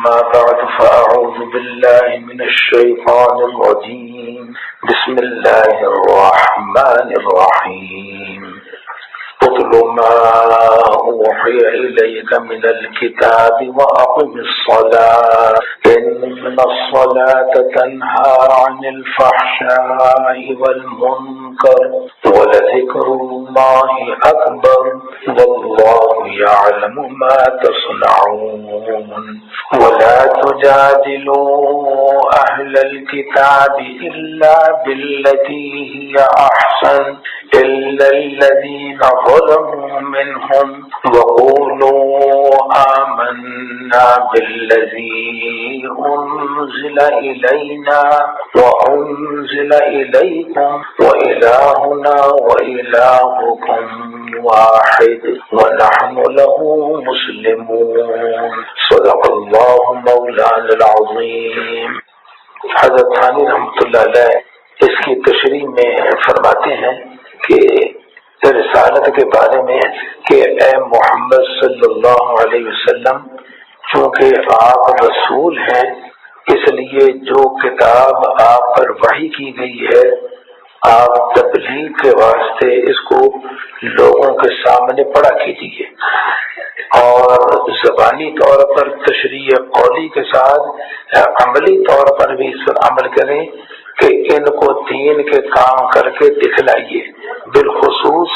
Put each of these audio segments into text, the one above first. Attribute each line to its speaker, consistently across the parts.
Speaker 1: أما بعد فأعوذ بالله من الشيطان الرجيم بسم الله الرحمن الرحيم اتل ما أوحي إليك من الكتاب وأقم الصلاة إن الصلاة تنهى عن الفحشاء والمنكر ولذكر الله أكبر والله يعلم ما تصنعون ولا تجادلوا أهل الكتاب إلا بالتي هي أحسن إلا الذين ظلموا منهم وقولوا آمنا بالذي أنزل إلينا وأنزل إليكم وإلهنا وإلهكم واحد ونحن له مسلمون صدق الله مولانا العظیم۔ حضرت ثانی رحمۃ اللہ علیہ اس کی تشریح میں فرماتے ہیں کہ رسالت کے بارے میں کہ اے محمد صلی اللہ علیہ وسلم، چونکہ آپ رسول ہیں اس لیے جو کتاب آپ پر وحی کی گئی ہے آپ تبلیغ کے واسطے اس کو لوگوں کے سامنے پڑھا کیجیے اور زبانی طور پر تشریح قولی کے ساتھ عملی طور پر بھی اس پر عمل کریں کہ ان کو دین کے کام کر کے دکھلائیے، بالخصوص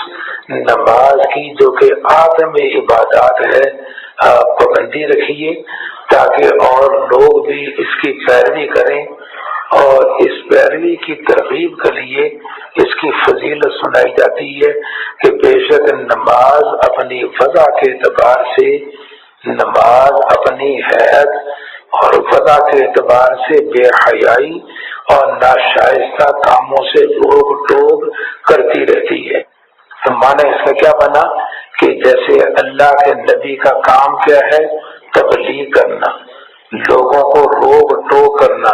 Speaker 1: نماز کی جو کہ آدم عبادات ہے پابندی رکھیے تاکہ اور لوگ بھی اس کی پیروی کریں اور اس پیروی کی ترغیب کے لیے اس کی فضیلت سنائی جاتی ہے کہ بے شک نماز اپنی وضع کے اعتبار سے، نماز اپنی حیثیت اور وضع کے اعتبار سے بے حیائی اور ناشائستہ کاموں سے روک ٹوک کرتی رہتی ہے۔ تو معنی اس کا کیا بنا کہ جیسے اللہ کے نبی کا کام کیا ہے؟ تبلیغ کرنا، لوگوں کو روک ٹوک کرنا،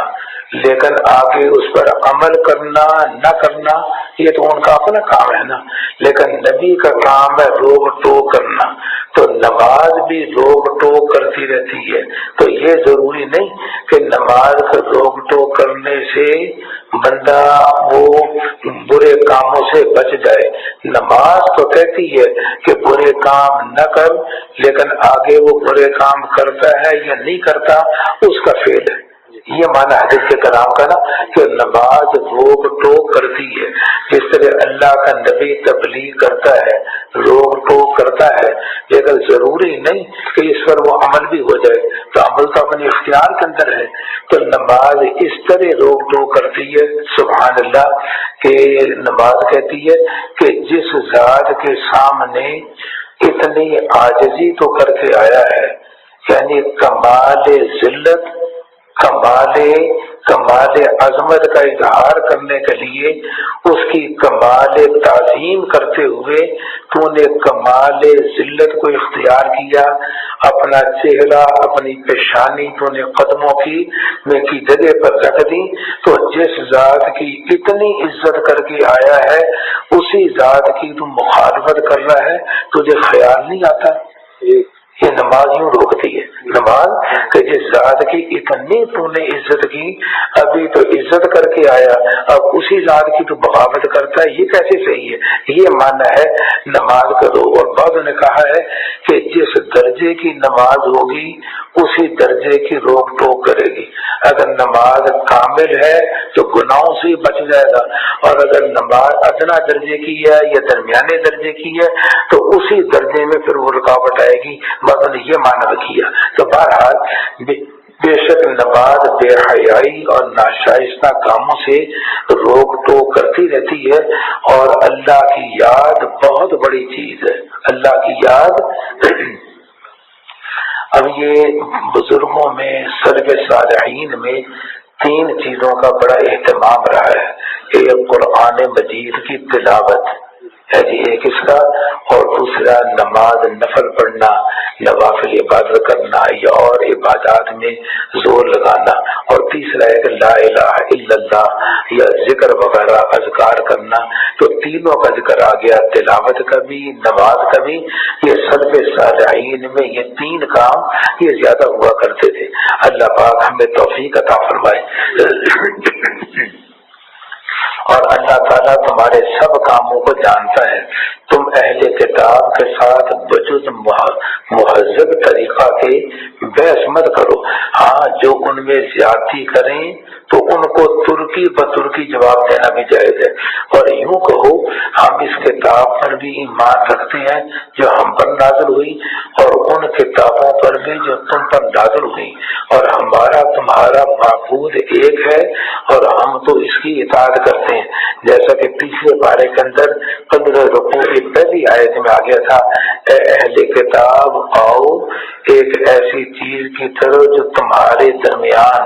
Speaker 1: لیکن آگے اس پر عمل کرنا نہ کرنا یہ تو ان کا اپنا کام ہے نا، لیکن نبی کا کام ہے روک ٹوک کرنا، تو نماز بھی روک ٹوک کرتی رہتی ہے۔ تو یہ ضروری نہیں کہ نماز کو روک ٹوک کرنے سے بندہ وہ برے کاموں سے بچ جائے، نماز تو کہتی ہے کہ برے کام نہ کر، لیکن آگے وہ برے کام کرتا ہے یا نہیں کرتا اس کا فعل ہے۔ یہ معنی حدیث کے کلام کا نا کہ نماز روک ٹوک کرتی ہے، جس طرح اللہ کا نبی تبلیغ کرتا ہے، روک ٹوک کرتا ہے، لیکن ضروری نہیں کہ اس پر وہ عمل بھی ہو جائے، تو عمل تو اپنے اختیار کے اندر ہے۔ تو نماز اس طرح روک ٹوک کرتی ہے، سبحان اللہ، کہ نماز کہتی ہے کہ جس ذات کے سامنے اتنی عاجزی تو کر کے آیا ہے، یعنی کمال ذلت، کمال عظمت کا اظہار کرنے کے لیے اس کی کمال تعظیم کرتے ہوئے تو نے کمال ذلت کو اختیار کیا، اپنا چہرہ اپنی پیشانی تو نے قدموں کی جگہ پر رکھ دی، تو جس ذات کی اتنی عزت کر کے آیا ہے اسی ذات کی تو مخالفت کر رہا ہے، تجھے خیال نہیں آتا؟ یہ نماز یوں روکتی ہے، نماز کہ جس ذات کی اتنی تو نے عزت کی، ابھی تو عزت کر کے آیا، اب اسی ذات کی تو بغاوت کرتا ہے، یہ کیسے صحیح ہے؟ یہ ماننا ہے نماز کرو۔ اور بعضوں نے کہا ہے کہ جس درجے کی نماز ہوگی اسی درجے کی روک ٹوک کرے گی، اگر نماز کامل ہے تو گناہوں سے بچ جائے گا، اور اگر نماز ادنا درجے کی ہے یا درمیانے درجے کی ہے تو اسی درجے میں پھر وہ رکاوٹ آئے گی۔ نے یہ معنی کیا۔ تو بہرحال بے شک نماز بے حیائی اور ناشائستہ کاموں سے روک ٹوک کرتی رہتی ہے، اور اللہ کی یاد بہت بڑی چیز ہے، اللہ کی یاد۔ اب یہ بزرگوں میں سلف صالحین میں تین چیزوں کا بڑا اہتمام رہا ہے، ایک قرآن مجید کی تلاوت ہے جی، ایک اس کا، اور دوسرا نماز نفل پڑھنا، نوافل عبادت کرنا یا اور عبادات میں زور لگانا، اور تیسرا ہے کہ لا الہ الا اللہ یا ذکر وغیرہ اذکار کرنا۔ تو تینوں کا ذکر آ گیا، تلاوت کا بھی، نماز کا بھی۔ یہ سلف صالحین میں یہ تین کام یہ زیادہ ہوا کرتے تھے۔ ہمیں توفیق عطا فرمائے۔ اور اللہ تعالیٰ تمہارے سب کاموں کو جانتا ہے۔ تم اہل کتاب کے ساتھ بجز مہذب طریقہ کے بحث مت کرو۔ ہاں جو ان میں زیادتی کریں تو ان کو ترکی بترکی جواب دینا بھی جائز ہے، اور یوں کہو ہم اس کتاب پر بھی ایمان رکھتے ہیں جو ہم پر نازل ہوئی، اور ان کتابوں پر بھی جو تم پر نازل ہوئی، اور ہمارا تمہارا معبود ایک ہے اور ہم تو اس کی اطاعت کرتے ہیں۔ جیسا کہ پچھلے بارے کے اندر 15 رکوع کی پہلی آیت میں آ گیا تھا، اے اہل کتاب آؤ ایک ایسی چیز کی طرف جو تمہارے درمیان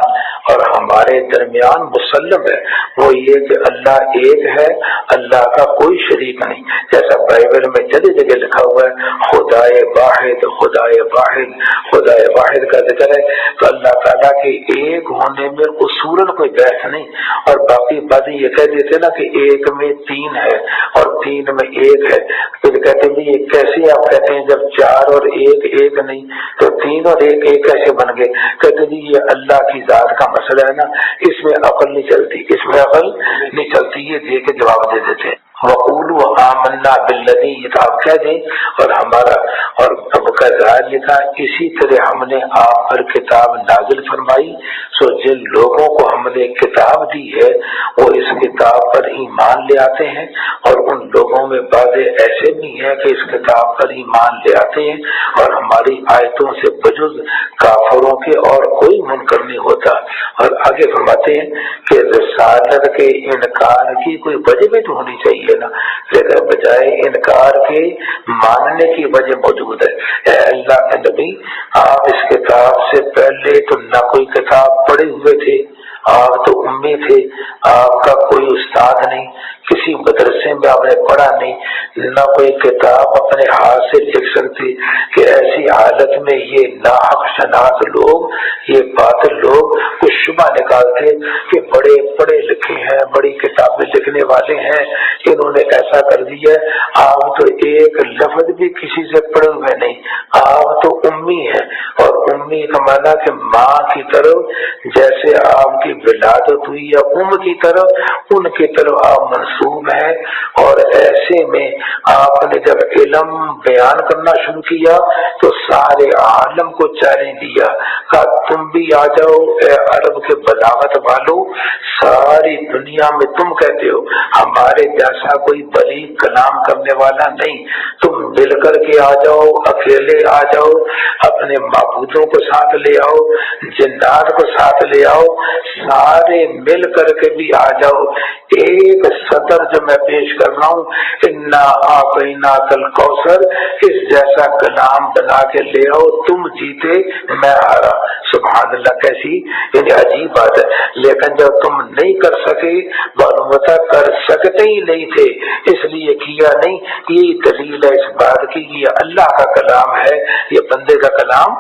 Speaker 1: اور ہمارے درمیان مسلم ہے، وہ یہ کہ اللہ ایک ہے، اللہ کا کوئی شریک نہیں، جیسا بائبل میں جگہ جگہ لکھا ہوا ہے خدائے واحد خدائے واحد خدائے واحد کا ذکر ہے۔ تو اللہ تعالیٰ کے ایک ہونے میں اصولاً کوئی بحث نہیں، اور باقی باتیں یہ کہہ دیتے نا کہ ایک میں تین ہے اور تین میں ایک ہے، پھر کہتے ہیں یہ کیسے آپ کہتے ہیں جب چار اور ایک ایک نہیں تو تین اور ایک ایک کیسے بن گئے؟ کہتے جی یہ اللہ کی ذات کا مسئلہ ہے نا، اس میں عقل نہیں چلتی، اس میں عقل نہیں چلتی، یہ دے کے جواب دے دیتے ہیں۔ وقولوا آمنا بالذی، یہ تو آپ کہہ دیں، اور ہمارا اور اب کا ظاہر لکھا اسی طرح ہم نے آپ پر کتاب نازل فرمائی، سو جن لوگوں کو ہم نے کتاب دی ہے وہ اس کتاب پر ایمان لے آتے ہیں، اور ان لوگوں میں بعض ایسے بھی ہیں کہ اس کتاب پر ایمان لے آتے ہیں اور ہماری آیتوں سے بجز کافروں کے اور کوئی منکر نہیں ہوتا۔ اور آگے فرماتے ہیں کہ رسالت کے انکار کی کوئی وجہ بھی تو ہونی چاہیے نا، لیکن بجائے انکار کے ماننے کی وجہ موجود ہے۔ اے اللہ کے نبی، آپ اس کتاب سے پہلے تو نہ کوئی کتاب پڑھے ہوئے تھے، آپ تو امی تھے، آپ کا کوئی استاد نہیں، کسی مدرسے میں آپ نے پڑھا نہیں، نہ کوئی کتاب اپنے ہاتھ سے لکھ سکتے کہ ایسی حالت میں یہ ناحق شناس لوگ، یہ باطل لوگ کچھ شبہ نکالتے کہ بڑے پڑھے لکھے ہیں، بڑی کتابیں لکھنے والے ہیں، انہوں نے ایسا کر دیا۔ آپ تو ایک لفظ بھی کسی سے پڑھے ہوئے نہیں، آپ تو امی ہیں، اور امی کا معنی کہ ماں کی طرف جیسے آپ کی ولادت ہوئی یا کی طرف ان کی طرف آپ منسوب ہیں، اور ایسے میں آپ نے جب علم بیان کرنا شروع کیا تو سارے عالم کو چیلنج دیا، کہا تم بھی آ جاؤ اے عرب کے بلاغت والو، ساری دنیا میں تم کہتے ہو ہمارے جیسا کوئی بلیغ کلام کرنے والا نہیں، تم مل کر کے آ جاؤ، اکیلے آ جاؤ، اپنے معبودوں کو ساتھ لے آؤ، جنات کو ساتھ لے آؤ، سارے مل کر کے بھی آ جاؤ، ایک سطر جو میں پیش کر رہا ہوں انا اعطیناک الکوثر، اس جیسا کلام بنا کے لے آؤ، تم جیتے میں ہارا۔ سبحان اللہ، کیسی یعنی عجیب بات ہے، لیکن جب تم نہیں کر سکے، معلومات کر سکتے ہی نہیں تھے اس لیے کیا نہیں، یہی دلیل ہے اس بات کی یہ اللہ کا کلام ہے، یہ بندے کا کلام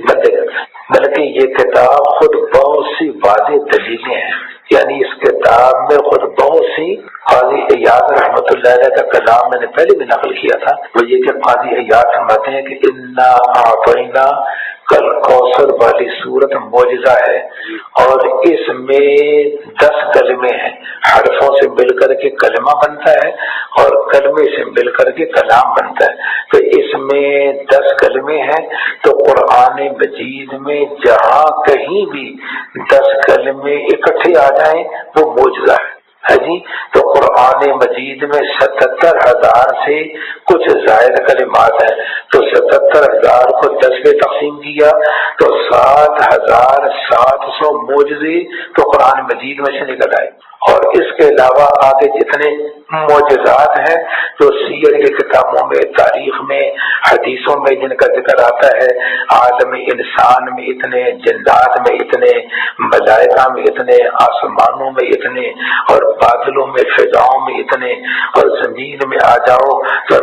Speaker 1: بندے کا، بلکہ یہ کتاب خود بہت سی واضح دلیلیں ہیں، یعنی اس کتاب میں خود بہت سی، قاضی عیاض رحمۃ اللہ علیہ کا کلام میں نے پہلے بھی نقل کیا تھا، وہ یہ کہ قاضی عیاض فرماتے ہیں کہ انا اعطینا کل کوثر والی صورت معجزہ ہے، اور اس میں 10 کلمے ہیں، حرفوں سے مل کر کے کلمہ بنتا ہے اور کلمے سے مل کر کے کلام بنتا ہے، تو اس میں 10 کلمے ہیں، تو قرآن مجید میں جہاں کہیں بھی 10 کلمے اکٹھے آ جائیں وہ معجزہ ہے جی۔ تو قرآن مجید میں 77,000 سے کچھ زائد کلمات ہیں، تو 77,000 کو 10 میں تقسیم کیا تو 7,700 معجزے تو قرآن مجید میں سے نکل آئے، اور اس کے علاوہ آگے جتنے معجزات ہیں جو سیر کی کتابوں میں، تاریخ میں، حدیثوں میں جن کا ذکر آتا ہے، عالم انسان میں اتنے، جنات میں اتنے، ملائکہ میں اتنے، آسمانوں میں اتنے، اور بادلوں میں، فضاؤں میں اتنے، اور زمین میں آ جاؤ تو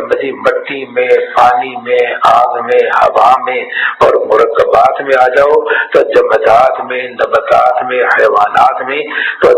Speaker 1: مٹی میں، پانی میں، آگ میں، ہوا میں، اور مرکبات میں آ جاؤ تو جمادات میں، نباتات میں، حیوانات میں، تو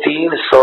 Speaker 1: 300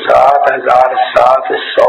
Speaker 1: 7700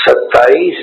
Speaker 1: 27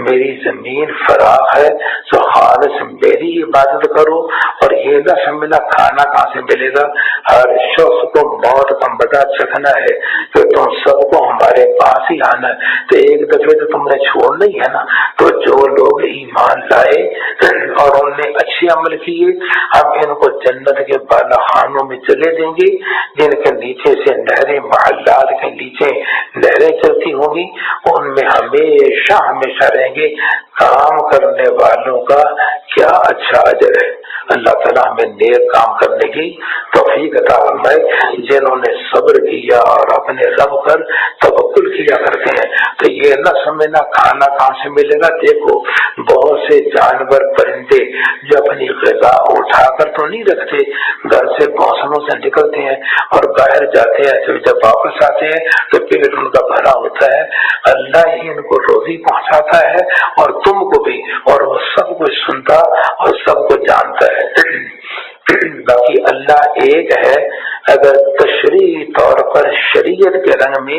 Speaker 1: میری زمین فراخ ہے تو خالص میری عبادت کرو، اور یہ نہ سمجھنا کھانا کہاں سے ملے گا۔ ہر شخص کو موت کا مزہ چکھنا ہے کہ تم سب کو ہمارے پاس ہی آنا ہے، تو ایک دفعہ تو تم نے چھوڑنا ہی ہے نا۔ تو جو لوگ ایمان لائے اور انہوں نے اچھے عمل کیے، ہم ان کو جنت کے بالا خانوں میں چلے دیں گے، جن کے نیچے سے نہریں، محلات کے نیچے نہریں چلتی ہوں گی، ان میں ہمیشہ ہمیشہ رہیں گے۔ کام کرنے والوں کا کیا اچھا اجر ہے۔ اللہ تعالیٰ ہمیں نیک کام کرنے کی توفیق عطا فرمائے۔ جنہوں نے صبر کیا اور اپنے رب پر توکل کیا کرتے ہیں، تو یہ نہ سمجھنا کھانا کہاں سے ملے گا۔ دیکھو بہت سے جانور پرندے جو اپنی غذا اٹھا کر تو نہیں رکھتے، گھر سے گھونسلوں سے نکلتے ہیں اور باہر جاتے ہیں، پھر جب واپس آتے ہیں تو پیٹ ان کا بھرا ہوتا ہے۔ اللہ ہی ان کو روزی پہنچاتا ہے اور تم کو بھی، اور وہ سب کچھ سنتا اور سب کو جانتا ہے۔ باقی اللہ ایک ہے۔ اگر تشریعی طور پر شریعت کے رنگ میں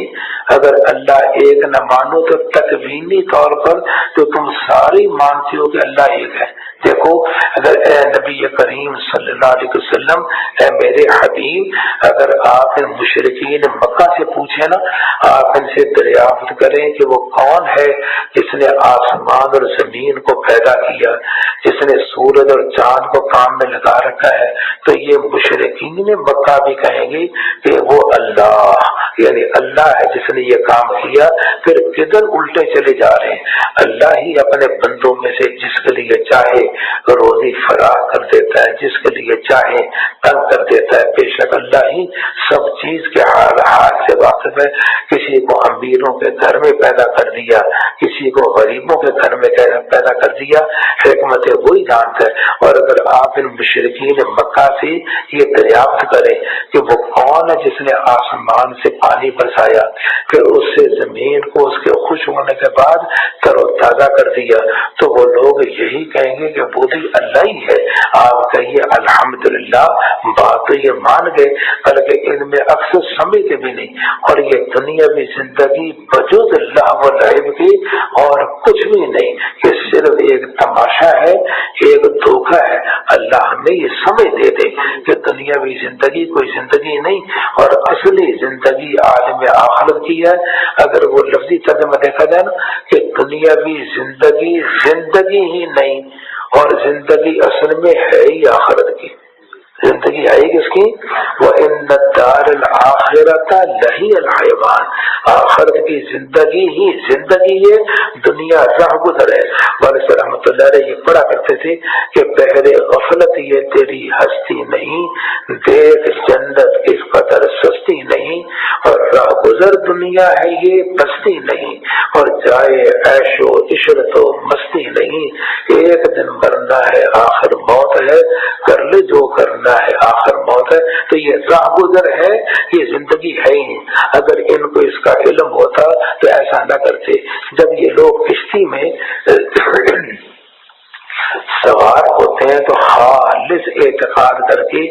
Speaker 1: اگر اللہ ایک نہ مانو تو تکوینی طور پر تو تم ساری مانتے ہو کہ اللہ ایک ہے۔ دیکھو اگر اے نبی کریم صلی اللہ علیہ وسلم، اے میرے حبیب، اگر آپ ان مشرکین مکہ سے پوچھیں نا، آپ ان سے دریافت کریں کہ وہ کون ہے جس نے آسمان اور زمین کو پیدا کیا، جس نے سورج اور چاند کو کام میں لگا رکھا ہے، تو یہ مشرکین مکہ بھی کہیں گے کہ وہ اللہ، یعنی اللہ ہے جس نے یہ کام کیا۔ پھر کدھر الٹے چلے جا رہے ہیں۔ اللہ ہی اپنے بندوں میں سے جس کے لیے چاہے روزی فراہ کر دیتا ہے، جس کے لیے چاہے تنگ کر دیتا ہے۔ بے شک اللہ ہی سب چیز کے حال سے واقف ہے۔ کسی کو امیروں کے گھر میں پیدا کر دیا، کسی کو غریبوں کے گھر میں پیدا کر دیا، حکمت وہی جانتا ہے۔ اور اگر آپ ان مشرکین مکہ سے یہ دریافت کریں کہ وہ کون ہے جس نے آسمان سے پانی برسایا، پھر اس سے زمین کو اس کے خوش ہونے کے بعد تر و تازہ کر دیا، تو وہ لوگ یہی کہیں گے کہ وہ بھی اللہ ہی ہے۔ آپ کہیے الحمدللہ، بات تو یہ مان گئے، بلکہ ان میں اکثر سمجھتے بھی نہیں، اور یہ دنیاوی زندگی بجز اللہ و لعب کی اور کچھ بھی نہیں، یہ صرف ایک تماشا ہے، ایک دھوکہ ہے۔ اللہ ہمیں یہ سمجھ دے دے کہ دنیاوی زندگی کوئی زندگی نہیں، اور اصلی زندگی عالم آخرت کی ہے۔ اگر وہ لفظی ترجمہ دیکھا جائے نا کہ دنیاوی زندگی زندگی ہی نہیں، اور زندگی اصل میں ہے ہی آخرت کی۔ زندگی ہے کس کی؟ وَإِنَّ الدَّارَ الْآخِرَةَ لَهِيَ الْحَيَوَانُ، آخرت کی زندگی ہی زندگی ہے، دنیا راہ گزر ہے۔ والد رحمۃ اللہ علیہ یہ پڑھا کرتے تھے کہ بہر غفلت یہ تیری ہستی نہیں، دیکھ جنت اس قدر سستی نہیں، اور راہ گزر دنیا ہے یہ بستی نہیں، اور جائے عیش و عشرت و مستی نہیں۔ ایک دن مرنا ہے آخر موت ہے، کر لے جو کرنا ہے آخر موت ہے۔ تو یہ راہ گزر ہے، یہ زندگی ہے ہی نہیں۔ اگر ان کو اس کا علم ہوتا تو ایسا نہ کرتے۔ جب یہ لوگ کشتی میں سوار ہوتے ہیں تو خالص اعتقاد کر کے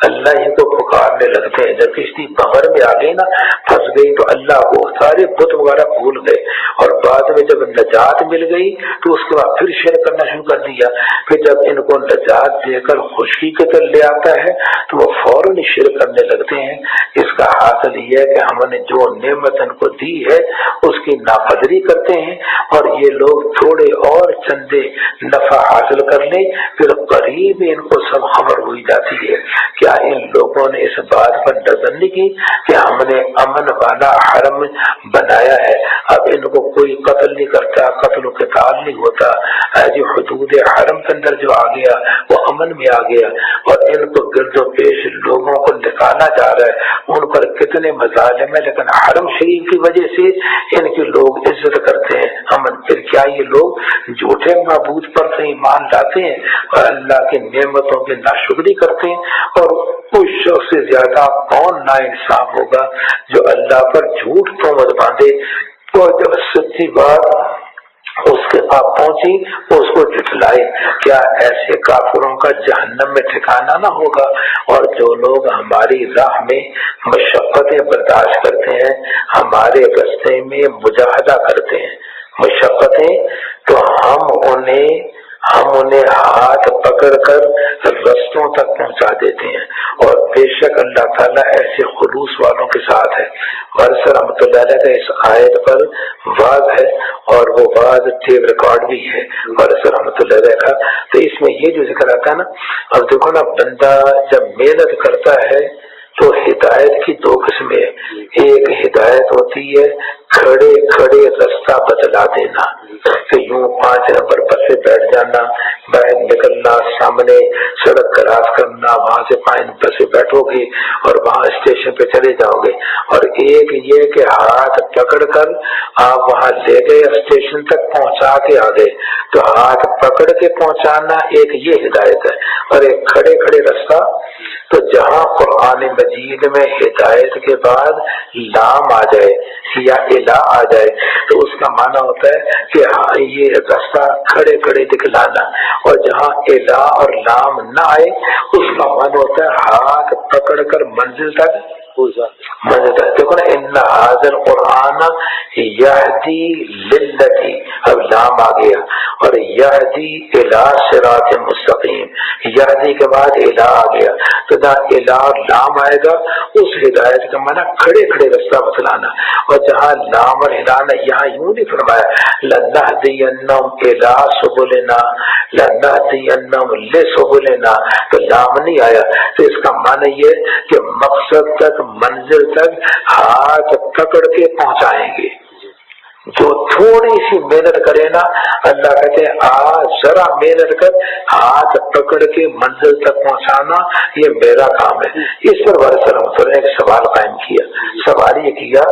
Speaker 1: اللہ ہی کو پکارنے لگتے ہیں۔ جب کشتی بحر میں آ گئی نا، پھنس گئی، تو اللہ کو سارے بت وغیرہ بھول گئے، اور بعد میں جب نجات مل گئی تو اس کے بعد پھر شرک کرنا شروع کر دیا۔ پھر جب ان کو نجات دے کر خشکی کے طرف لے آتا ہے تو وہ فوراً شرک کرنے لگتے ہیں۔ اس کا حاصل یہ ہے کہ ہم نے جو نعمت ان کو دی ہے اس کی ناقدری کرتے ہیں، اور یہ لوگ تھوڑے اور چندے نفع حاصل کر لیں، پھر قریب ان کو سب خبر ہوئی جاتی ہے۔ کیا ان لوگوں نے اس بات پر نظر نہیں کی کہ ہم نے امن والا حرم بنایا ہے، اب ان کو کوئی قتل نہیں کرتا، قتل و قتال نہیں ہوتا، جو حدود حرم کے اندر جو آ گیا وہ امن میں آ گیا، اور ان کو گرد و پیش لوگوں کو نکالا جا رہا ہے۔ ان پر کتنے مظالم ہیں، لیکن حرم شریف کی وجہ سے ان کے لوگ عزت کرتے ہیں، امن۔ پھر کیا یہ لوگ جھوٹے معبود پر سے ایمان لاتے ہیں اور اللہ کی نعمتوں کی ناشکری کرتے ہیں؟ اور اس شخص سے زیادہ کون نا انصاف ہوگا جو اللہ پر جھوٹ تہمت باندھے، اور جب سچی بات اس کے پاس پہنچی تو اس کو جھٹلائے۔ کیا ایسے کافروں کا جہنم میں ٹھکانہ نہ ہوگا؟ اور جو لوگ ہماری راہ میں مشقتیں برداشت کرتے ہیں، ہمارے راستے میں مجاہدہ کرتے ہیں، مشقتیں تو ہم انہیں ہاتھ پکڑ کر رستوں تک پہنچا دیتے ہیں، اور بے شک اللہ تعالیٰ ایسے خلوص والوں کے ساتھ ہے۔ ورثہ رحمۃ اللہ علیہ کا اس آیت پر واز ہے، اور وہ واز ٹیپ ریکارڈ بھی ہے ورثہ رحمۃ اللہ علیہ کا۔ تو اس میں یہ جو ذکر آتا ہے نا، اب دیکھو نا، بندہ جب محنت کرتا ہے تو ہدایت کی دو قسمیں، ایک ہدایت ہوتی ہے کھڑے کھڑے رستہ بتلا دینا، کہ یوں 5 نمبر بس سے بیٹھ جانا، باہر نکلنا، سامنے سڑک کراس کرنا، وہاں سے 5 نمبر سے بیٹھو گے اور وہاں اسٹیشن پہ چلے جاؤ گے، اور ایک یہ کہ ہاتھ پکڑ کر آپ وہاں لے گئے، اسٹیشن تک پہنچا کے آ گئے، تو ہاتھ پکڑ کے پہنچانا ایک یہ ہدایت ہے، اور ایک کھڑے کھڑے رستہ۔ تو جہاں قرآن مجید میں ہدایت کے بعد لام آ جائے یا الہ آ جائے تو اس کا معنی ہوتا ہے کہ یہ راستہ کھڑے کھڑے دکھلانا، اور جہاں الہ اور لام نہ آئے اس کا معنی ہوتا ہے ہاتھ پکڑ کر منزل تک دیکھو نا، ان ھذا القرآن یہدی للتی، اب لام آ گیا، اور یہدی الی صراط مستقیم، یہدی کے بعد الہ آ گیا، تو جہاں الہ اور لام آئے گا اس ہدایت کا معنی کھڑے کھڑے رستہ بتلانا، اور جہاں لام اور الہ نے یہاں یوں نہیں فرمایا لنہدینہم الی سبلنا، لنہدینہم لسبلنا، تو لام نہیں آیا، تو اس کا معنی یہ کہ مقصد تک، منزل تک ہاتھ پکڑ کے پہنچائیں گے۔ جو تھوڑی سی محنت کرے نا، اللہ کہتے ہیں ذرا محنت کر ہاتھ پکڑ کے منزل تک پہنچانا یہ میرا کام ہے۔ اس پر ورثہ رحمۃ اللہ نے ایک سوال قائم کیا، سوال یہ کیا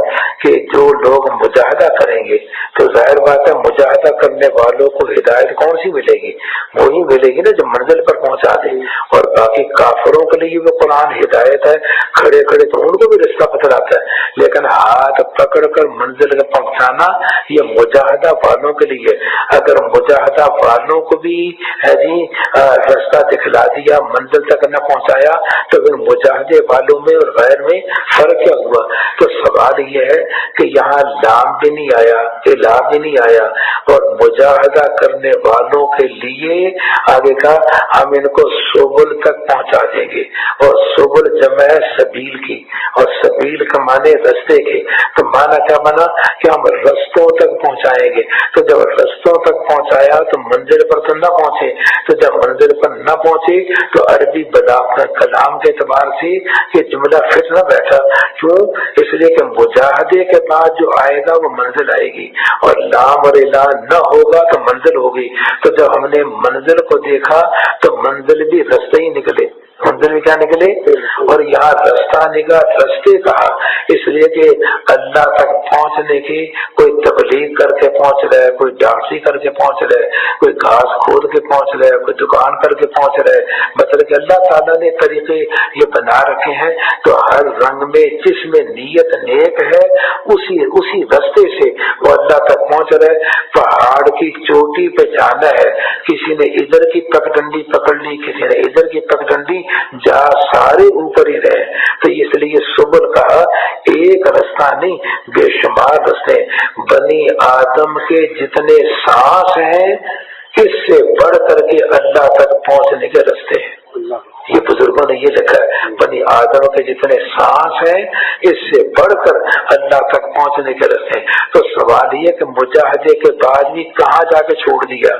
Speaker 1: کہ جو لوگ مجاہدہ کریں گے تو ظاہر بات ہے مجاہدہ کرنے والوں کو ہدایت کون سی ملے گی؟ وہی ملے گی نا جو منزل پر پہنچا دے، اور باقی کافروں کے لیے وہ قرآن ہدایت ہے، کھڑے کھڑے تو ان کو بھی رستہ بتلاتا ہے، لیکن ہاتھ پکڑ کر منزل تک پہنچانا یہ مجاہدہ والوں کے لیے۔ اگر مجاہدہ والوں کو بھی ہے جی راستہ دکھلا دیا، منزل تک نہ پہنچایا، تو پھر مجاہدے والوں میں اور غیر میں فرق کیا ہوا؟ تو سوال یہ ہے کہ یہاں لام بھی نہیں آیا، الہ بھی نہیں آیا، اور مجاہدہ کرنے والوں کے لیے آگے کا ہم ان کو سبل تک پہنچا دیں گے، اور سبل جمع ہے سبیل کی، اور سبیل کا معنی رستے کے، تو معنی کیا بنا کہ ہم رستوں تک پہنچائیں گے۔ تو جب رستوں تک پہنچایا تو منزل پر تو نہ پہنچے، تو جب منزل پر نہ پہنچے تو عربی کلام کے اعتبار سے یہ جملہ فٹ نہ بیٹھا۔ کیوں؟ اس لیے کہ مجاہدے کے بعد جو آئے گا وہ منزل آئے گی، اور لام اور الہ نہ ہوگا تو منزل ہوگی۔ تو جب ہم نے منزل کو دیکھا تو منزل بھی رستے ہی نکلے، منزل میں کیا نکلے، اور یہاں رستہ نکلا، رستے کہا اس لیے کہ اللہ تک پہنچنے کی کوئی تبلیغ کر کے پہنچ رہا ہے، کوئی ڈاکسی کر کے پہنچ رہا ہے، کوئی گھاس کھود کے پہنچ رہا ہے، کوئی دکان کر کے پہنچ رہا ہے، مطلب کہ اللہ تعالیٰ نے طریقے یہ بنا رکھے ہیں، تو ہر رنگ میں جس میں نیت نیک ہے اسی رستے سے وہ اللہ تک پہنچ رہا ہے۔ پہاڑ کی چوٹی پہ جانا ہے، کسی نے ادھر کی پگڈنڈی پکڑ لی، کسی نے ادھر کی پگڈنڈی، جا سارے اوپر ہی رہے، تو اس لیے سبل کہا، ایک رستہ نہیں بے شمار رستے۔ بنی آدم کے جتنے سانس ہیں اس سے بڑھ کر کے اللہ تک پہنچنے کے رستے ہیں۔ یہ بزرگوں نے یہ لکھا ہے، بنی آدم کے جتنے سانس ہیں اس سے بڑھ کر اللہ تک پہنچنے کے رستے ہیں۔ تو سوال یہ کہ مجاہدے کے بعد بھی کہاں جا کے چھوڑ دیا؟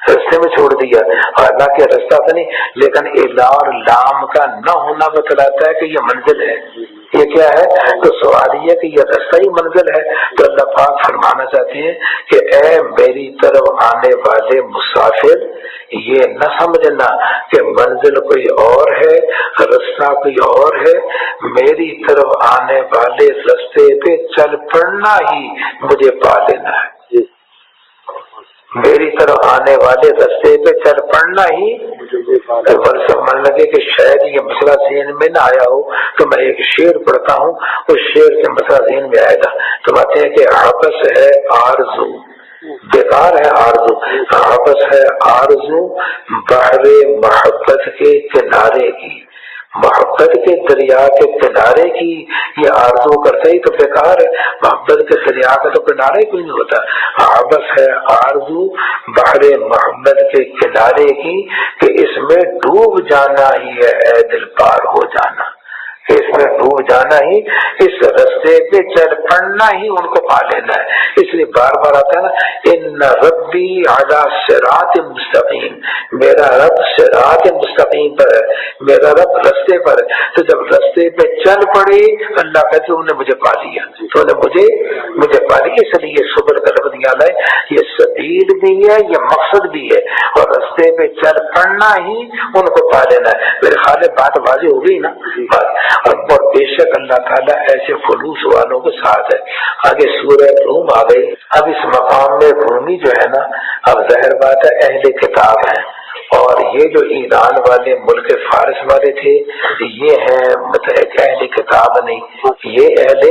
Speaker 1: رستے میں چھوڑ دیا، حالانکہ رستہ تو نہیں، لیکن الہ اور لام کا نہ ہونا بتلاتا ہے کہ یہ منزل ہے۔ یہ کیا ہے؟ تو سوال یہ کہ یہ رستہ ہی منزل ہے۔ تو اللہ پاک فرمانا چاہتے ہیں کہ اے میری طرف آنے والے مسافر، یہ نہ سمجھنا کہ منزل کوئی اور ہے، رستہ کوئی اور ہے، میری طرف آنے والے رستے پہ چل پڑنا ہی مجھے پا لینا ہے۔ میری طرف آنے والے رستے پہ چل پڑنا ہی، سمجھ لگے کہ شاید یہ مسئلہ ذہن میں نہ آیا ہو تو میں ایک شعر پڑھتا ہوں، اس شعر سے مسئلہ ذہن میں آئے گا۔ تو بات ہے کہ حبس ہے آرزو، بیکار ہے آرزو، حبس ہے آرزو بحر محبت کے کنارے کی، محبت کے دریا کے کنارے کی یہ آرزو کرتے ہی تو بیکار ہے. محبت کے دریا کا تو کنارے کوئی نہیں ہوتا. بس ہے آرزو بحر محبت کے کنارے کی کہ اس میں ڈوب جانا ہی ہے اے دل پار ہو جانا. اس میں ڈوب جانا ہی، اس رستے پہ چل پڑنا ہی ان کو پا لینا ہے. اس لیے بار بار آتا ہے نا، ان ربی علی صراط مستقیم، میرا رب صراط مستقیم پر ہے، میرا رب رستے پر ہے. تو جب رستے پہ چل پڑے اللہ کہتے انہوں نے مجھے پا لیا، تو مجھے پا لیا. اس لیے سبل کا لفظ نکالا ہے، یہ سبیل بھی ہے، یہ مقصد بھی ہے، اور رستے پہ چل پڑنا ہی ان کو پا لینا ہے. میرے خیال میں بات واضح ہو گئی نا. اور بے شک اللہ تعالیٰ ایسے خلوص والوں کے ساتھ ہے. آگے سورہ روم آ گئی. اب اس مقام میں رومی جو ہے نا، اب ظاہر بات ہے اہل کتاب ہیں، اور یہ جو ایران والے ملک فارس والے تھے یہ ہیں مطلب اہل کتاب نہیں، یہ اہل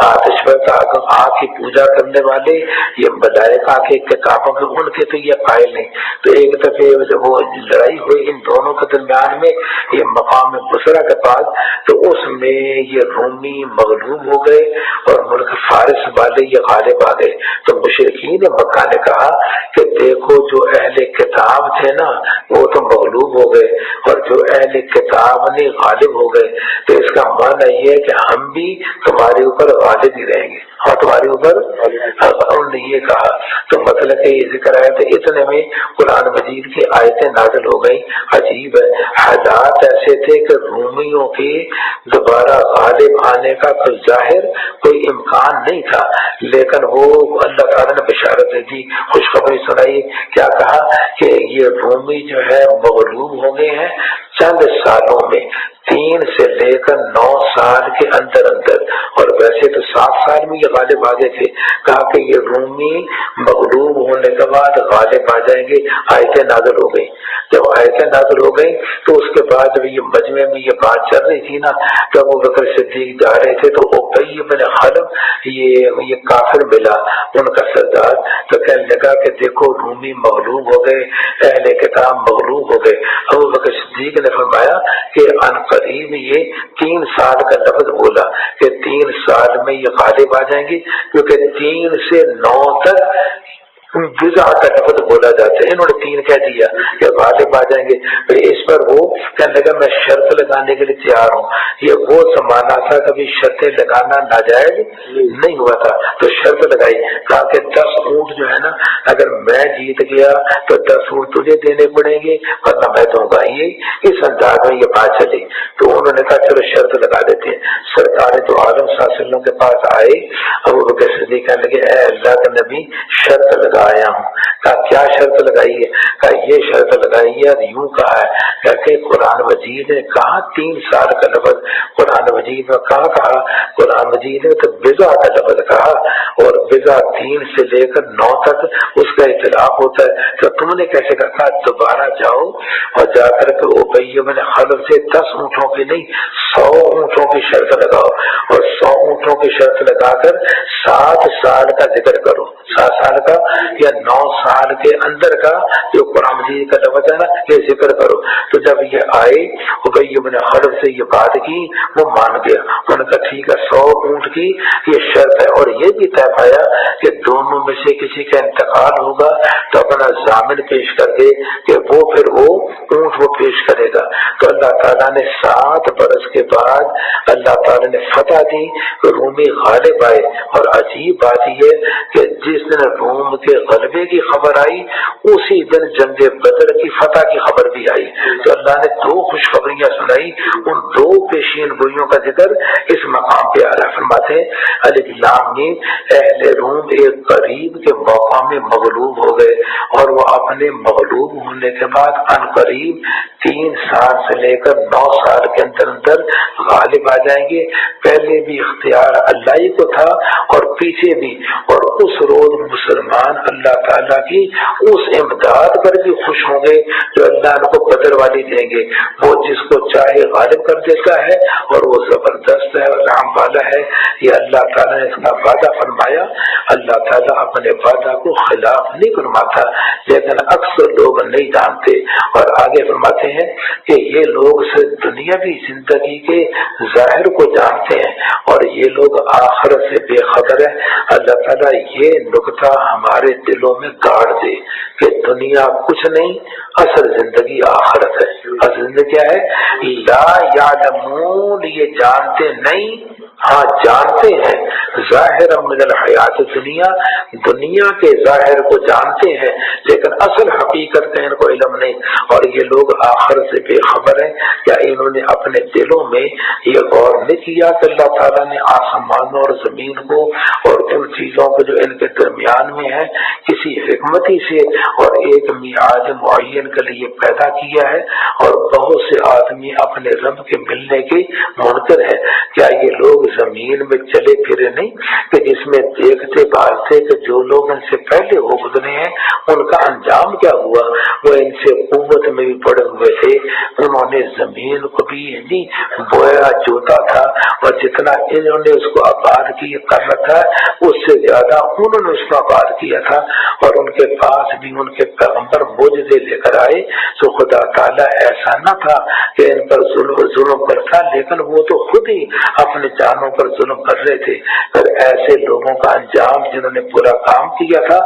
Speaker 1: آتش پر آگ کی پوجا کرنے والے، یہ ملائکہ کے کتابوں کے ان کے تو یہ قائل نہیں. تو ایک دفعہ جب وہ لڑائی ہوئی ان دونوں کے درمیان میں یہ مقام بصرہ کے پاس، تو اس میں یہ رومی مغلوب ہو گئے اور ملک فارس والے یہ غالب آ گئے. تو مشرکین مکہ نے کہا کہ دیکھو جو اہل کتاب تھے نا وہ تو مغلوب ہو گئے، اور جو اہل کتاب نے غالب ہو گئے، تو اس کا معنی یہ ہے کہ ہم بھی تمہارے اوپر غالب ہی رہیں گے، اور تمہارے اوپر انہوں نے یہ کہا. تو مطلب کہ یہ ذکر آیا تو اتنے میں قرآن مجید کی آیتیں نازل ہو گئی. عجیب ہے، حالات ایسے تھے کہ رومیوں کے دوبارہ غالب آنے کا کوئی ظاہر کوئی امکان نہیں تھا، لیکن وہ اللہ تعالیٰ نے بشارت دی تھی، خوشخبری سنائی. کیا کہا کہ یہ رومی جو ہے مغلوب ہو گئے ہیں چند سالوں میں، 3 سے لے کر 9 سال کے اندر، اور ویسے تو 7 سال میں یہ غالب آ گئے تھے. کہا کہ یہ رومی مغلوب ہونے کے بعد غالب آ جائیں گے. آیتیں نازل ہو گئی. جب آیتیں نازل ہو گئی تو اس کے بعد جب یہ مجمع میں یہ بات چل رہی تھی نا، جب ابو بکر صدیق جا رہے تھے تو ابی بن خلف یہ کافر ملا ان کا سردار، تو کہنے لگا کہ دیکھو رومی مغلوب ہو گئے، اہل کتاب مغلوب ہو گئے. ابو بکر صدیق نے فرمایا کہ ان قریب یہ 3 سال کا لفظ بولا کہ 3 سال میں یہ غالب آ جائیں گے، کیونکہ 3 سے 9 تک بضع کا لفظ بولا جاتا ہے. انہوں نے 3 کہہ دیا کہ غالب آ جائیں گے. اس پر وہ کہنے لگا میں شرط لگانے کے لیے تیار ہوں. یہ وہ زمانہ تھا کبھی شرطیں لگانا ناجائز نہیں ہوا تھا، تو شرط لگائی. کہا کہ 10 اونٹ جو ہے نا اگر میں جیت گیا تو 10 اونٹ تجھے دینے پڑیں گے ورنہ میں دوں گا. یہ اس انداز میں یہ بات چلی. تو انہوں نے کہا چلو شرط لگا دیتے ہیں. سرکار تو عالم صلی اللہ علیہ وسلم کے پاس آئے. ابو بکر صدیق کہنے لگے اے اللہ کا نبی شرط لگایا ہوں. کہا کیا شرط لگائی ہے؟ کہا یہ شرط لگائی ہے، یوں کہا ہے کہ قرآن مجید نے کہا 3 سال کا لفظ، قرآن مجید میں کہا قرآن مجید نے تو بضع کا لفظ کہا، اور بضع 3 سے لے کر 9 تک اس کا اطلاق ہوتا ہے. تو تم نے کیسے کہا دوبارہ جاؤ اور جا کر کے ابی بن خلف سے 10 اونٹوں کی نہیں 100 اونٹوں کی شرط لگاؤ، اور 100 اونٹوں کی شرط لگا کر 7 سال کا ذکر کرو. 7 سال کا یا 9 سال کے اندر کا جو قرآن مجید کا لفظ ہے نا یہ ذکر کرو. تو جب یہ آئے ابی بن خلف سے یہ بات کی وہ مان گیا. انہوں نے کہا ٹھیک ہے 100 اونٹ کی یہ شرط ہے، اور یہ بھی طے پایا کہ دونوں میں سے کسی کا انتقال ہوگا تو اپنا ضامن پیش کر دے کہ وہ پھر وہ اونٹ وہ پیش کرے گا. تو اللہ تعالیٰ نے 7 برس کے بعد اللہ تعالیٰ نے فتح دی، رومی غالب آئے. اور عجیب بات یہ کہ جس دن روم کے غلبے کی خبر آئی اسی دن جنگ بدر کی فتح کی خبر بھی آئی. تو اللہ نے 2 خوشخبریاں سنائی. ان 2 پیشین گوئیوں کا ذکر اس مقام پہ آ رہا. فرماتے ہیں الف لام میم، اہل روم ایک قریب کے موقع میں مغلوب ہو گئے، اور وہ اپنے مغلوب ہونے کے بعد ان قریب 3 سال سے لے کر 9 سال کے اندر غالب آ جائیں گے. پہلے بھی اختیار اللہ ہی کو تھا اور پیچھے بھی، اور اس روز مسلمان اللہ تعالیٰ کی اس امداد پر بھی خوش ہوں گے جو اللہ ان کو بدر والی دیں گے. وہ جس کو چاہے غالب کر دیتا ہے اور وہ زبردست ہے اور رحم والا ہے. یہ اللہ تعالیٰ نے اس کا وعدہ فرمایا. اللہ تعالیٰ اپنے وعدہ کو خلاف نہیں فرماتا، لیکن اکثر لوگ نہیں جانتے. اور آگے فرماتے فرماتے ہیں کہ یہ لوگ صرف دنیاوی زندگی کے ظاہر کو جانتے ہیں اور یہ لوگ آخرت سے بے خبر ہے۔ اللہ تعالیٰ یہ نقطہ ہمارے دلوں میں گاڑ دے کہ دنیا کچھ نہیں، اصل زندگی آخرت ہے۔ اصل زندگی کیا ہے؟ لا یعلمون، یہ جانتے نہیں، ہاں جانتے ہیں، ظاہر من الحیات دنیا، دنیا کے ظاہر کو جانتے ہیں لیکن اصل حقیقت کا ان کو علم نہیں۔ اور یہ لوگ آخر سے بے خبر ہیں۔ کیا انہوں نے اپنے دلوں میں یہ غور نہیں کیا کہ اللہ تعالیٰ نے آسمانوں اور زمین کو اور ان چیزوں کو جو ان کے درمیان میں ہے کسی حکمتی سے اور ایک میعاد معین کے لیے پیدا کیا ہے، اور بہت سے آدمی اپنے رب کے ملنے کے منکر ہیں۔ کیا یہ لوگ زمین میں چلے پھرے نہیں کہ جس میں دیکھتے بھالتے کہ جو لوگ ان سے پہلے ہو گزرے ہیں ان کا انجام کیا ہوا؟ وہ ان سے قوت میں بھی پڑے ہوئے تھے، انہوں نے زمین کو بھی بویا جوتا تھا، اور جتنا انہوں نے اس کو آباد کر رکھا ہے اس سے زیادہ انہوں نے اس کو آباد کیا تھا، اور ان کے پاس بھی ان کے پیغمبر معجزے لے کر آئے۔ تو خدا تعالیٰ ایسا نہ تھا کہ ان پر ظلم کرتا، لیکن وہ تو خود ہی اپنے جانوں پر ظلم کر رہے تھے۔ پھر ایسے لوگوں کا انجام جنہوں نے برا کام کیا تھا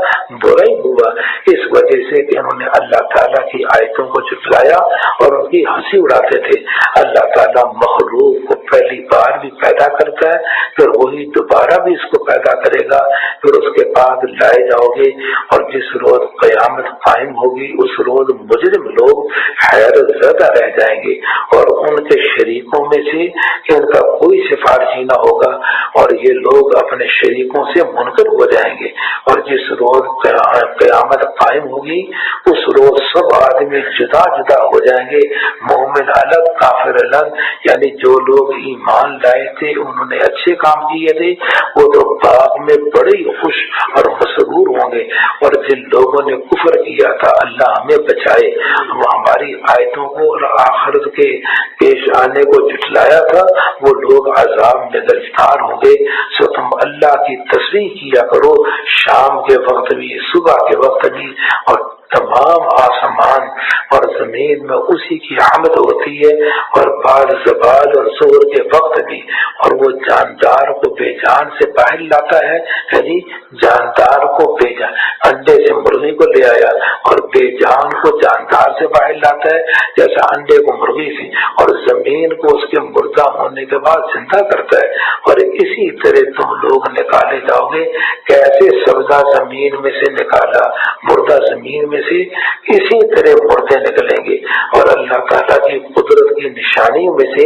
Speaker 1: برا ہی ہوا، اس وجہ سے کہ انہوں نے اللہ تعالیٰ کی آیتوں کو جھٹلایا اور ان کی ہنسی اڑاتے تھے۔ اللہ تعالیٰ مخلوق کو پہلی بار بھی پیدا کرتا ہے، پھر وہی دوبارہ بھی اس کو پیدا کرے گا، پھر اس کے بعد لائے جاؤ گے، اور جس روز قیامت قائم ہوگی اس روز مجرم لوگ حیرت زدہ رہ جائیں گے، اور ان کے شریکوں میں سے ان کا کوئی سفارشی نہ ہوگا، اور یہ لوگ اپنے شریکوں سے منکر ہو جائیں گے۔ اور جس روز قیامت قائم ہوگی اس روز سب آدمی جدا جدا ہو جائیں گے، مومن الگ کافر الگ، یعنی جو لوگ ایمان لائے تھے انہوں نے اچھے کام کیے تھے وہ تو باغ میں بڑے ہی خوش اور مسرور ہوں گے، اور جن لوگوں نے کفر کیا تھا اللہ ہمیں بچائے، وہ ہماری آیتوں کو اور آخرت کے پیش آنے کو جھٹلایا تھا، وہ لوگ عذاب میں گرفتار ہوں گے۔ سو تم اللہ کی تسبیح کیا کرو شام کے وقت بھی، صبح کے وقت بھی، اور تمام آسمان اور زمین میں اسی کی حمد ہوتی ہے، اور بعد زوال اور ظہر کے وقت بھی، اور وہ جاندار کو بے جان سے باہر لاتا ہے، یعنی جاندار کو بے جان، انڈے سے مرغی کو لے آیا اور بے جان کو جاندار سے باہر لاتا ہے، جیسا انڈے کو مرغی سے، اور زمین کو اس کے مردہ ہونے کے بعد زندہ کرتا ہے، اور اسی طرح تم لوگ نکالے جاؤ گے۔ کیسے سبزہ زمین میں سے نکالا، مردہ زمین میں سے، اسی طرح مردے نکلیں گے۔ اور اللہ تعالیٰ کی قدرت کی نشانیوں میں سے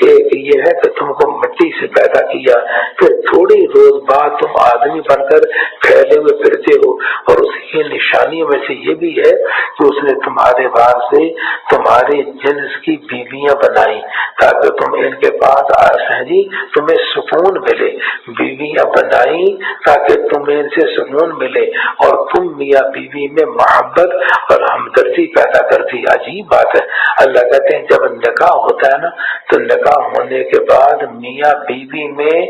Speaker 1: ایک یہ ہے کہ تم کو مٹی سے پیدا کیا، پھر تھوڑی روز بعد تم آدمی بن کر پھیلے ہوئے پھرتے ہو، اور اس کی نشانیوں میں سے یہ بھی ہے کہ اس نے تمہارے بعد سے تمہارے جنس کی بیویاں بنائی تاکہ تم ان کے پاس آسانی تمہیں سکون ملے، بیویاں بنائی تاکہ تمہیں ان سے سکون ملے، اور تم میاں بیوی میں محبت اور ہمدردی پیدا کر دی۔ عجیب بات ہے، اللہ کہتے ہیں جب نکاح ہوتا ہے نا تو نکاح ہونے کے بعد میاں بیوی میں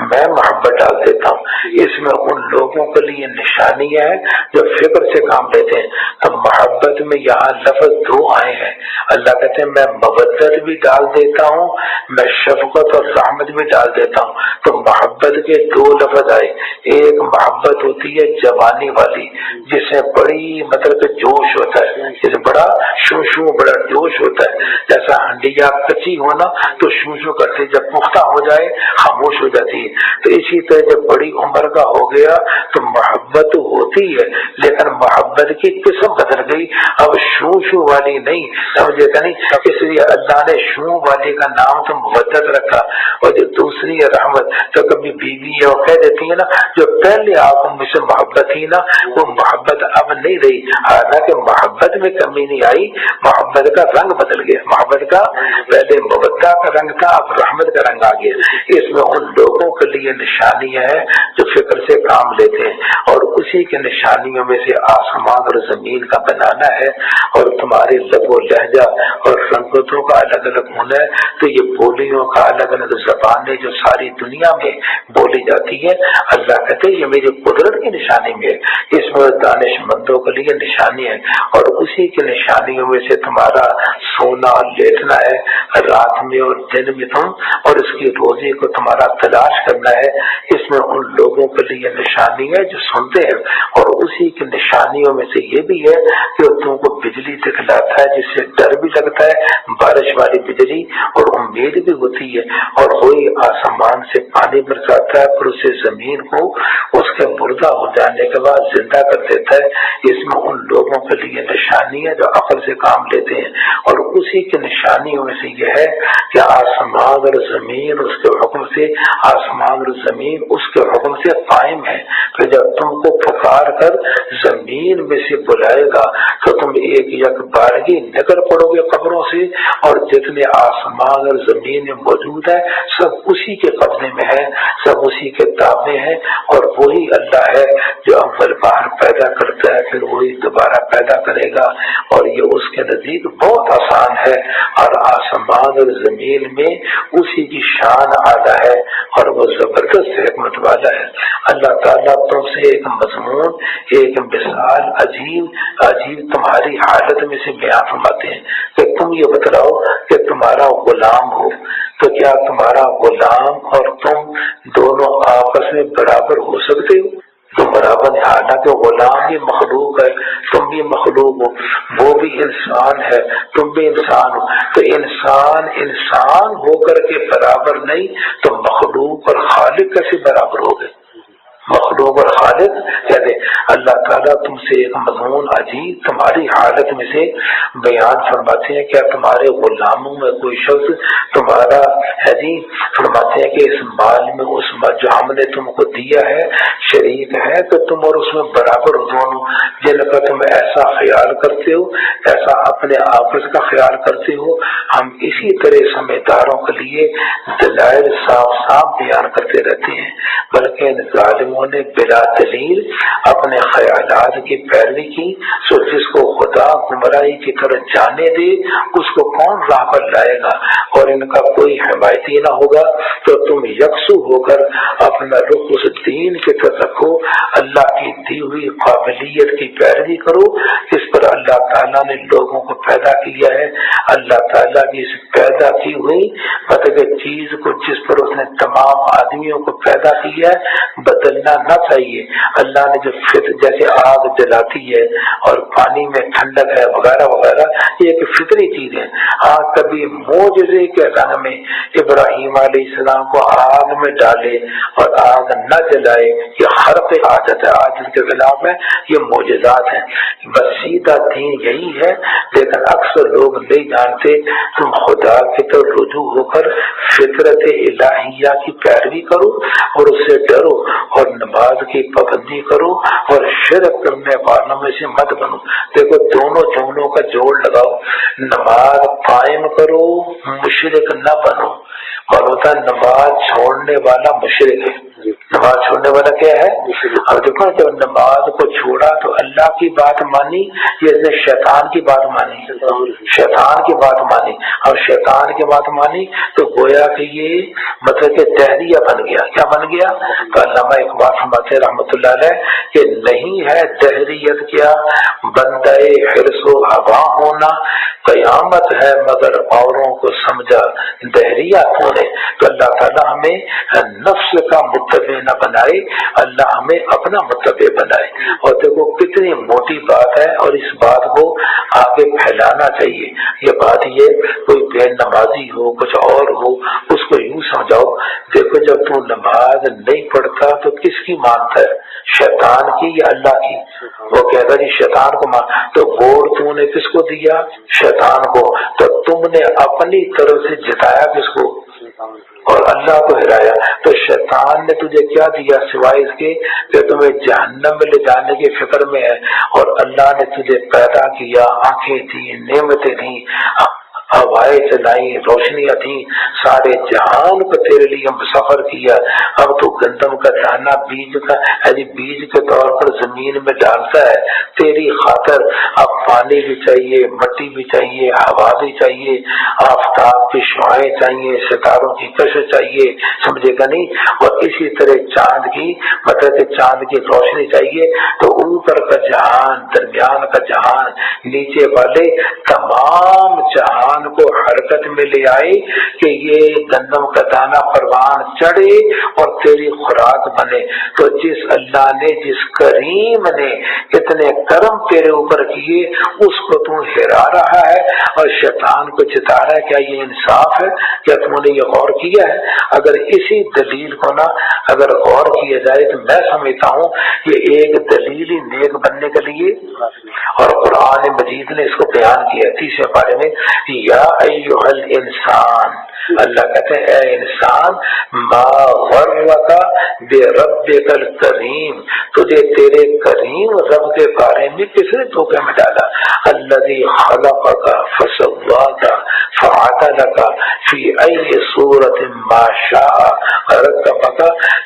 Speaker 1: میں محبت ڈال دیتا ہوں۔ اس میں ان لوگوں کے لیے نشانیاں ہیں جو فکر سے کام لیتے ہیں۔ تو محبت میں یہاں لفظ دو آئے ہیں، اللہ کہتے ہیں میں مودت بھی ڈال دیتا ہوں، میں شفقت اور رحمت بھی ڈال دیتا ہوں۔ تو محبت کے دو لفظ آئے، ایک محبت ہوتی ہے جوانی والی جس سے بڑی مطلب کہ جوش ہوتا ہے، جس بڑا شو شو بڑا جوش ہوتا ہے، جیسا ہنڈیا کچی ہونا تو شو شو کرتے، جب پختہ ہو جائے خاموش ہو جاتی ہے۔ تو اسی طرح جب بڑی عمر کا ہو گیا تو محبت ہوتی ہے لیکن محبت کی قسم بدل گئی، اب شو شو والی نہیں، سمجھے کہ نہیں، اس لیے اللہ نے شو والی کا نام تو مودت رکھا، اور جو دوسری ہے رحمت۔ تو کبھی بیوی ہے وہ کہہ دیتی ہے نا جو پہلے آپ مجھ سے محبت تھی نا وہ محبت اب نہیں رہی، حالانکہ محبت میں کمی نہیں آئی، محبت کا رنگ بدل گیا، محبت کا پہلے مودت کا رنگ تھا اب رحمت کا رنگ آ گیا۔ اس میں ان لوگوں کے لیے نشانی ہے جو فکر سے کام لیتے ہیں، اور اسی کے نشانیوں میں سے آسمان اور زمین کا بنانا ہے، اور تمہارے لب و لہجہ اور رنگتوں کا الگ الگ ہونا ہے، تو یہ بولیوں کا الگ الگ زبانیں جو ساری دنیا میں بولی جاتی ہے، اللہ کہتے ہیں یہ میری قدرت کی نشانی میں، اس میں دانش مندوں کے لیے نشانی ہے۔ اور اسی کی نشانیوں میں سے تمہارا سونا اور لیٹنا ہے رات میں اور دن میں تم، اور اس کی روزی کو تمہارا تلاش کرنا ہے، اس میں ان لوگوں کے لیے نشانی ہے جو سنتے ہیں۔ اور اسی کی نشانیوں میں سے یہ بھی ہے کہ تم کو بجلی دکھلاتا ہے جس سے ڈر بھی لگتا ہے، بارش والی بجلی، اور امید بھی ہوتی ہے، اور وہی آسمان سے پانی برساتا ہے پھر اسے زمین کو اس کے مردہ ہو جانے کے بعد زندہ کر دیتا ہے۔ اس میں ان لوگوں کے لیے نشانی ہے جو عقل سے کام لیتے ہیں۔ اور اسی کی نشانیوں میں سے یہ ہے کہ آسمان اور زمین اس کے حکم سے، آسمان اور زمین اس کے حکم سے قائم ہے، کہ جب تم کو پکار کر زمین میں سے بلائے گا تو تم ایک یک بارگی نکل پڑو گے قبروں سے، اور جتنے آسمان اور زمین میں موجود ہے سب اسی کے قبضے میں ہے، سب اسی کے تابع ہیں، اور وہی اللہ ہے جو اول بار پیدا کرتا ہے پھر وہی دوبارہ پیدا کرے گا، اور یہ اس کے نزدیک بہت آسان ہے۔ اور آسمان اور زمین میں اسی کی شان اعلیٰ ہے اور وہ زبردست حکمت والا ہے۔ اللہ تعالیٰ تم سے ایک مضمون، ایک مثال عجیب تمہاری حالت میں سے بیان فرماتے ہیں کہ تم یہ بتلاؤ کہ تمہارا غلام ہو تو کیا تمہارا غلام اور تم دونوں آپس میں برابر ہو سکتے ہو؟ تم برابر، حالانکہ غلام بھی مخلوق ہے، تم بھی مخلوق ہو، وہ بھی انسان ہے، تم بھی انسان ہو، تو انسان ہو کر کے برابر نہیں تو مخلوق اور خالق کیسے برابر ہو گئے؟ مخلوق اور خالق کہتے اللہ تعالیٰ تم سے ایک مضمون عجیب تمہاری حالت میں سے بیان فرماتے ہیں، کیا تمہارے غلاموں میں کوئی شخص تمہارا ہے جی فرماتے ہیں کہ اس مال میں اس جو ہم نے تم کو دیا ہے شریک ہے کہ تم اور اس میں برابر ہو دونوں، جن کا تم ایسا خیال کرتے ہو، ایسا اپنے آپس کا خیال کرتے ہو، ہم اسی طرح سمجھداروں کے لیے دلائل صاف صاف بیان کرتے رہتے ہیں، بلکہ ان ظالموں نے بلا دلیل اپنے خیالات کی پیروی کی، سو جس کو خدا گمراہی کی طرف جانے دے اس کو کون راہ پر لائے گا، اور ان کا کوئی حمایتی نہ ہوگا، تو تم یکسو ہو کر اپنا رخ اس دین کی طرف رکھو، اللہ کی دی ہوئی قابلیت کی پیروی کرو جس پر اللہ تعالیٰ نے لوگوں کو پیدا کیا ہے۔ اللہ تعالیٰ کی اس پیدا کی ہوئی مطلب چیز کو جس پر اس نے تمام آدمیوں کو پیدا کیا ہے بدلنا نہ چاہیے۔ اللہ نے جو جیسے آگ جلاتی ہے اور پانی میں ٹھنڈک ہے وغیرہ وغیرہ، یہ ایک فطری چیز ہے۔ کبھی معجزے کے رنگ میں ابراہیم علیہ السلام کو آگ میں ڈالے اور آگ نہ جلائے، یہ خرق عادت ہے، عادت کے خلاف ہے، یہ معجزات ہیں۔ بس سیدھا دین یہی ہے، لیکن اکثر لوگ نہیں جانتے۔ تم خدا کی طرف رجوع ہو کر فطرت الہیہ کی پیروی کرو اور اس سے ڈرو اور نماز کی پابندی کرو اور شرک کرنے والوں میں سے مت بنو۔ دیکھو دونوں جملوں کا جوڑ لگاؤ، نماز قائم کرو مشرک نہ بنو، اور ہوتا نماز چھوڑنے والا مشرک ہے۔ نماز چھوڑنے والا کیا ہے؟ اب دیکھو جب نماز کو چھوڑا تو اللہ کی بات مانی یا اس نے شیطان کی بات مانی؟ شیطان کی بات مانی، اور شیطان کی بات مانی تو گویا کہ یہ مطلب کہ دہریہ بن گیا۔ کیا بن گیا؟ تو علامہ اقبال فرماتے ہیں رحمۃ اللہ علیہ کہ نہیں ہے دہریت کیا بندہ حرص و ہوا ہونا، قیامت ہے مگر اوروں کو سمجھا دہریہ ہونے۔ تو اللہ تعالیٰ ہمیں نفس کا متبع نہ بنائے، اللہ ہمیں اپنا متبع بنائے۔ اور دیکھو کتنی موٹی بات ہے، اور اس بات کو آگے پھیلانا چاہیے۔ یہ بات یہ کوئی بے نمازی ہو کچھ اور ہو اس کو یوں سمجھاؤ، دیکھو جب تو نماز نہیں پڑھتا تو کس کی مانتا ہے؟ شیطان کی یا اللہ کی؟ وہ کہتا جی شیطان کو مان، تو ووٹ تم نے کس کو دیا؟ شیطان کو۔ تو تم نے اپنی طرف سے جتایا کس کو؟ اور اللہ کو ہرایا۔ تو شیطان نے تجھے کیا دیا سوائے اس کے کہ تمہیں جہنم میں لے جانے کی فکر میں ہے، اور اللہ نے تجھے پیدا کیا، آنکھیں دی، نعمتیں دی، ہوائیں چلائی، روشنیاں تھیں، سارے جہان کو تیرے لیے مسخر کیا۔ اب تو گندم کا دانا بیج کے طور پر زمین میں ڈالتا ہے تیری خاطر۔ اب پانی بھی چاہیے، مٹی بھی چاہیے، ہوا بھی چاہیے، آفتاب کی شعاعیں چاہیے، ستاروں کی کشش چاہیے، سمجھے گا نہیں؟ اور اسی طرح چاند کی مطلب کہ چاند کی روشنی چاہیے۔ تو اوپر کا جہان، درمیان کا جہان، نیچے والے تمام جہان کو حرکت میں لے آئے کہ یہ گندم کا دانہ پروان چڑھے اور تیری خوراک بنے۔ تو جس اللہ نے، جس کریم نے اتنے کرم تیرے اوپر کیے، اس کو تو ہرا رہا ہے اور شیطان کو جتا رہا ہے۔ کیا یہ انصاف ہے؟ کیا تم نے یہ غور کیا ہے؟ اگر اسی دلیل کو نا اگر غور کیا جائے تو میں سمجھتا ہوں یہ ایک دلیل ہی نیک بننے کے لیے۔ اور قرآن مجید نے اس کو بیان کیا 30 پارے میں، یا ایھا الانسان، اللہ کہتے ہیں اے انسان، ما غرک بربک الکریم، تجھے تیرے کریم رب کے بارے میں کس نے دھوکے میں ڈالا؟ الذی خلقک فسواک فعدلک فی ای صورت ما شاء رکبک،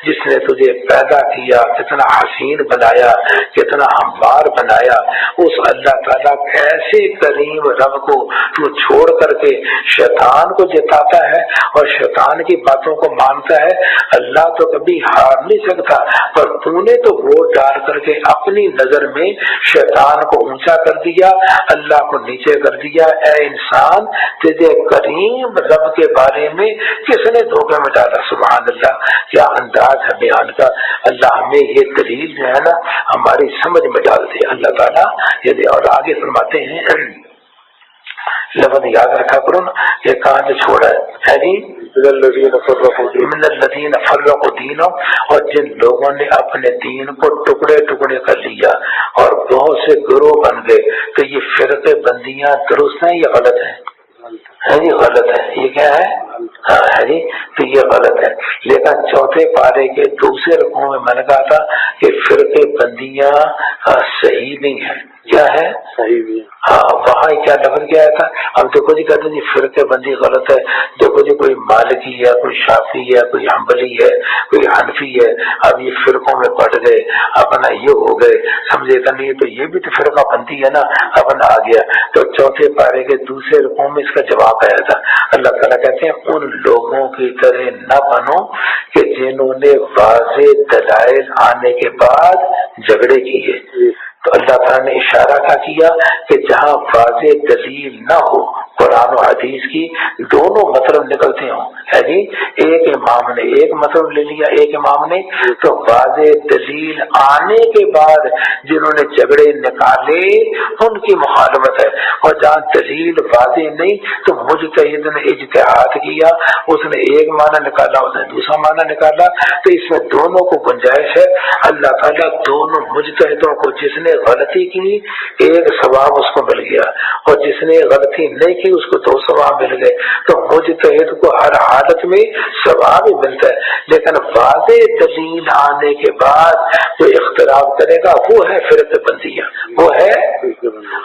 Speaker 1: جس نے تجھے پیدا کیا، کتنا حسین بنایا، کتنا ہموار بنایا، اس اللہ تعالیٰ ایسے کریم رب کو تو چھوڑ کر کے شیطان کو جتاتا ہے اور شیطان کی باتوں کو مانتا ہے۔ اللہ تو کبھی ہار نہیں سکتا، پر تو نے تو ووٹ ڈال کر کے اپنی نظر میں شیطان کو اونچا کر دیا، اللہ کو نیچے کر دیا۔ اے انسان، تجھے کریم رب کے بارے میں کس نے دھوکے میں ڈالا؟ سبحان اللہ، کیا انداز ہے بیان کا۔ اللہ ہمیں یہ دلیل جو ہے نا ہماری سمجھ میں ڈال دے اللہ تعالیٰ یہ دے۔ اور آگے فرماتے ہیں، لفظ یاد رکھا کرو نا، یہ کہاں سے چھوڑا ہے جی؟ من الذین فرقوا دینہم، اور جن لوگوں نے اپنے دین کو ٹکڑے ٹکڑے کر لیا اور بہت سے گروہ بن گئے۔ تو یہ فرقے بندیاں درست ہیں یا غلط ہیں؟ جی غلط ہے۔ یہ کیا ہے؟ ہاں ہے جی، تو یہ غلط ہے۔ لیکن چوتھے پارے کے دوسرے رکوع میں میں نے کہا تھا کہ فرقے بندیاں صحیح نہیں ہیں۔ کیا ہے؟ صحیح بھی ہے۔ ہاں وہاں کیا لفظ کیا تھا؟ اب دیکھو جی کہتے ہیں جی فرقے بندی غلط ہے، دیکھو جی کوئی مالکی ہے، کوئی شافعی ہے، کوئی حنبلی ہے، کوئی حنفی ہے، اب یہ فرقوں میں بٹ گئے، اپنا یہ ہو گئے، سمجھے کہ نہیں؟ تو یہ بھی تو فرقہ بندی ہے نا، اپنا آ گیا۔ تو چوتھے پارے کے دوسرے رکوع میں اس کا جواب آیا تھا۔ اللہ تعالیٰ کہتے ہیں ان لوگوں کی طرح نہ بنو کہ جنہوں نے واضح دلائل آنے کے بعد جھگڑے کیے۔ تو اللہ تعالیٰ نے اشارہ کیا کہ جہاں واضح دلیل نہ ہو قرآن و حدیث کی، دونوں مطلب نکلتے ہوں، ہے جی ایک امام نے ایک مطلب لے لیا، ایک امام نے، تو واضح دلیل آنے کے بعد جنہوں نے جھگڑے نکالے ان کی مخالفت ہے۔ اور جہاں دلیل واضح نہیں تو مجتہد نے اجتہاد کیا، اس نے ایک معنی نکالا، اس نے دوسرا معنی نکالا، تو اس میں دونوں کو گنجائش ہے۔ اللہ تعالیٰ دونوں مجتہدوں کو، جس نے غلطی کی ایک ثواب اس کو مل گیا اور جس نے غلطی نہیں کی اس کو 2 ثواب مل گئے، تو مجتہد کو ہر حالت میں ثواب ہی ملتا ہے۔ لیکن واضح دلیل آنے کے بعد جو اختلاف کرے گا وہ ہے فرقہ بندیاں، وہ ہے۔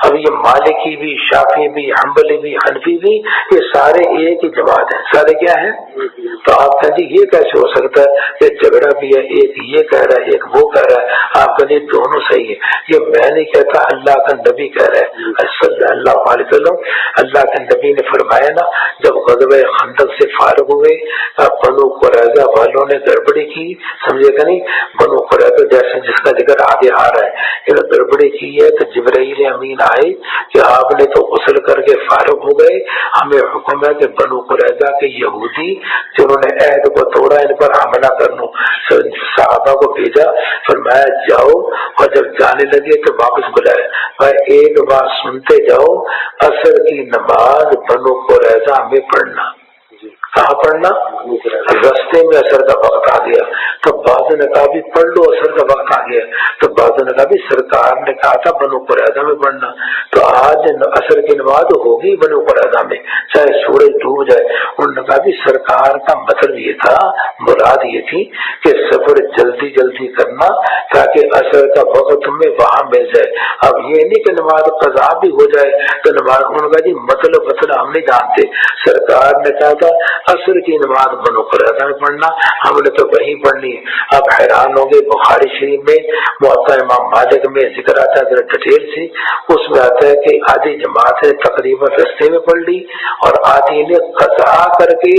Speaker 1: اب یہ مالکی بھی، شافعی بھی، حنبلی بھی، حنفی بھی، یہ سارے ایک ہی جماعت ہیں، سارے کیا ہیں؟ تو آپ کہیں جی یہ کیسے ہو سکتا ہے کہ جھگڑا بھی ہے، ایک یہ کہہ رہا ہے ایک وہ کہہ رہا ہے؟ آپ کہیں دونوں صحیح ہے۔ یہ میں نہیں کہتا، اللہ کا نبی کہہ رہا ہے صلی اللہ علیہ وسلم۔ اللہ کے نبی نے فرمایا نا، جب غزوہ خندق سے فارغ ہوئے، بنو قریظہ والوں نے گڑبڑی کی، سمجھے کہ نہیں؟ بنو قریظہ جیسے جس کا ذکر آگے آ رہا ہے، انہوں نے گڑبڑی کی ہے تو جبرائیل امین آئے کہ آپ نے تو غسل کر کے فارغ ہو گئے، ہمیں حکم ہے کہ بنو قریظہ کے یہودی جنہوں نے عہد کو توڑا ان پر حملہ کرنا۔ صحابہ کو بھیجا، فرمایا جاؤ، اور جب جانے لگے تو واپس بلایا، بھائی ایک بار سنتے جاؤ، عصر کی نماز بنو قریظہ میں پڑھنا، کہاں پڑھنا؟ رستے میں اثر کا وقت آ گیا تو بعض نے کہا بھی پڑھ لو، اثر کا وقت آ گیا تو بعض نے کہا بھی سرکار نے کہا تھا بنو قریظہ میں پڑھنا، تو آج اثر کی نماز ہوگی بنو قریظہ میں چاہے سورج ڈوب جائے۔ انہوں نے کہا بھی سرکار کا مطلب یہ تھا، مراد یہ تھی کہ سفر جلدی جلدی کرنا تاکہ اثر کا وقت تمہیں وہاں مل جائے۔ اب یہ نہیں کہ نماز قضا بھی ہو جائے تو نماز، انہوں نے کہا جی مطلب ہم نہیں جانتے، سرکار نے کہا تھا عصر کی نماز بنو قریظہ میں پڑھنا، ہم نے تو وہیں پڑھنی ہے۔ اب حیران ہو گئے، بخاری شریف میں موطا امام مالک میں ذکر آتا ہے ذرا ڈیٹیل سے، اس میں آتا ہے کہ آدھی جماعت نے تقریباً رستے میں پڑھ لی اور آدھی نے قضا کر کے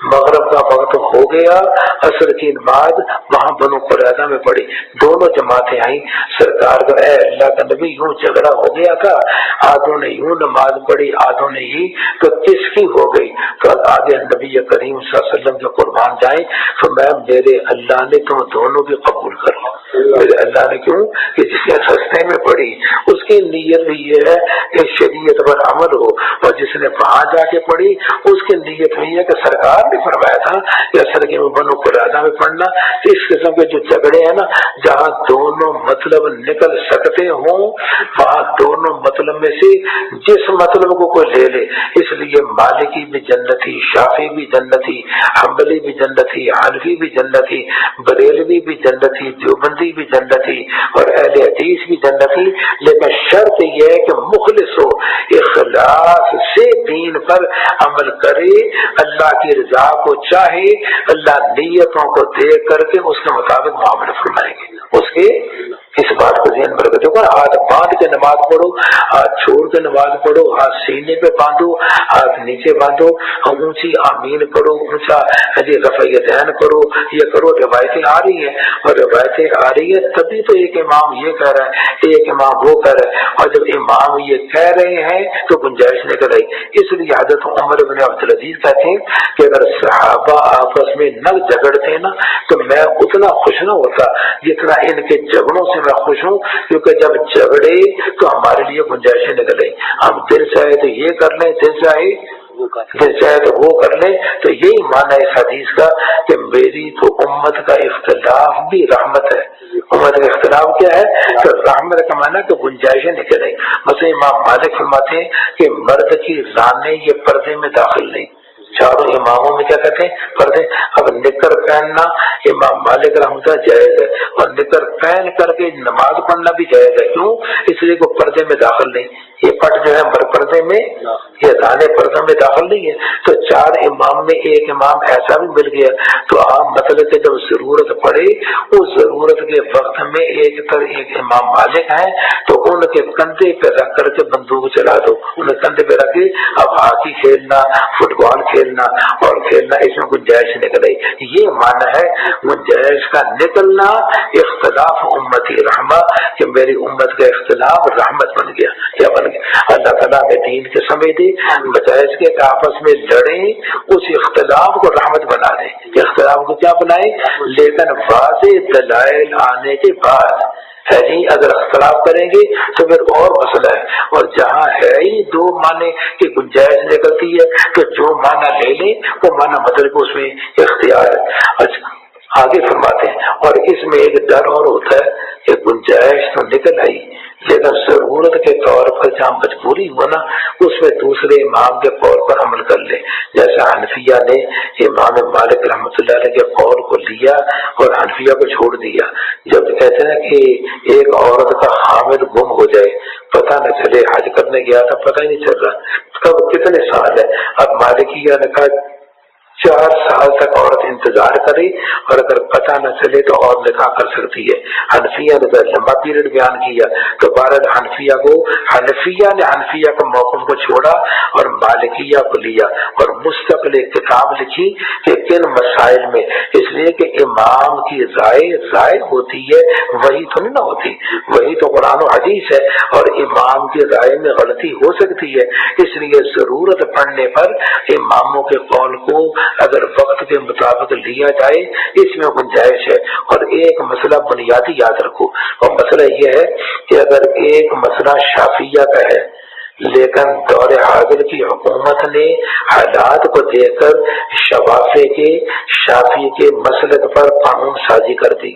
Speaker 1: مغرب کا وقت ہو گیا عصر کی نماز وہاں بنو قریظہ میں پڑھی۔ دونوں جماعتیں آئیں، سرکار کا اے اللہ کا نبی یوں جھگڑا ہو گیا تھا، آدھوں نے یوں نماز پڑھی آدھوں نے ہی، تو کس کی ہو گئی؟ تو آگے نبی کریم صلی اللہ علیہ وسلم کے قربان جائیں تو میں میرے اللہ نے تم دونوں کی قبول کر لو۔ میرے اللہ نے کیوں کہ جس نے رستے میں پڑھی اس کی نیت بھی یہ ہے کہ شریعت پر عمل ہو، اور جس نے وہاں جا کے پڑھی اس کی نیت بھی ہے کہ سرکار نے فرمایا تھا کہ اصل کے بنو قریظہ میں پڑھنا۔ اس قسم کے جو جھگڑے ہیں نا، جہاں دونوں مطلب نکل سکتے ہوں وہاں دونوں مطلب میں سے جس مطلب کو کوئی لے لے، اس لیے مالکی بھی جنتی، شافعی بھی جنتی، حنبلی بھی جنتی، حنفی بھی جنتی، بریلوی بھی جنتی، دیوبندی بھی جنتی اور اہل حدیث بھی جنتی، لیکن شرط یہ ہے کہ مخلص ہو، اخلاص سے دین پر عمل کرے، اللہ کی رضا کو چاہے، اللہ نیتوں کو دیکھ کر کے اس کے مطابق معاملہ فرمائیں گے۔ اس کے اس بات کو ذہن میں رکھو، ہاتھ باندھ کے نماز پڑھو، ہاتھ چھوڑ کے نماز پڑھو، ہاتھ سینے پہ باندھو، ہاتھ نیچے باندھو، اونچی آمین پڑھو، اونچا رفع یدین کرو، یہ کرو۔ روایتیں آ رہی ہیں اور روایتیں آ رہی ہے تبھی تو ایک امام یہ کہہ رہا ہے ایک امام وہ کہہ رہا ہے، اور جب امام یہ کہہ رہے ہیں تو گنجائش نکل آئی۔ اس لیے حضرت عمر بن عبدالعزیز کہتے ہیں کہ اگر صحابہ آپس میں نہ جھگڑتے نا تو میں اتنا خوش نہ ہوتا جتنا ان کے جھگڑوں سے میں خوش ہوں، کیونکہ جب جھگڑے تو ہمارے لیے گنجائشیں نکل آئی۔ ہم دل چاہے تو یہ کر لیں، دل چاہے تو وہ کر لیں، تو یہی معنی اس حدیث کا کہ میری تو امت کا اختلاف بھی رحمت ہے۔ امت کا اختلاف کیا ہے؟ تو رحمت کا معنی کہ گنجائشیں نکل آئی۔ مثلا امام مالک فرماتے ہیں کہ مرد کی رانیں یہ پردے میں داخل نہیں، چاروں اماموں میں کیا کہتے ہیں؟ پردے۔ اب نکر پہننا امام مالک رحمۃ اللہ جائز ہے، اور نکر پہن کر کے نماز پڑھنا بھی جائز ہے۔ کیوں؟ اس لیے کہ پردے میں داخل نہیں، یہ پٹ جو ہے پردے میں، یہ دانے پردے میں داخل نہیں ہے۔ تو چار امام میں ایک امام ایسا بھی مل گیا تو آپ مطلب کہ جب ضرورت پڑے اس ضرورت کے وقت میں ایک امام مالک ہیں تو ان کے کندھے پہ رکھ کر کے بندوق چلا دو، انہیں کندھے پہ رکھ کے اب ہاکی کھیلنا، فٹ بال کھیلنا اور کھیلنا، اس میں گنجائش نکل آئی۔ یہ معنی ہے گنجائش کا نکلنا، اختلاف امتی رحمہ، کہ میری امت کا اختلاف رحمت بن گیا۔ کیا بن گیا؟ اللہ تعالیٰ میں دین کے سمجھ دے بجائے اس کے آپس میں لڑیں، اس اختلاف کو رحمت بنا دیں۔ اختلاف کو کیا بنائے؟ لیکن واضح دلائل آنے کے بعد ہے جی، اگر اختلاف کریں گے تو پھر اور مسئلہ ہے، اور جہاں ہے ہی دو معنی کی گنجائش نکلتی ہے تو جو معنی لے لیں وہ معنی بدل کو اس میں اختیار ہے۔ اچھا آگے فرماتے ہیں، اور اس میں ایک ڈر اور ہوتا ہے کہ گنجائش تو نکل آئی لیکن ضرورت کے طور پر جہاں مجبوری ہونا اس میں دوسرے امام کے قول پر عمل کر لے، جیسا حنفیہ نے امام مالک رحمۃ اللہ علیہ کے قول کو لیا اور حنفیہ کو چھوڑ دیا۔ جب کہتے ہیں کہ ایک عورت کا حامل گم ہو جائے، پتہ نہ چلے، حج کرنے گیا تھا پتہ ہی نہیں چل رہا کب کتنے سال ہے، اب مالکیہ نے کہا 4 سال تک عورت انتظار کرے اور اگر پتہ نہ چلے تو اور نکاح کر سکتی ہے۔ حنفیہ نے لمبا پیریڈ بیان کیا تو بہرحال حنفیہ نے حنفیہ کے موقف کو چھوڑا اور مالکیہ کو لیا اور مستقل ایک کتاب لکھی کہ کن مسائل میں، اس لیے کہ امام کی رائے ہوتی ہے، وہی تو نہیں نہ ہوتی، وہی تو قرآن و حدیث ہے، اور امام کی رائے میں غلطی ہو سکتی ہے، اس لیے ضرورت پڑنے پر اماموں کے قول کو اگر وقت کے مطابق لیا جائے اس میں گنجائش ہے۔ اور ایک مسئلہ بنیادی یاد رکھو، اور مسئلہ یہ ہے کہ اگر ایک مسئلہ شافعیہ کا ہے لیکن دور حاضر کی حکومت نے حالات کو دیکھ کر شافی کے مسلک پر قانون سازی کر دی.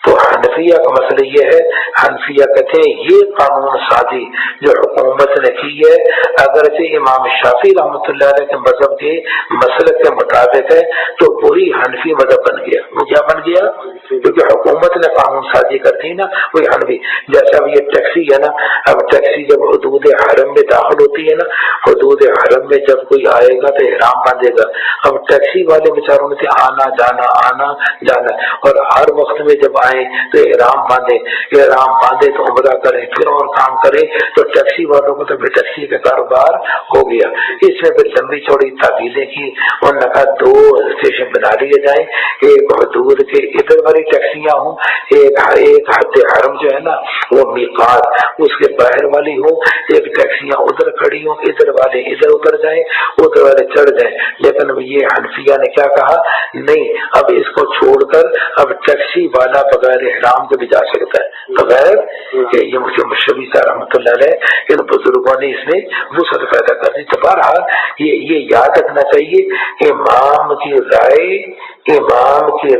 Speaker 1: تو حنفیہ کا مسئلہ یہ ہے، حنفیہ کہتے ہیں یہ قانون سازی جو حکومت نے کی ہے اگرچہ امام شافعی رحمۃ اللہ علیہ کے مذہب کے مسلک کے مطابق ہے تو وہی حنفی مذہب بن گیا. وہ کیا بن گیا؟ کیونکہ حکومت نے قانون سازی کر دی نا، وہی حنفی. جیسا اب یہ ٹیکسی ہے نا، اب ٹیکسی جب حدود حرم میں داخل ہوتی ہے نا، حدود حرم میں جب کوئی آئے گا تو احرام باندھے گا. اب ٹیکسی والے بیچاروں نے آنا جانا اور ہر وقت میں جب آئے تو احرام باندھے تو عمرہ کرے پھر اور کام کرے، تو ٹیکسی والوں کو تو پھر ٹیکسی کا کاروبار ہو گیا. اس میں پھر لمبی چوڑی تعویلیں کی، انہوں نے کہا 2 اسٹیشن بنا لیے جائیں، ایک حدود کے ادھر والی ٹیکسیاں ہوں، ایک حد حرم جو ہے نا وہ میقات اس کے باہر والی ہو، ایک ٹیکسیاں ادھر کھڑی ہوں، ادھر والے ادھر اتر جائیں، ادھر والے چڑھ جائیں. لیکن یہ حنفیہ نے کیا کہا، نہیں اب اس کو چھوڑ کر اب ٹیکسی والا بغیر احرام کے بھی جا سکتا ہے، بغیر کہ یہ مجھے مشرفی صاحب رحمۃ اللہ علیہ ان بزرگوں نے اس میں وسعت پیدا کر دی. تو بہرحال یہ یاد رکھنا چاہیے، امام کی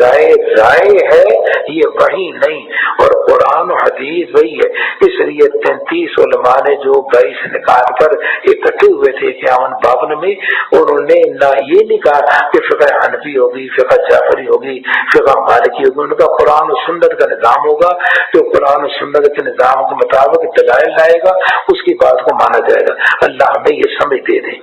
Speaker 1: رائے ہے، یہ وحی نہیں، اور قرآن و حدیث وہی ہے. اس لیے 33 علماء نے جو 22 نکات پر اکٹھے ہوئے تھے 51-52 میں، انہوں نے نہ یہ نہیں کہا کہ فقہ حنفی ہوگی، فقہ جعفری ہوگی، فقہ مالکی ہوگی. ان کا قرآن و سنت کا نظام ہوگا، جو قرآن و سنت کے نظام کے مطابق دلائل لائے گا اس کی بات کو مانا جائے گا. اللہ ہمیں یہ سمجھ دے دے.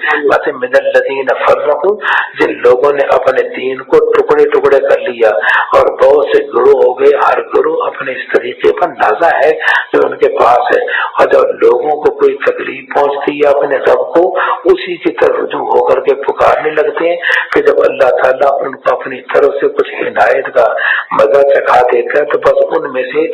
Speaker 1: من الذین فرقوا، جن لوگوں نے اپنے دین کو ٹکڑے کر لیا اور بہت سے گروہ ہو گئے، ہر گروہ اپنے اس طریقے پر نازا ہے جو ان کے پاس ہے. اور جب لوگوں کو کوئی تکلیف پہنچتی ہے اپنے رب کو اسی کی طرف رجوع ہو کر کے پکارنے لگتے ہیں، کہ جب اللہ تعالیٰ ان کو اپنی طرف سے کچھ عنایت کا مزہ چکھا دیتا ہے تو بس ان میں سے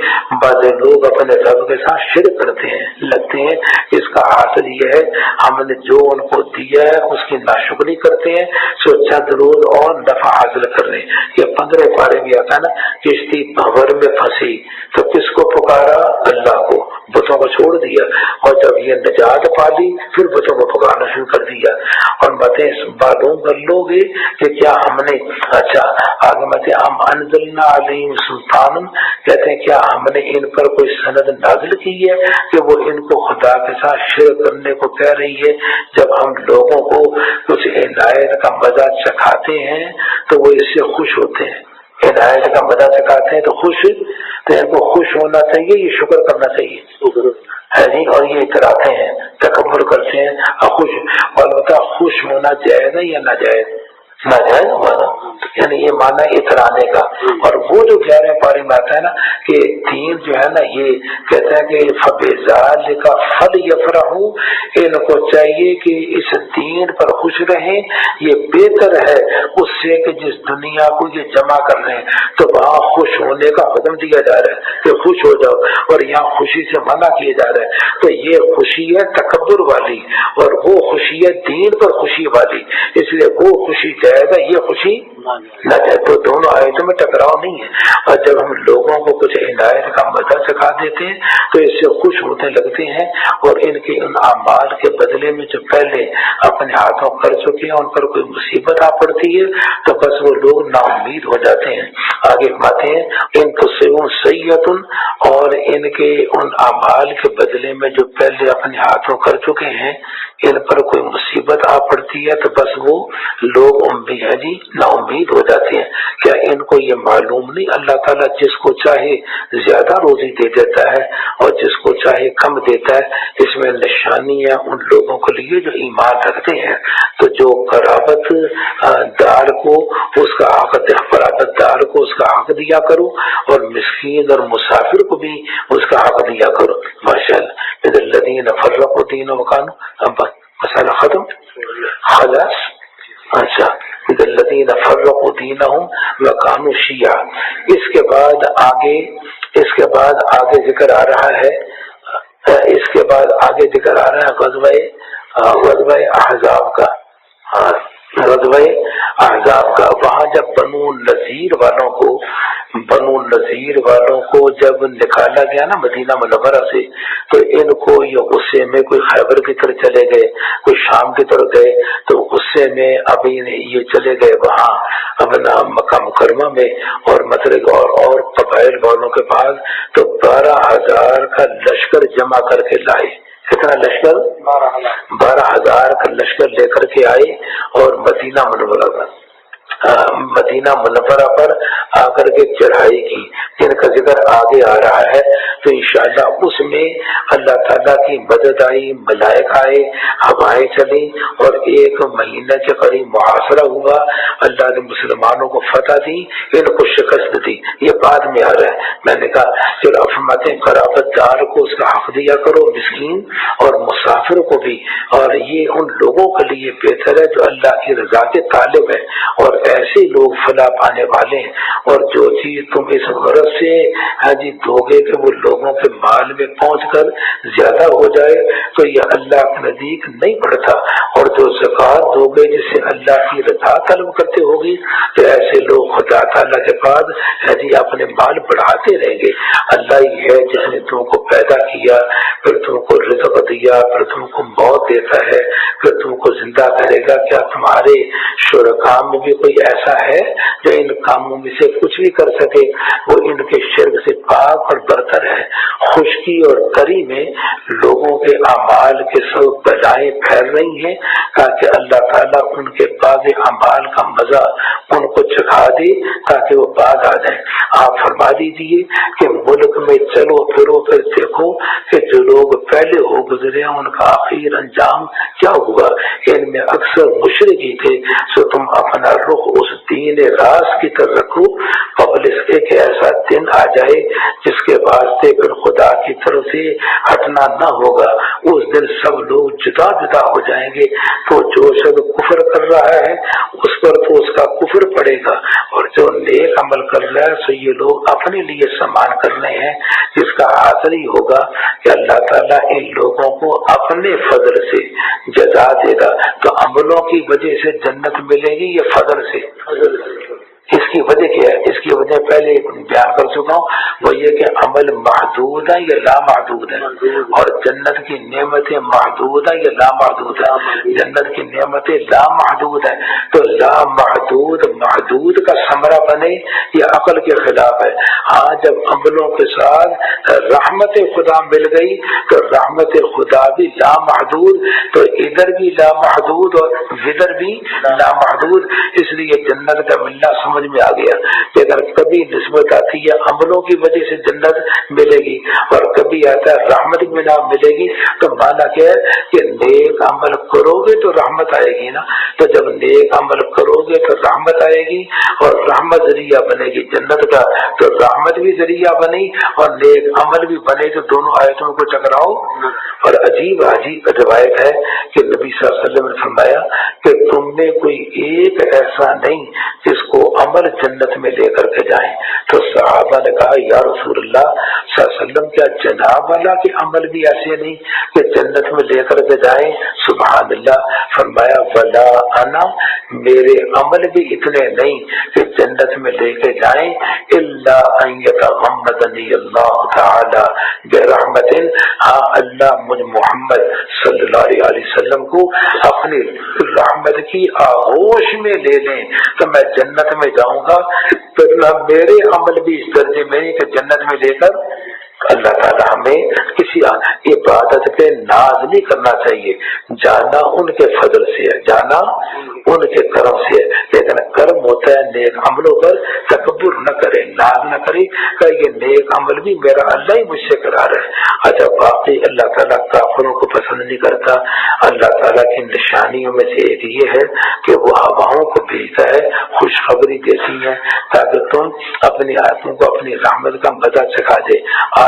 Speaker 1: بعض لوگ اپنے رب کے ساتھ شرک کرتے ہیں، لگتے ہیں. اس کا حاصل یہ ہے ہم نے جو ان کو دیا ہے اس کی ناشکری کرتے ہیں، سو چند روز اور نفع حاصل کر رہے ہیں. یہ 15 پارے بھی آتا ہے نا، کشتی بھنور میں پھنسی تو کس کو پکارا؟ اللہ کو، بتوں کو چھوڑ دیا. اور جب یہ نجات پا لی پھر بتوں کو پکارنا شروع کر دیا. اور باتیں معلوم کر لو گے کہ کیا ہم نے اچھا آگے باتیں ہم انزلنا علیہم سلطان، کہتے ہیں کیا ہم نے ان پر کوئی سند نازل کی ہے کہ وہ ان کو خدا کے ساتھ شرک کرنے کو کہہ رہی ہے. جب ہم لوگوں کو کچھ عنایت کا مزہ چکھاتے ہیں تو وہ اس سے خوش ہوتے ہیں. عنایت کا مزہ چکھاتے ہیں تو ان کو خوش ہونا چاہیے، یہ شکر کرنا چاہیے ہے جی. اور یہ اتراتے ہیں، تکبر کرتے ہیں، خوش. اور بتا خوش ہونا جائز ہے یا ناجائز؟ ناجائز ہمارا، یعنی یہ مانا اترانے کا. اور وہ جو 11 پارے میں آتا ہے نا کہ دین جو ہے نا یہ کہتا ہے کہ فَبِذَلِكَ فَلْيَفْرَحُوا، ان کو چاہیے کہ اس دین پر خوش رہیں، یہ بہتر ہے اس سے کہ جس دنیا کو یہ جمع کر رہے ہیں. تو وہاں خوش ہونے کا حکم دیا جا رہا ہے کہ خوش ہو جاؤ، اور یہاں خوشی سے منع کیا جا رہا ہے. تو یہ خوشی ہے تکبر والی اور وہ خوشی ہے دین پر خوشی والی، اس لیے وہ خوشی جائے گا، یہ خوشی نہ جائے. تو دونوں آیتوں میں ٹکراؤ نہیں ہے. اور جب ہم لوگوں کو کچھ عنایت کا مزہ چکھا دیتے ہیں تو اس سے خوش ہونے لگتے ہیں، اور ان کے ان اعمال کے بدلے میں جو پہلے اپنے ہاتھوں کر چکے ہیں ان پر کوئی مصیبت آ پڑتی ہے تو بس وہ لوگ نا امید ہو جاتے ہیں. آگے باتیں ہیں ان تصیبہم سیئۃ، اور ان کے ان اعمال کے بدلے میں جو پہلے اپنے ہاتھوں کر چکے ہیں ان پر کوئی مصیبت آ پڑتی ہے تو بس وہ لوگ نا امید ہو جاتے ہیں. کیا ان کو یہ معلوم نہیں اللہ تعالیٰ جس کو چاہے زیادہ روزی دے دیتا ہے اور جس کو چاہے کم دیتا ہے؟ اس میں نشانی ہے ان لوگوں کے لیے جو ایمان رکھتے ہیں. تو جو قرابت دار کو اس کا حق، قرابت دار کو اس کا حق دیا کرو، اور مسکین اور مسافر کو بھی اس کا حق دیا کرو. ماشاءاللہ الذین فرقوا دینہم وکانوا، اب مسئلہ ختم خلاص. اچھا الذین فرقوا دینہم وکانوا شیعا. اس کے بعد آگے ذکر آ رہا ہے، غزوہ احزاب کا. غزوہ احزاب کا، وہاں جب بنو نذیر والوں کو جب نکالا گیا نا مدینہ منورہ سے، تو ان کو یہ غصے میں کوئی خیبر کی طرف چلے گئے، کوئی شام کی طرف گئے، تو غصے میں ابھی یہ چلے گئے وہاں اپنا مکہ مکرمہ میں اور مطلب اور قبائل والوں کے پاس، تو 12,000 کا لشکر جمع کر کے لائے۔ کتنا لشکر؟ 12,000 کا لشکر لے کر کے آئے اور مدینہ منورہ پر آ کر کے چڑھائی کی، جن کا ذکر آگے آ رہا ہے۔ تو انشاءاللہ اس میں اللہ تعالیٰ کی مدد آئی، ملائکہ آئے، ہوائیں چلی اور 1 مہینے کے قریب محاصرہ ہوا۔ اللہ نے مسلمانوں کو فتح دی، ان کو شکست دی۔ یہ بعد میں آ رہا ہے۔ میں نے کہا چلو فرماتے ہیں قرابت دار کو اس کا حق دیا کرو، مسکین اور مسافر کو بھی، اور یہ ان لوگوں کے لیے بہتر ہے جو اللہ کی رضا کے طالب ہیں، اور ایسے لوگ فلاح پانے والے ہیں۔ اور جو چیز تم اس غرض سے دو گے کہ وہ لوگوں کے مال میں پہنچ کر زیادہ ہو جائے تو یہ اللہ کے نزدیک نہیں پڑتا، اور جو زکوٰۃ دو گے جس سے اللہ کی رضا طلب کرتے ہوگی تو ایسے لوگ خدا تعالیٰ کے پاس اپنے مال بڑھاتے رہیں گے۔ اللہ ہی ہے جس نے تم کو پیدا کیا، پھر تم کو رزق دیا، پھر تم کو موت دیتا ہے، پھر تم کو زندہ کرے گا۔ کیا تمہارے شرکاء میں بھی کوئی ایسا ہے جو ان کاموں میں سے کچھ بھی کر سکے؟ وہ ان کے شرک سے پاک اور برتر ہے۔ خشکی اور تری میں لوگوں کے اعمال کے سب بلائیں پھیل رہی ہیں تاکہ اللہ تعالیٰ ان کے بعض اعمال کا مزہ ان کو چکھا دے تاکہ وہ بعد آ جائیں۔ آپ فرما دیجیے کہ ملک میں چلو پھرو پھر دیکھو کہ جو لوگ پہلے ہو گزرے ان کا آخر انجام کیا ہوا۔ ان میں اکثر مشرک ہی تھے، سو تم اپنا رخ اس دین راست کی طرف رکھو قبل اس کے کہ ایسا دن آ جائے جس کے واسطے پھر خدا کی طرف سے ہٹنا نہ ہوگا۔ اس دن سب لوگ جدا جدا ہو جائیں گے، تو جو شخص کفر کر رہا ہے اس پر تو اس کا کفر پڑے گا، اور جو نیک عمل کر رہا ہے سو یہ لوگ اپنے لیے سامان کرنے ہیں، جس کا حاصل ہی ہوگا کہ اللہ تعالیٰ ان لوگوں کو اپنے فضل سے جزا دے گا۔ تو عملوں کی وجہ سے جنت ملے گی یا فضل سے؟ اس کی وجہ کیا ہے؟ اس کی وجہ پہلے بیان کر چکا ہوں، وہ یہ کہ عمل محدود ہے یا لامحدود ہے، اور جنت کی نعمتیں محدود ہے یا لامحدود ہے؟ جنت کی نعمتیں لامحدود ہے۔ تو لامحدود محدود کا ثمرہ بنے یہ عقل کے خلاف ہے۔ ہاں جب عملوں کے ساتھ رحمت خدا مل گئی تو رحمت خدا بھی لامحدود، تو ادھر بھی لامحدود اور ادھر بھی لامحدود، اس لیے جنت کا ملنا سمجھ میں آ گیا کہ اگر کبھی نسبت آتی ہے عملوں کی وجہ سے جنت ملے گی اور کبھی آتا ہے رحمت میں نہ ملے گی، تو مانا کیا ہے کہ نیک عمل کرو گے تو رحمت آئے گی نا، تو جب نیک عمل کرو گے تو رحمت آئے گی، اور رحمت ذریعہ بنے گی جنت کا، تو رحمت بھی ذریعہ بنی اور نیک عمل بھی بنے، تو دونوں آیتوں کو ٹکراؤ۔ اور عجیب روایت ہے کہ نبی صلی اللہ علیہ وسلم نے فرمایا کہ تم میں کوئی ایک ایسا نہیں جس کو عمل جنت میں لے کر کے جائیں۔ تو صحابہ نے کہا یا رسول اللہ صلی اللہ علیہ وسلم کیا جناب والا کے عمل بھی ایسے نہیں کہ جنت میں لے کر کے جائیں؟ سبحان اللہ۔ فرمایا ولا انا، میرے عمل بھی اتنے نہیں کہ جنت میں لے کے جائیں، الا ان یتغمدنی اللہ تعالی برحمت، ہاں اللہ مجھ محمد صلی اللہ علیہ وسلم کو اپنی رحمت کی آغوش میں لے لیں تو میں جنت میں جاؤں گا۔ تو میرے عمل بھی اس درجے میں نہیں کہ جنت میں لے کر اللہ تعالیٰ ہمیں کسی عبادت پہ ناز نہیں کرنا چاہیے، جانا ان کے فضل سے ہے، جانا ان کے کرم سے ہے، لیکن کرم ہوتا ہے نیک عملوں پر تکبر نہ کرے، ناز نہ کرے کہ یہ نیک عمل بھی میرا اللہ ہی مجھ سے کرا رہا ہے۔ اچھا باقی اللہ تعالیٰ کافروں کو پسند نہیں کرتا۔ اللہ تعالیٰ کی نشانیوں میں سے ایک یہ ہے کہ وہ ہواؤں کو بھیجتا ہے، خوشخبری دیتی ہے تاکہ تم اپنی آنکھوں کو اپنی رحمت کا مزہ چکھا دے۔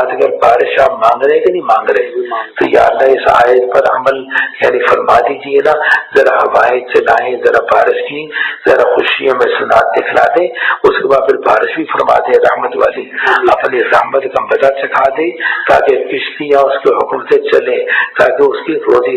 Speaker 1: اگر بارش آپ مانگ رہے کہ نہیں مانگ رہے تو یا اللہ اس آیت پر عمل یعنی فرما دیجیے نا، ذرا ہوائیں چلائیں، ذرا بارش کی ذرا خوشیوں میں سنات دکھلا دیں، اس کے بعد پھر بارش بھی فرما دے رحمت والی، اپنی رحمت کا مزہ چکھا دے تاکہ کشتیاں اس کے حکم سے چلیں، تاکہ اس کی روزی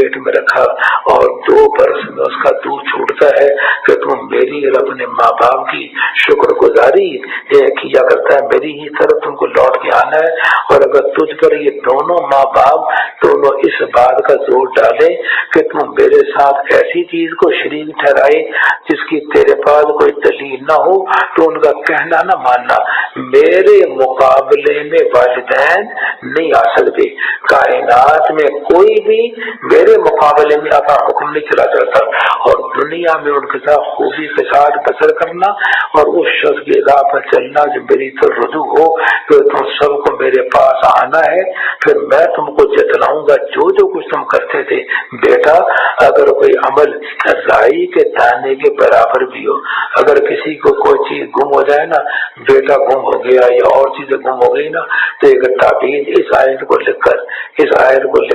Speaker 1: پیٹ میں رکھا اور 2 برس میں اس کا دودھ چھوٹتا ہے کہ تم میری اور اپنے ماں باپ کی شکر گزاری کیا کرتا ہے، میری ہی طرف تم کو لوٹ کے آنا ہے۔ اور اگر تجھ پر یہ دونوں ماں باپ دونوں اس بات کا زور ڈالے کہ تم میرے ساتھ ایسی چیز کو شریک ٹھہرائے جس کی تیرے پاس کوئی دلیل نہ ہو، تو ان کا کہنا نہ ماننا۔ میرے مقابلے میں والدین نہیں آ سکتے، کائنات میں کوئی بھی میرے مقابلے میں اپنا حکم نہیں چلا سکتا، اور دنیا میں ان کے ساتھ خوبی کے ساتھ بسر کرنا اور اس شخص کی راہ پر چلنا جو میری طرف رجوع ہو کہ تم سب کو میرے پاس آنا ہے، پھر میں تم کو جتلاؤں گا جو کچھ تم کرتے تھے۔ بیٹا اگر کوئی عمل رائی کے دانے کے برابر بھی ہو، اگر کسی کو کوئی چیز گم ہو جائے نا، بیٹا گم ہو گیا یا اور چیزیں گم ہو گئی نا، تو ایک تعبیر اس آیت کو لکھ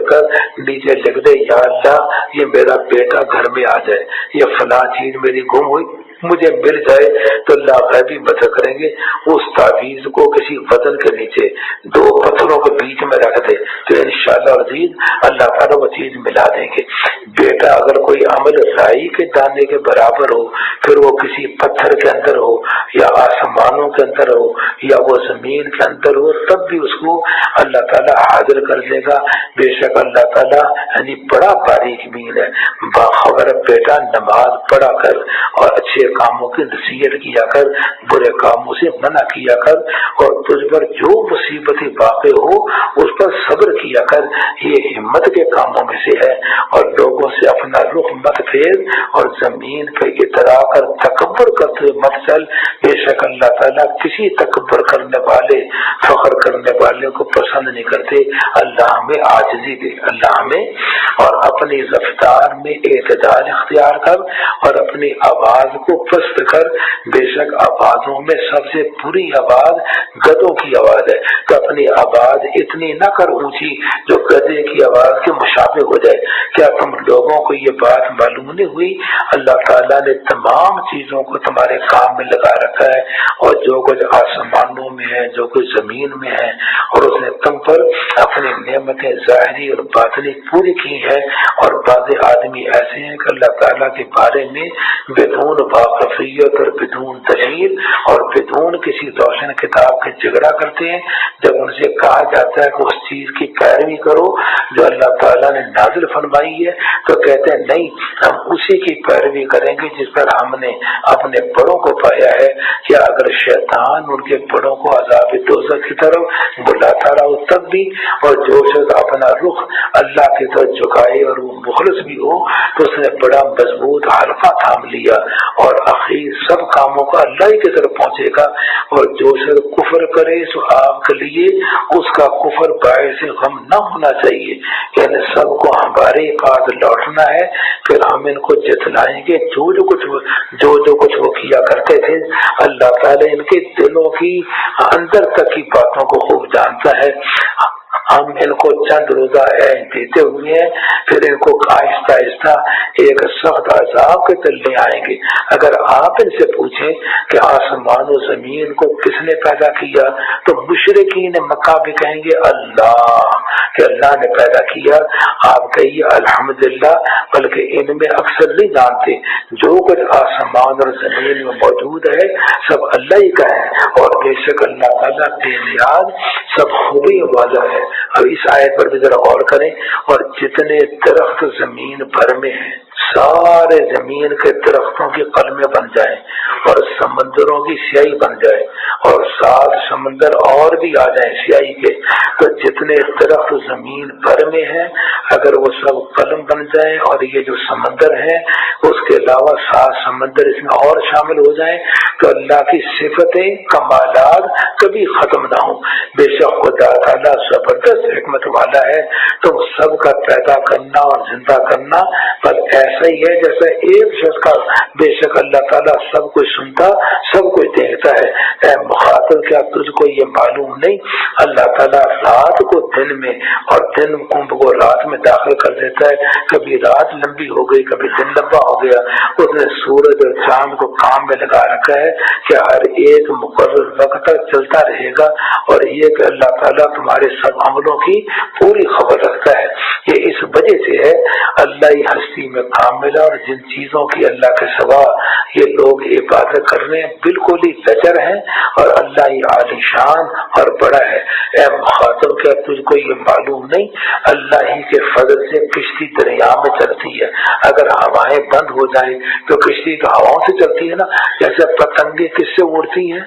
Speaker 1: کر نیچے لکھ دے، یا اللہ یہ میرا بیٹا گھر میں آ جائے، یہ فلاں چیز میری گم ہوئی مجھے مل جائے، تو اللہ غیبی مدد کریں گے۔ اس تعویذ کو کسی وزن کے نیچے 2 پتھروں کے بیچ میں رکھ دے تو انشاءاللہ عزیز اللہ تعالیٰ وہ چیز ملا دیں گے۔ بیٹا اگر کوئی عمل رائی کے دانے کے برابر ہو، پھر وہ کسی پتھر کے اندر ہو یا آسمانوں کے اندر ہو یا وہ زمین کے اندر ہو، تب بھی اس کو اللہ تعالیٰ حاضر کر دے گا۔ بے شک اللہ تعالیٰ یعنی بڑا باریک بین ہے۔ باخبر بیٹا نماز پڑھا کر اور اچھے کاموں کی نصیحت کیا کر، برے کاموں سے منع کیا کر، اور تجھ پر جو مصیبتیں واقع ہو اس پر صبر کیا کر، یہ ہمت کے کاموں میں سے ہے۔ اور لوگوں سے اپنا رخ مت پھیر اور زمین پہ اترا کر تکبر کرتے مت چل، بے شک اللہ تعالیٰ کسی تکبر کرنے والے فخر کرنے والے کو پسند نہیں کرتے۔ اللہ ہمیں عاجزی دے، اللہ ہمیں اور اپنی رفتار میں اعتدال اختیار کر اور اپنی آواز کو پست کر۔ بے شک آوازوں میں سب سے بری آواز گدوں کی آواز ہے، تو اپنی آواز اتنی نہ کر اونچی جو گدے کی آواز کے مشابہ ہو جائے۔ کیا تم لوگوں کو یہ بات معلوم نہیں ہوئی؟ اللہ تعالیٰ نے تمام چیزوں کو تمہارے کام میں لگا رکھا ہے، اور جو کچھ آسمانوں میں ہے، جو کچھ زمین میں ہے، اور اس نے تم پر اپنی نعمتیں ظاہری اور باطنی پوری کی ہیں۔ اور بعض آدمی ایسے ہیں کہ اللہ تعالیٰ کے بارے میں بدون واقفیت اور بدون دلیل اور بدون کسی روشن کتاب کے جھگڑا کرتے ہیں۔ جب ان سے کہا جاتا ہے کہ اس چیز کی پیروی کرو جو اللہ تعالیٰ نے نازل فرمائی ہے، تو کہتے ہیں نہیں، ہم اسی کی پیروی کریں گے جس پر ہم نے اپنے بڑوں کو پایا ہے۔ کیا اگر شیطان ان کے بڑوں کو عذاب دوزخ کی طرف بلاتا رہا تب بھی، اور جو شخص اپنا رخ اللہ کی طرف جھکائے اور وہ مخلص بھی ہو تو اس نے بڑا مضبوط حلقہ تھام لیا، اور اخیر سب کاموں کا اللہ ہی کی طرف پہنچے گا۔ اور جو شخص کفر کرے سو آپ کے لیے اس کا کفر باعث غم نہ ہونا چاہیے، یعنی سب کو ہمارے پاس لوٹنا ہے، پھر ہم ان کو جتلائیں گے جو کچھ وہ کیا کرتے تھے۔ اللہ تعالیٰ ان کے دلوں کی اندر تک کی باتوں کو خوب جانتا ہے۔ ہم ان کو چند روزہ عین دیتے ہوئے ہیں، پھر ان کو آہستہ آہستہ ایک سخت عذاب کے تلے آئیں گے۔ اگر آپ ان سے پوچھیں کہ آسمان و زمین کو کس نے پیدا کیا، تو مشرکین مکہ بھی کہیں گے اللہ، کہ اللہ نے پیدا کیا۔ آپ کہیے الحمدللہ، بلکہ ان میں اکثر نہیں جانتے جو کچھ آسمان اور زمین میں موجود ہے سب اللہ ہی کا ہے، اور بے شک اللہ تعالیٰ بے نیاز سب خوبی والا ہے۔ اب اس آیت پر بھی ذرا غور کریں، اور جتنے درخت زمین بھر میں ہیں سارے زمین کے درختوں کی قلمیں بن جائیں اور سمندروں کی سیاہی بن جائے، اور 7 سمندر اور بھی آ جائیں سیاہی کے، تو جتنے درخت زمین بھر میں ہیں اگر وہ سب قلم بن جائیں، اور یہ جو سمندر ہیں اس کے علاوہ 7 سمندر اس میں اور شامل ہو جائیں، تو اللہ کی صفتیں کمالات کبھی ختم نہ ہوں۔ بے شک خدا تعالیٰ زبردست حکمت والا ہے، تم سب کا پیدا کرنا اور زندہ کرنا بس ایسا ہی ہے جیسا ایک شخص کا۔ بے شک اللہ تعالیٰ سب کچھ سنتا سب کچھ دیکھتا ہے۔ اے مخاطب، کیا تجھ کو یہ معلوم نہیں اللہ تعالیٰ رات کو دن میں اور دن کو رات میں داخل کر دیتا ہے، کبھی کبھی رات لمبی ہو گئی, کبھی دن لمبا ہو گیا. اس نے سورج اور چاند کو کام میں لگا رکھا ہے کہ ہر ایک مقرر وقت تک چلتا رہے گا, اور یہ کہ اللہ تعالیٰ تمہارے سب عملوں کی پوری خبر رکھتا ہے. یہ اس وجہ سے ہے اللہ ہی ہستی میں کامل, اور جن چیزوں کی اللہ کے سوا یہ لوگ عبادت کرنے بالکل ہی لچر ہیں, اور اللہ ہی عالی شان اور بڑا ہے. اے مخاطب, کیا تجھ کو یہ معلوم نہیں اللہ ہی کے فضل سے کشتی دریا میں چلتی ہے. اگر ہوائیں بند ہو جائیں تو کشتی تو ہواؤں سے چلتی ہے نا, جیسے پتنگیں کس سے اڑتی ہیں,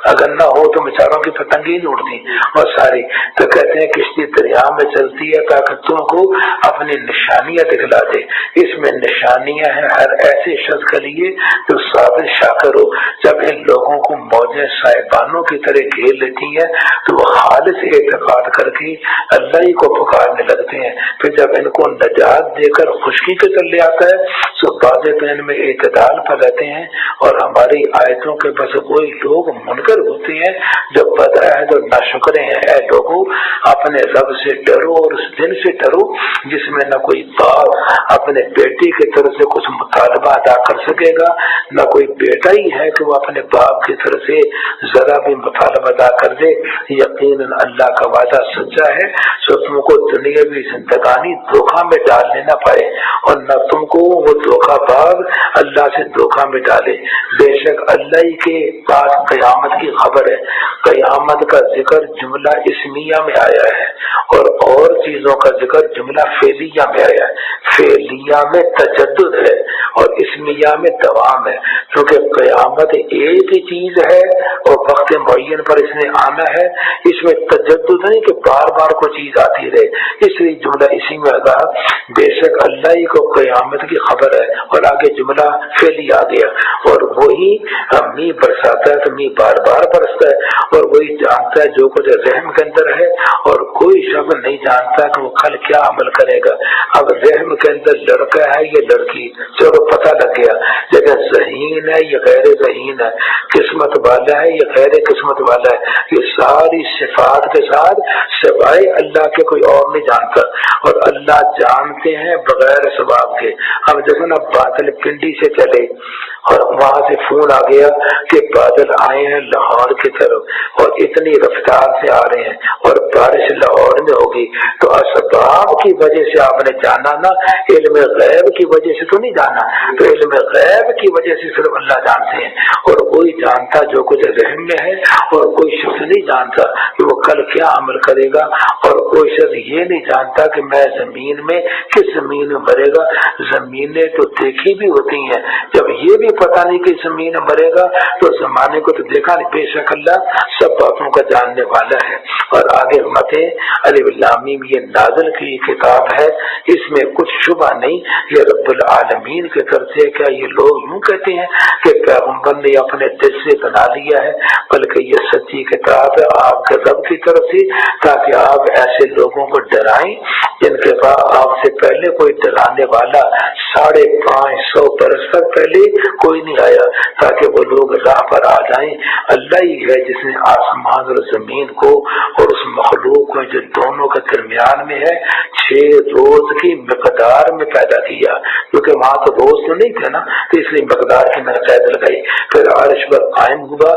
Speaker 1: اگر نہ ہو تو بیچاروں کی پتنگیں ہی اڑتی اور ساری. تو کہتے ہیں کشتی دریا میں چلتی ہے تاکہ تم کو اپنی نشانیاں دکھلا دے. اس میں نشانیاں ہیں ہر ایسے شخص کے لیے جو صابر شاکر ہو. جب ان لوگوں کو موجیں صاحبانوں کی طرح گھیر لیتی ہیں تو وہ خالص اعتقاد کر کے اللہ ہی کو پکارنے لگتے ہیں. پھر جب ان کو نجات دے کر خشکی کے تلے آتا ہے تو بعض ان میں اعتدال پر رہتے ہیں, اور ہماری آیتوں کے بس وہی لوگ منکر ہوتے ہیں جو بدعہد اور ناشکرے ہیں. اے لوگوں, اپنے رب سے ڈرو اور اس دن سے ڈرو جس میں نہ کوئی باپ اپنے بیٹی کی طرف سے کچھ مطالبہ ادا کر سکے گا, نہ کوئی بیٹا ہی ہے کہ وہ اپنے باپ کی طرف سے ذرا بھی مطالبہ ادا کر دے. یقیناً اللہ کا وعدہ سچا ہے, سو تم کو دنیاوی زندگانی دھوکہ میں ڈالنے نہ پائے, اور نہ تم کو وہ دھوکہ باز اللہ سے دھوکہ میں ڈالے. بے شک اللہ ہی کے پاس قیامت کی خبر ہے. قیامت کا ذکر جملہ اسمیہ میں آیا ہے, اور چیزوں کا ذکر جملہ فعلیہ میں آیا ہے. فعلیہ میں تجدد ہے اور اسمیہ میں دوام ہے, کیونکہ قیامت ایک ہی چیز ہے اور وقت معین پر اس نے آنا ہے. اس میں تجدد نہیں کہ بار بار کوئی چیز آتی رہے, اس لیے جملہ اسی میں آگا بے شک اللہ ہی کو قیامت کی خبر ہے, اور آگے جملہ فعلی آ گیا. اور وہی می برساتا ہے تو می بار بار برستا ہے, اور وہی جانتا ہے جو کچھ رحم کے اندر ہے, اور کوئی شخص نہیں جانتا کہ وہ کل کیا عمل کرے گا. اب رحم کے اندر لڑکا ہے یا لڑکی, چلو پتہ لگ گیا, لیکن ذہین ہے یا غیر ذہین ہے, قسمت والا ہے یا غیر قسمت والا ہے, یہ ساری صفات کے ساتھ سوائے اللہ کے کوئی اور نہیں جانتا, اور اللہ جانتے ہیں بغیر سباب کے. اب دیکھو نا, بادل پنڈی سے چلے اور وہاں سے فون آ گیا کہ بادل آئے ہیں لاہور کی طرف, اور اتنی رفتار سے آ رہے ہیں اور بارش لاہور میں ہوگی, تو اسباب کی وجہ سے آپ نے جانا نا, علم غیب کی وجہ سے تو نہیں جانا. تو علم غیب کی وجہ سے صرف اللہ جانتے ہیں, اور وہی جانتا جو کچھ رحم میں ہے, اور کوئی شخص نہیں جانتا کہ وہ کل کیا عمل کرے گا, اور کوئی شخص یہ نہیں جانتا کہ میں زمین میں کس زمین میں مرے گا. زمینیں تو دیکھی بھی ہوتی ہیں, جب یہ بھی پتہ نہیں کہ زمین میں مرے گا تو زمانے کو تو دیکھا نہیں. بے شک اللہ سب باتوں کا جاننے والا ہے. اور آگے الف لام میم یہ نازل کی کتاب ہے, اس میں کچھ شبہ نہیں, یہ رب العالمین کی طرف سے. کیا یہ لوگ یوں کہتے ہیں کہ پیغمبر نے اپنے دل سے بنا لیا ہے, بلکہ یہ سچی کتاب ہے آپ کے رب کی طرف سے, تاکہ آپ ایسے لوگوں کو ڈرائیں جن کے پاس آپ سے پہلے کوئی ڈرانے والا 550 برس تک پہلے کوئی نہیں آیا, تاکہ وہ لوگ راہ پر آ جائیں. اللہ ہی ہے جس نے آسمان اور زمین کو اور اس مخلوق کو جو دونوں کے درمیان میں ہے 6 روز کی مقدار میں پیدا کیا, کیونکہ وہاں تو روز تو نہیں تھے نا, تو اس لیے مقدار کی میں نے قید لگائی. پھر عرش پر قائم ہوا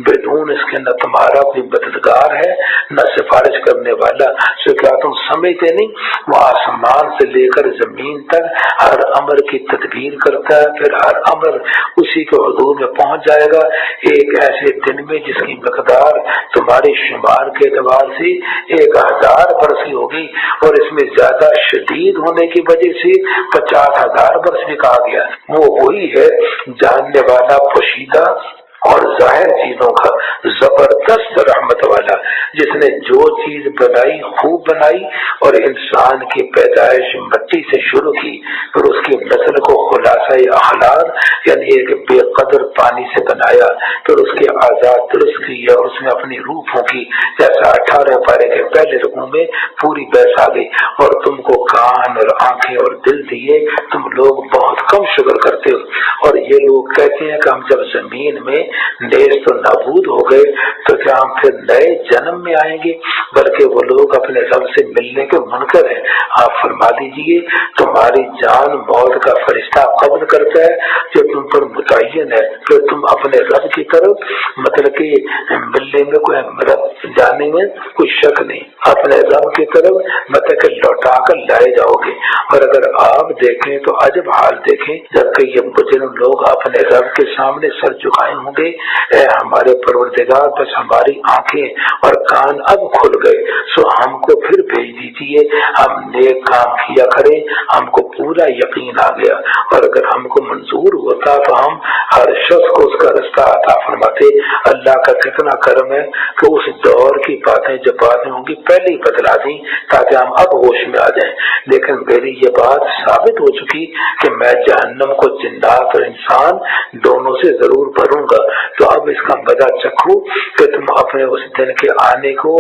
Speaker 1: بدون اس کے نہ تمہارا کوئی مددگار ہے نہ سفارش کرنے والا. سو کیا تم سمجھتے نہیں, وہ آسمان سے لے کر زمین تک ہر امر کی تدبیر کرتا ہے, پھر ہر امر اسی کے حدود میں پہنچ جائے گا ایک ایسے دن میں جس کی مقدار تمہارے شمار کے اعتبار سے 1000 برس کی ہوگی, اور اس میں زیادہ شدید ہونے کی وجہ سے 50,000 برس بھی کہا گیا. وہ وہی ہے جاننے والا پوشیدہ اور ظاہر چیزوں کا زبردست رحمت والا, جس نے جو چیز بنائی خوب بنائی, اور انسان کی پیدائش مٹی سے شروع کی, پھر اس کی نسل کو خلاصہ اخلاق یعنی ایک بے قدر پانی سے بنایا, پھر اس کے آزاد درست کیا اور اس میں اپنی روح پھونکی, جیسا 18 پارے کے پہلے رکوع میں پوری بحث آ گئی. اور تم کو کان اور آنکھیں اور دل دیے, تم لوگ بہت کم شکر کرتے ہو, اور یہ لوگ کہتے ہیں کہ ہم جب زمین میں نیست و نابود ہو گئے تو کیا ہم پھر نئے جنم میں آئیں گے؟ بلکہ وہ لوگ اپنے رب سے ملنے کے منکر ہیں۔ آپ فرما دیجئے تمہاری جان موت کا فرشتہ قبض کرتا ہے جو تم پر متعین ہے کہ تم اپنے رب کی طرف مطلب کہ ملنے میں کوئی جانے میں کوئی شک نہیں، اپنے رب کی طرف مطلب کہ لوٹا کر لائے جاؤ گے۔ اور اگر آپ دیکھیں تو عجب حال دیکھیں، جبکہ یہ مجرم لوگ اپنے رب کے سامنے سر جھکائے ہوں گے، اے ہمارے پروردگار بس ہماری آنکھیں اور کان اب کھل گئے، سو ہم کو پھر بھیج دیجیے، ہم نیک کام کیا کریں، ہم کو پورا یقین آ گیا، اور اگر ہم کو منظور ہوتا تو ہم ہر شخص کو اس کا رستہ عطا فرماتے۔ اللہ کا کتنا کرم ہے کہ اس دور کی باتیں جو باتیں ہوں گی پہلے ہی بتلا دیں تاکہ ہم اب ہوش میں آ جائیں، لیکن میری یہ بات ثابت ہو چکی کہ میں جہنم کو جنات اور انسان دونوں سے ضرور بھروں گا۔ تو اب اس کا مزہ چکھو کہ تم اپنے اس دن کے آنے کو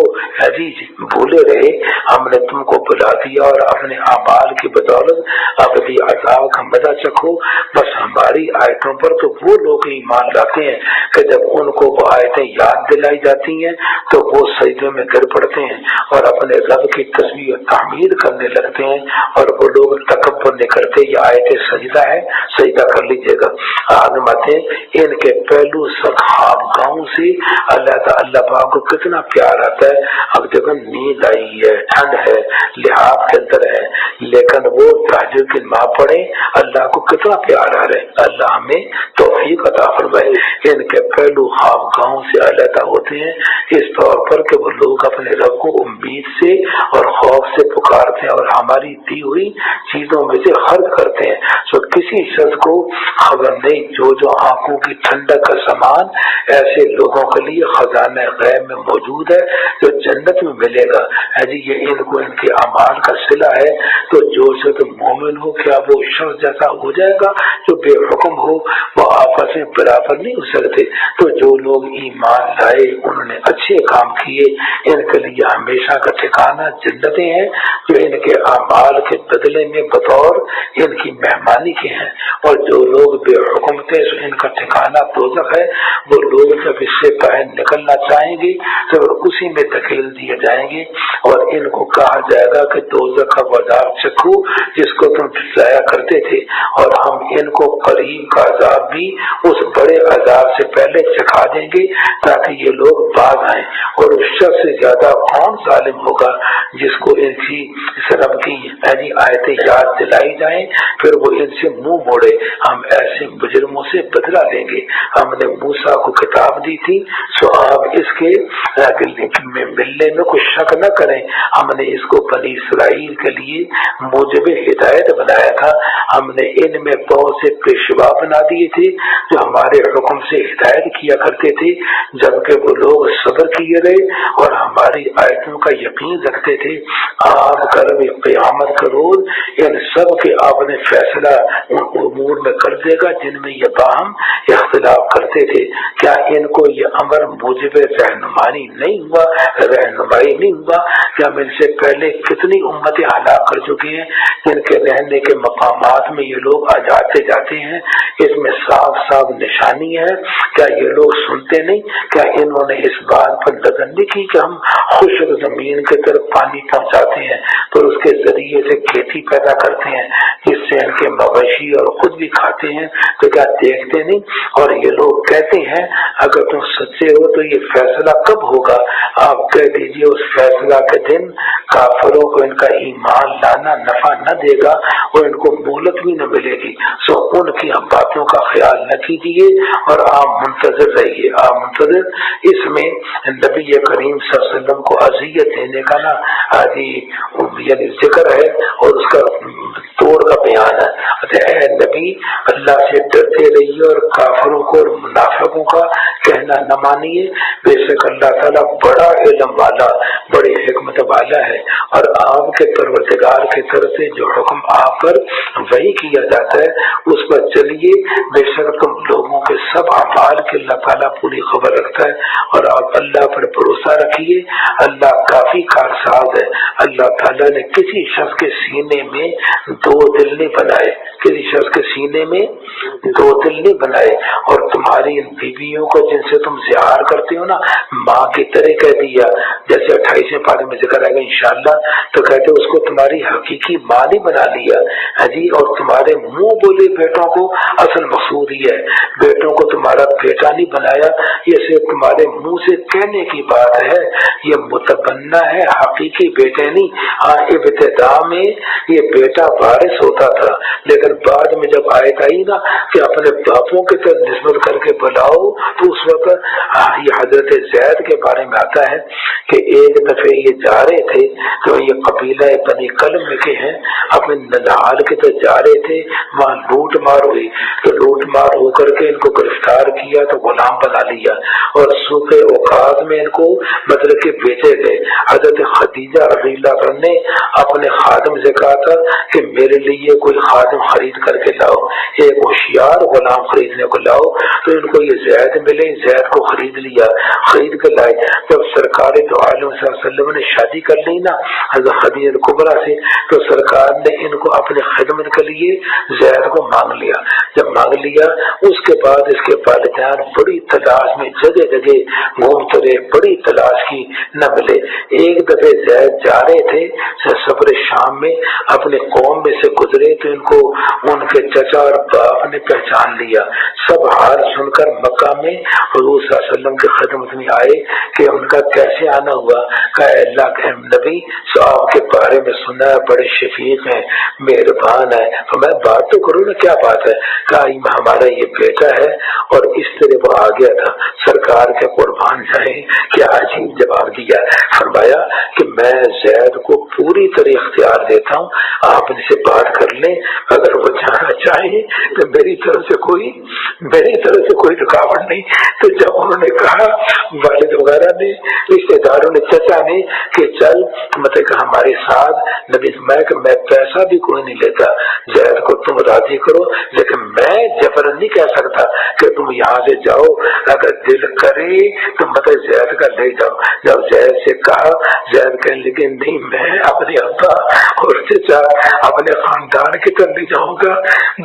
Speaker 1: بھولے رہے، ہم نے تم کو بلا دیا اور اپنے اعمال کی بدولت ابدی عذاب کا مزہ چکھو۔ بس ہماری آیتوں پر تو وہ لوگ ایمان لاتے ہیں کہ جب ان کو وہ آیتیں یاد دلائی جاتی ہیں تو وہ سجدے میں گر پڑتے ہیں اور اپنے رب کی تسبیح و تحمید کرنے لگتے ہیں، اور وہ لوگ تکبر نہیں کرتے یہ آیت سجدہ ہے، سجدہ کر لیجیے گا۔ آگے ان کے پہلو سخاب گاؤں سے اللہ پاک کو کتنا پیار آتا ہے۔ اب جب نیند آئی ہے، ٹھنڈ ہے، لحاظ کے اندر ہے، لیکن وہ تہجد کی نماز پڑھے، اللہ کو کتنا پیار آ رہا ہے۔ اللہ ہمیں توفیق عطا فرمائے۔ ان کے پہلو خواب گاؤں سے علیحدہ ہوتے ہیں اس طور پر کہ وہ لوگ اپنے رب کو امید سے اور خوف سے پکارتے ہیں اور ہماری دی ہوئی چیزوں میں سے خرچ کرتے ہیں۔ سو کسی شخص کو خبر نہیں جو آنکھوں کی ٹھنڈک کا سامان ایسے لوگوں کے لیے خزانہ غیب میں موجود ہے جو جنت میں ملے گا۔ یہ ان کو ان کے اعمال کا صلہ ہے۔ تو جو شخص مومن ہو کیا وہ شخص جیسا ہو جائے گا جو بے حکم ہو؟ وہ آپس میں برابر نہیں ہو سکتے۔ تو جو لوگ ایمان لائے انہوں نے اچھے کام کیے، ان کے لیے ہمیشہ کا ٹھکانہ جنتیں ہیں جو ان کے اعمال کے بدلے میں بطور ان کی مہمانی کے ہیں، اور جو لوگ بے حکم تھے ان کا ٹھکانہ دوزخ ہے۔ وہ لوگ جب اس سے باہر نکلنا چاہیں گے تو اسی میں دھکیل دیے جائیں گے، اور ان کو کہا جائے گا کہ دوزخ کا عذاب چکھو جس کو تم ضائع کرتے تھے، اور ہم ان کو قریب کا عذاب بھی اس بڑے عذاب سے پہلے چکھا دیں گے تاکہ یہ لوگ باز آئیں۔ اور اس شخص سے زیادہ کون ظالم ہوگا جس کو ان کی رب کی آیتیں یاد دلائی جائیں پھر وہ ان سے منہ موڑے۔ ہم ایسے مجرموں سے بدلہ لیں گے۔ ہم نے موسیٰ کو کتاب دی تھی، سو آپ اس کے ملنے میں کوئی شک نہ کریں، ہم نے اس کو بنی اسرائیل کے لیے موجب ہدایت بنایا تھا۔ ہم نے ان میں بہت سے پیشوا بنا دیے تھے جو ہمارے حکم سے ہدایت کیا کرتے تھے، جبکہ وہ لوگ صبر کیے رہے اور ہماری آیتوں کا یقین رکھتے تھے۔ آپ کرب قیامت کا روز ان سب کے آپ نے فیصلہ ان امور میں کر دے گا جن میں یہ باہم اختلاف کرتے تھے۔ کیا ان کو یہ امر موجب رہنمائی نہیں ہوا؟ کیا ہم ان سے پہلے کتنی امتیں ہلاک کر چکے ہیں جن کے رہنے کے مقامات میں یہ لوگ آتے جاتے ہیں؟ اس میں صاف صاف نشانی ہے۔ کیا یہ لوگ سنتے نہیں؟ کیا انہوں نے اس بات پر نظر نہیں کی کہ ہم خشک زمین کی طرف پانی پہنچاتے ہیں تو اس کے ذریعے سے کھیتی پیدا کرتے ہیں جس سے ان کے مویشی اور خود بھی کھاتے ہیں؟ تو کیا دیکھتے نہیں؟ اور یہ لوگ کہتے ہیں اگر تم سچے ہو تو یہ فیصلہ کب ہوگا؟ آپ کہہ دیجئے اس فیصلہ کے دن کافروں کو ان کا ایمان لانا نفع نہ دے گا اور ان کو مہلت بھی نہ ملے گی۔ سو ان کی ہم باتوں کا خیال نہ کیجیے اور آپ منتظر رہیے۔ آپ منتظر اس میں نبی کریم صلی اللہ علیہ وسلم کو اذیت دینے کا یعنی ذکر ہے اور اس کا توڑ کا بیان ہے۔ اے نبی اللہ سے ڈرتے رہیے اور کافروں کو اور منافقوں کا کہنا نہ مانیے، بے شک اللہ تعالیٰ بڑا علم والا بڑی حکمت والا ہے، اور آپ کے پروردگار کی طرف سے جو حکم آپ پر وہی کیا جاتا ہے اس پر چلیے، بے شک تم لوگوں کے سب اعمال کے اللہ تعالیٰ پوری خبر رکھتا ہے، اور آپ اللہ پر بھروسہ رکھیے۔ اللہ کافی کارساز ہے۔ اللہ تعالیٰ نے کسی شخص کے سینے میں دو دل نہیں بنائے کسی شخص کے سینے میں 2 دل نہیں بنائے، اور تمہاری ان بیویوں کو جن سے تم زہار کرتے ہو نا ماں کی طرح کہہ دیا، جیسے 28ویں پارے میں ذکر آئے گا انشاءاللہ، تو کہتے اس کو تمہاری حقیقی ماں نہیں بنا لیا جی، اور تمہارے منہ بولے بیٹوں کو اصل مقصود ہی ہے، بیٹوں کو تمہارا بیٹا نہیں بنایا، یہ صرف تمہارے منہ سے کہنے کی بات ہے، یہ متبنہ ہے، حقیقی بیٹے نہیں۔ ہاں ابتدا میں یہ بیٹا وارث ہوتا تھا، لیکن بعد میں جب آیت آئی نا کہ اپنے باپوں کی طرف نسبت کر کے بلاؤ، تو اس وقت یہ حضرت زید کے بارے میں آتا ہے کہ ایک دفعہ یہ جا رہے تھے، تو یہ قبیلہ بنی کلب کے ہیں، اپنے ننہال کی طرف جا رہے تھے، وہاں لوٹ مار ہوئی، تو لوٹ مار ہو کر کے ان کو گرفتار کیا تو غلام بنا لیا، اور سوکھے اوقات میں ان کو مطلب کہ بیچے گئے۔ حضرت خدیجہ رضی اللہ عنہ نے اپنے خادم سے کہا تھا کہ میرے لیے کوئی خادم خرید کر کے لاؤ، ایک ہوشیار غلام خریدنے کو لاؤ، تو ان کو یہ زید ملے، زید کو خرید لیا، خرید کے لائے۔ جب سرکار دو عالم صلی اللہ علیہ وسلم نے شادی کر لی نا حضرت خدیجہ کبریٰ سے، تو سرکار نے ان کو اپنے خدمت کے لیے زید کو مانگ لیا۔ جب مانگ لیا اس کے بعد اس کے والدین بڑی تلاش میں جگہ جگہ گھومتے رہے، بڑی تلاش کی، نہ ملے۔ ایک دفعہ زید جا رہے تھے سفر شام میں، اپنے قوم میں سے گزرے تو ان کو ان کے چچا اور باپ نے پہچان لیا۔ سب حال سن کر مکہ میں حضور صلی اللہ علیہ وسلم کی خدمت میں آئے کہ ان کا کیسے آنا ہوا۔ کہا اللہ کے نبی صاحب کے بارے میں سنا ہے، بڑے شفیق ہیں، مہربان ہے، میں بات تو کروں نا، کیا بات ہے؟ کہا ہمارا یہ بیٹا ہے، اور اس طرح وہ آ گیا تھا۔ سرکار کے قربان جائیں کیا عجیب جواب دیا، فرمایا کہ میں زید کو پوری طرح اختیار دیتا ہوں، آپ ان سے بات کر لیں، اگر وہ جانا چاہیں تو میری طرف سے کوئی رکاوٹ نہیں۔ تو جب انہوں نے کہا والد وغیرہ نے، رشتے داروں نے، چچا نے کہ چل مطلب کہ ہمارے ساتھ، نبی فرمایا کہ میں پیسہ بھی کوئی نہیں لیتا، زید کو تم راضی کرو، لیکن میں جبرن نہیں کہہ سکتا کہ تم یہاں سے جاؤ، اگر دل کرے تو مطلب زید کا لے جاؤ۔ جب زید سے کہا، زید کہنے لگے نہیں، میں اپنے ابا اور چچا اپنے خاندان کی طرف نہیں جاؤں گا،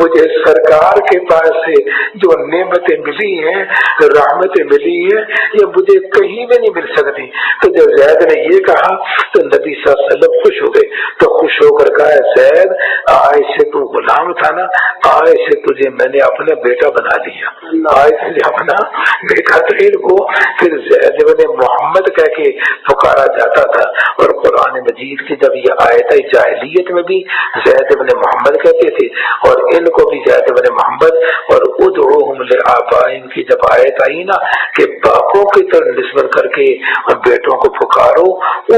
Speaker 1: مجھے سرکار کے پاس سے جو نعمتیں ملی ہیں، رحمتیں ملی ہیں، یہ مجھے کہیں بھی نہیں مل سکتی۔ تو جب زید نے یہ کہا تو نبی صلی اللہ علیہ وسلم خوش ہو گئے، تو خوش ہو کر کہا زید آج سے تو غلام تھا نا، آج سے تجھے میں نے اپنا بیٹا بنا لیا، آج سے اپنا بیٹا تیر کو پھر زید بن محمد کہہ کے پکارا جاتا تھا۔ اور قرآن مجید کی جب یہ آیت جاہلیت میں بھی زید بن محمد کہتے تھے، اور ان کو بھی زید بن محمد، اور ادعوہم لآبائہم کی جب آیت آئی نا کہ باپوں کی طرف نسبت کر کے بیٹوں کو پکارو،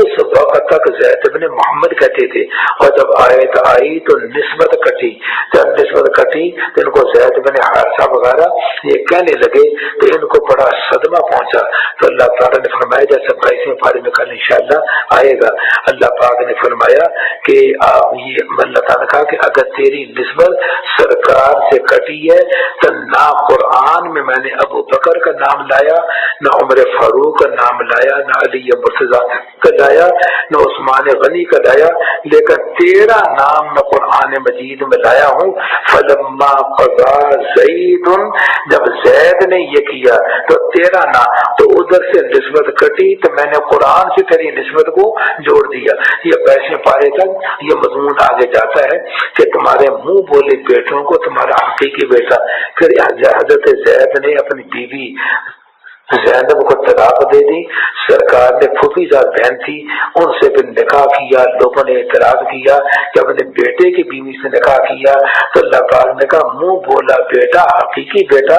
Speaker 1: اس وقت تک زید بن محمد کہتے تھے، اور جب آیت آئی تو نسبت کٹی، جب نسبت کٹی تو ان کو زید بن حارثہ وغیرہ یہ کہنے لگے تو ان کو بڑا صدمہ پہنچا۔ تو اللہ تعالیٰ نے فرمایا، جیسے 22ویں پارے میں کل انشاءاللہ آئے گا، اللہ پاک نے فرمایا کہ یہ اللہ تعالیٰ نے کہا کہ اگر تیری نسبت سرکار سے کٹی ہے تو نہ قرآن میں نے ابو بکر کا نام لایا، نہ عمر فاروق کا نام لایا، نہ علی مرتضیٰ کا لایا، نہ عثمان غنی کا لایا، لیکن تیرا نام میں قرآن مجید میں لایا ہوں۔ فلما قضا زید، جب زید نے یہ کیا تو تیرا نام، تو ادھر سے نسبت کٹی تو میں نے قرآن سے تیری نسبت کو جوڑ دیا۔ یہ 22ویں پارے تک یہ مضمون آگے جاتا ہے کہ تمہارے منہ بولے بیٹوں کو تمہارا حقیقی بیٹا۔ پھر حضرت زید نے اپنی بیوی زینب کو طلاق دے دی، سرکار نے پھوپھی جات بہن تھی ان سے بھی نکاح کیا، لوگوں نے اعتراض کیا کہ اپنے بیٹے کی بیوی سے نکاح کیا، تو اللہ پاک نے کہا منہ بولا بیٹا حقیقی بیٹا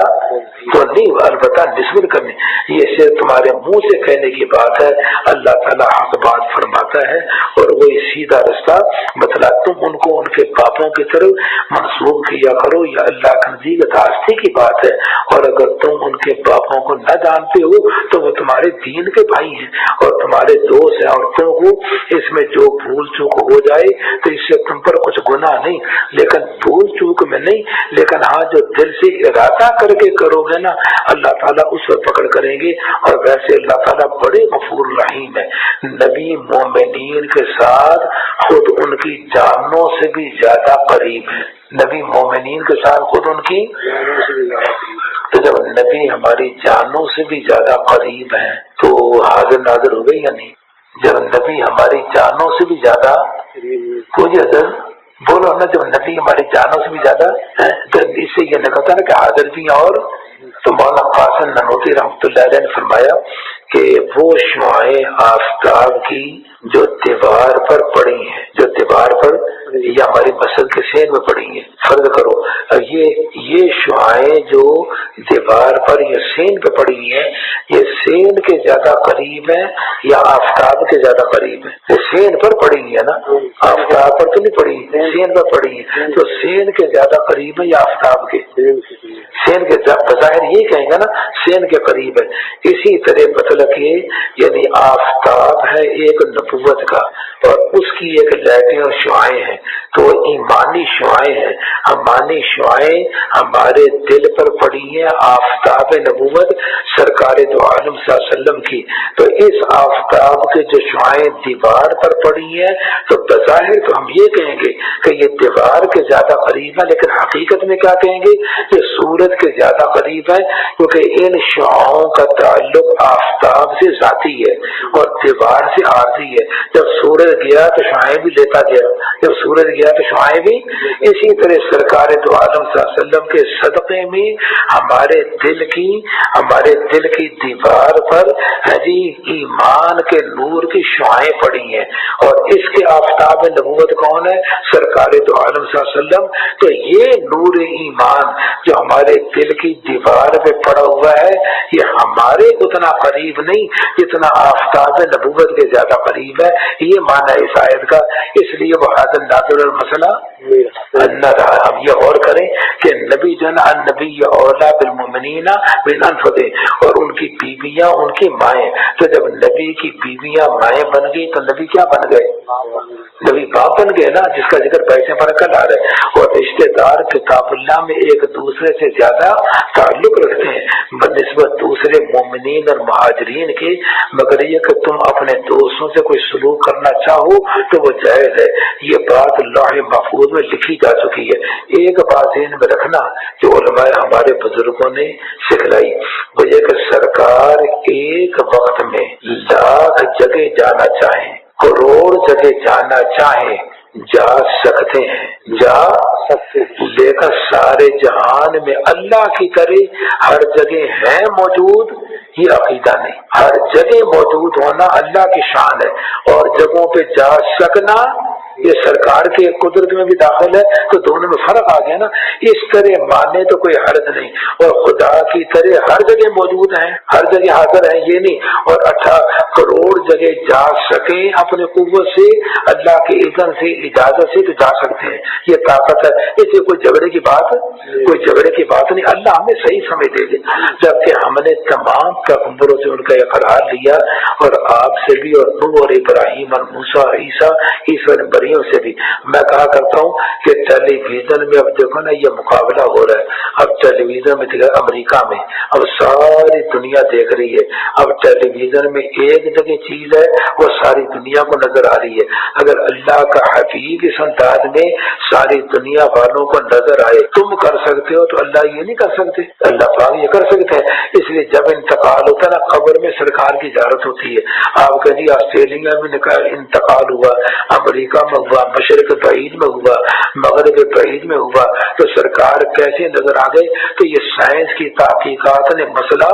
Speaker 1: تو نہیں، البتہ نسبت کرنی، یہ صرف تمہارے منہ سے کہنے کی بات ہے۔ اللہ تعالیٰ حق بات فرماتا ہے اور وہی سیدھا رستہ مطلب تم ان کو ان کے باپوں کی طرف منسوب کیا کرو، یا اللہ کے نزدیک راستے کی بات ہے، اور اگر تم ان کے باپوں کو نہ جانتے ہو تو وہ تمہارے دین کے بھائی ہیں اور تمہارے دوست ہیں، اور تم کو اس میں جو بھول چوک ہو جائے تو اس سے تم پر کچھ گناہ نہیں، لیکن بھول چوک میں نہیں، لیکن ہاں جو دل سے ارادہ کر کے کرو ہیں نا اللہ تعالیٰ اس پر پکڑ کریں گے. اور ویسے اللہ تعالیٰ بڑے غفور رحیم ہے. نبی مومنین کے ساتھ خود ان کی جانوں سے بھی زیادہ قریب ہے. نبی مومنین کے ساتھ خود ان کی، تو جب نبی ہماری جانوں سے بھی زیادہ قریب ہیں تو حاضر ناظر ہو گئی یا نہیں؟ جب نبی ہماری جانوں سے بھی زیادہ، کوئی حضر بولو نا، جب نبی ہماری جانوں سے بھی زیادہ ہے تو اس سے یہ نکلتا نا کہ حاضر بھی ہیں. اور تو مولانا قاسم نانوتوی رحمۃ اللہ علیہ نے فرمایا کہ وہ شعاعیں آفتاب کی جو دیوار پر پڑی ہیں، جو دیوار پر یا ہماری مسجد کے سین میں پڑی ہیں، فرض کرو یہ شعاعیں جو دیوار پر یا سین پہ پڑی ہیں، یہ سین کے زیادہ قریب ہیں یا آفتاب کے زیادہ قریب ہیں؟ یہ سین پر پڑی ہے نا، آفتاب پر تو نہیں پڑی، سین پر پڑی ہے. تو سین کے زیادہ قریب ہے یا آفتاب کے؟ سین کے بظاہر یہ کہیں گا نا سین کے قریب ہے. اسی طرح مطلب یہ یعنی آفتاب ہے ایک نبوت کا اور اس کی ایک لائٹیں اور شعاعیں ہیں، تو ایمانی شعاعیں ہیں. ہماری شعاعیں ہمارے دل پر پڑی ہیں، آفتاب نبوت سرکار دو عالم صلی اللہ علیہ وسلم کی. تو اس آفتاب کے جو شعاعیں دیوار پر پڑی ہیں تو بظاہر تو ہم یہ کہیں گے کہ یہ دیوار کے زیادہ قریب ہے، لیکن حقیقت میں کیا کہیں گے؟ یہ سورج کے زیادہ قریب ہے، کیونکہ ان شعاعوں کا تعلق آفتاب سے ذاتی ہے اور دیوار سے عارضی ہے. جب سورج گیا تو شعاعیں بھی لیتا گیا، جب سورج گیا تو شعاعیں بھی. اسی طرح سرکار دو عالم صلی اللہ علیہ وسلم کے صدقے میں ہمارے دل کی دیوار پر جی ایمان کے نور کی شعاعیں پڑی ہیں. اور اس کے آفتاب نبوت کون ہے؟ سرکار دو عالم صلی اللہ علیہ وسلم. تو یہ نور ایمان جو ہمارے دل کی دیوار پہ پڑا ہوا ہے یہ ہمارے اتنا قریب نہیں جتنا آفتاب نبوت کے زیادہ قریب ہے. یہ معنی اس آیت کا. اس لیے وہ حاضر نادر المسئلہ نہ رہا. ہم یہ اور کریں کہ نبی جو ہے نا النبی اولا بالمؤمنین من انفسہم، اور ان کی بیویاں ان کی مائیں. تو جب نبی کی بیویاں مائیں بن گئی تو نبی کیا بن گئے؟ نبی باپ بن گئے نا، جس کا ذکر بیسیں پر کل آ رہا ہے. اور رشتے دار کتاب اللہ میں ایک دوسرے سے زیادہ تعلق رکھتے ہیں بنسبت دوسرے مومنین اور مہاجرین کے، مگر یہ کہ تم اپنے دوستوں سے کوئی سلوک کرنا چاہو تو وہ جائز ہے. یہ بات لوح محفوظ میں لکھی جا چکی ہے. ایک بات ذہن میں رکھنا جو علماء ہمارے بزرگوں نے سکھلائی، وہ یہ کہ سرکار ایک وقت میں لاکھ جگہ جانا چاہیں، کروڑ جگہ جانا چاہیں، جا سکتے ہیں، لیکن سارے جہان میں اللہ کی طرح ہر جگہ ہے موجود یہ عقیدہ نہیں. ہر جگہ موجود ہونا اللہ کی شان ہے، اور جگہوں پہ جا سکنا یہ سرکار کی قدرت میں بھی داخل ہے. تو دونوں میں فرق آ گیا نا. اس طرح ماننے تو کوئی حرج نہیں، اور خدا کی طرح ہر جگہ موجود ہیں، ہر جگہ حاضر ہیں یہ نہیں. اور 18 کروڑ جگہ جا سکیں اپنے قوت سے، اللہ کے اذن سے اجازت سے تو جا سکتے ہیں، یہ طاقت ہے. اس سے کوئی جھگڑے کی بات نہیں. اللہ ہمیں صحیح سمجھ دے گے. جبکہ ہم نے تمام پیغمبروں سے ان کا اقرار لیا، اور آپ سے بھی، اور نوح اور ابراہیم اور موسیٰ اور عیسیٰ اور مریم سے بھی. میں کہا کرتا ہوں کہ ٹیلی ویژن میں اب دیکھو نا یہ مقابلہ ہو رہا ہے. اب ٹیلی ویژن میں امریکہ میں اب ساری دنیا دیکھ رہی ہے. اب ٹیلی ویژن میں ایک جگہ چیز ہے وہ ساری دنیا کو نظر آ رہی ہے. اگر اللہ کا حبیب اس انداز میں ساری دنیا والوں کو نظر آئے تم کر سکتے ہو تو اللہ یہ نہیں کر سکتے؟ اللہ پاک یہ کر سکتے ہیں. اس لیے جب انتقال ہوتا ہے نا قبر میں سرکار کی زیارت ہوتی ہے. آپ کا جی آسٹریلیا میں انتقال ہوا، امریکہ میں ہوا، مشرق بعید میں ہوا، مغرب بعید میں ہوا، تو سرکار کیسے نظر آ گئے؟ تو یہ سائنس کی تحقیقات نے مسئلہ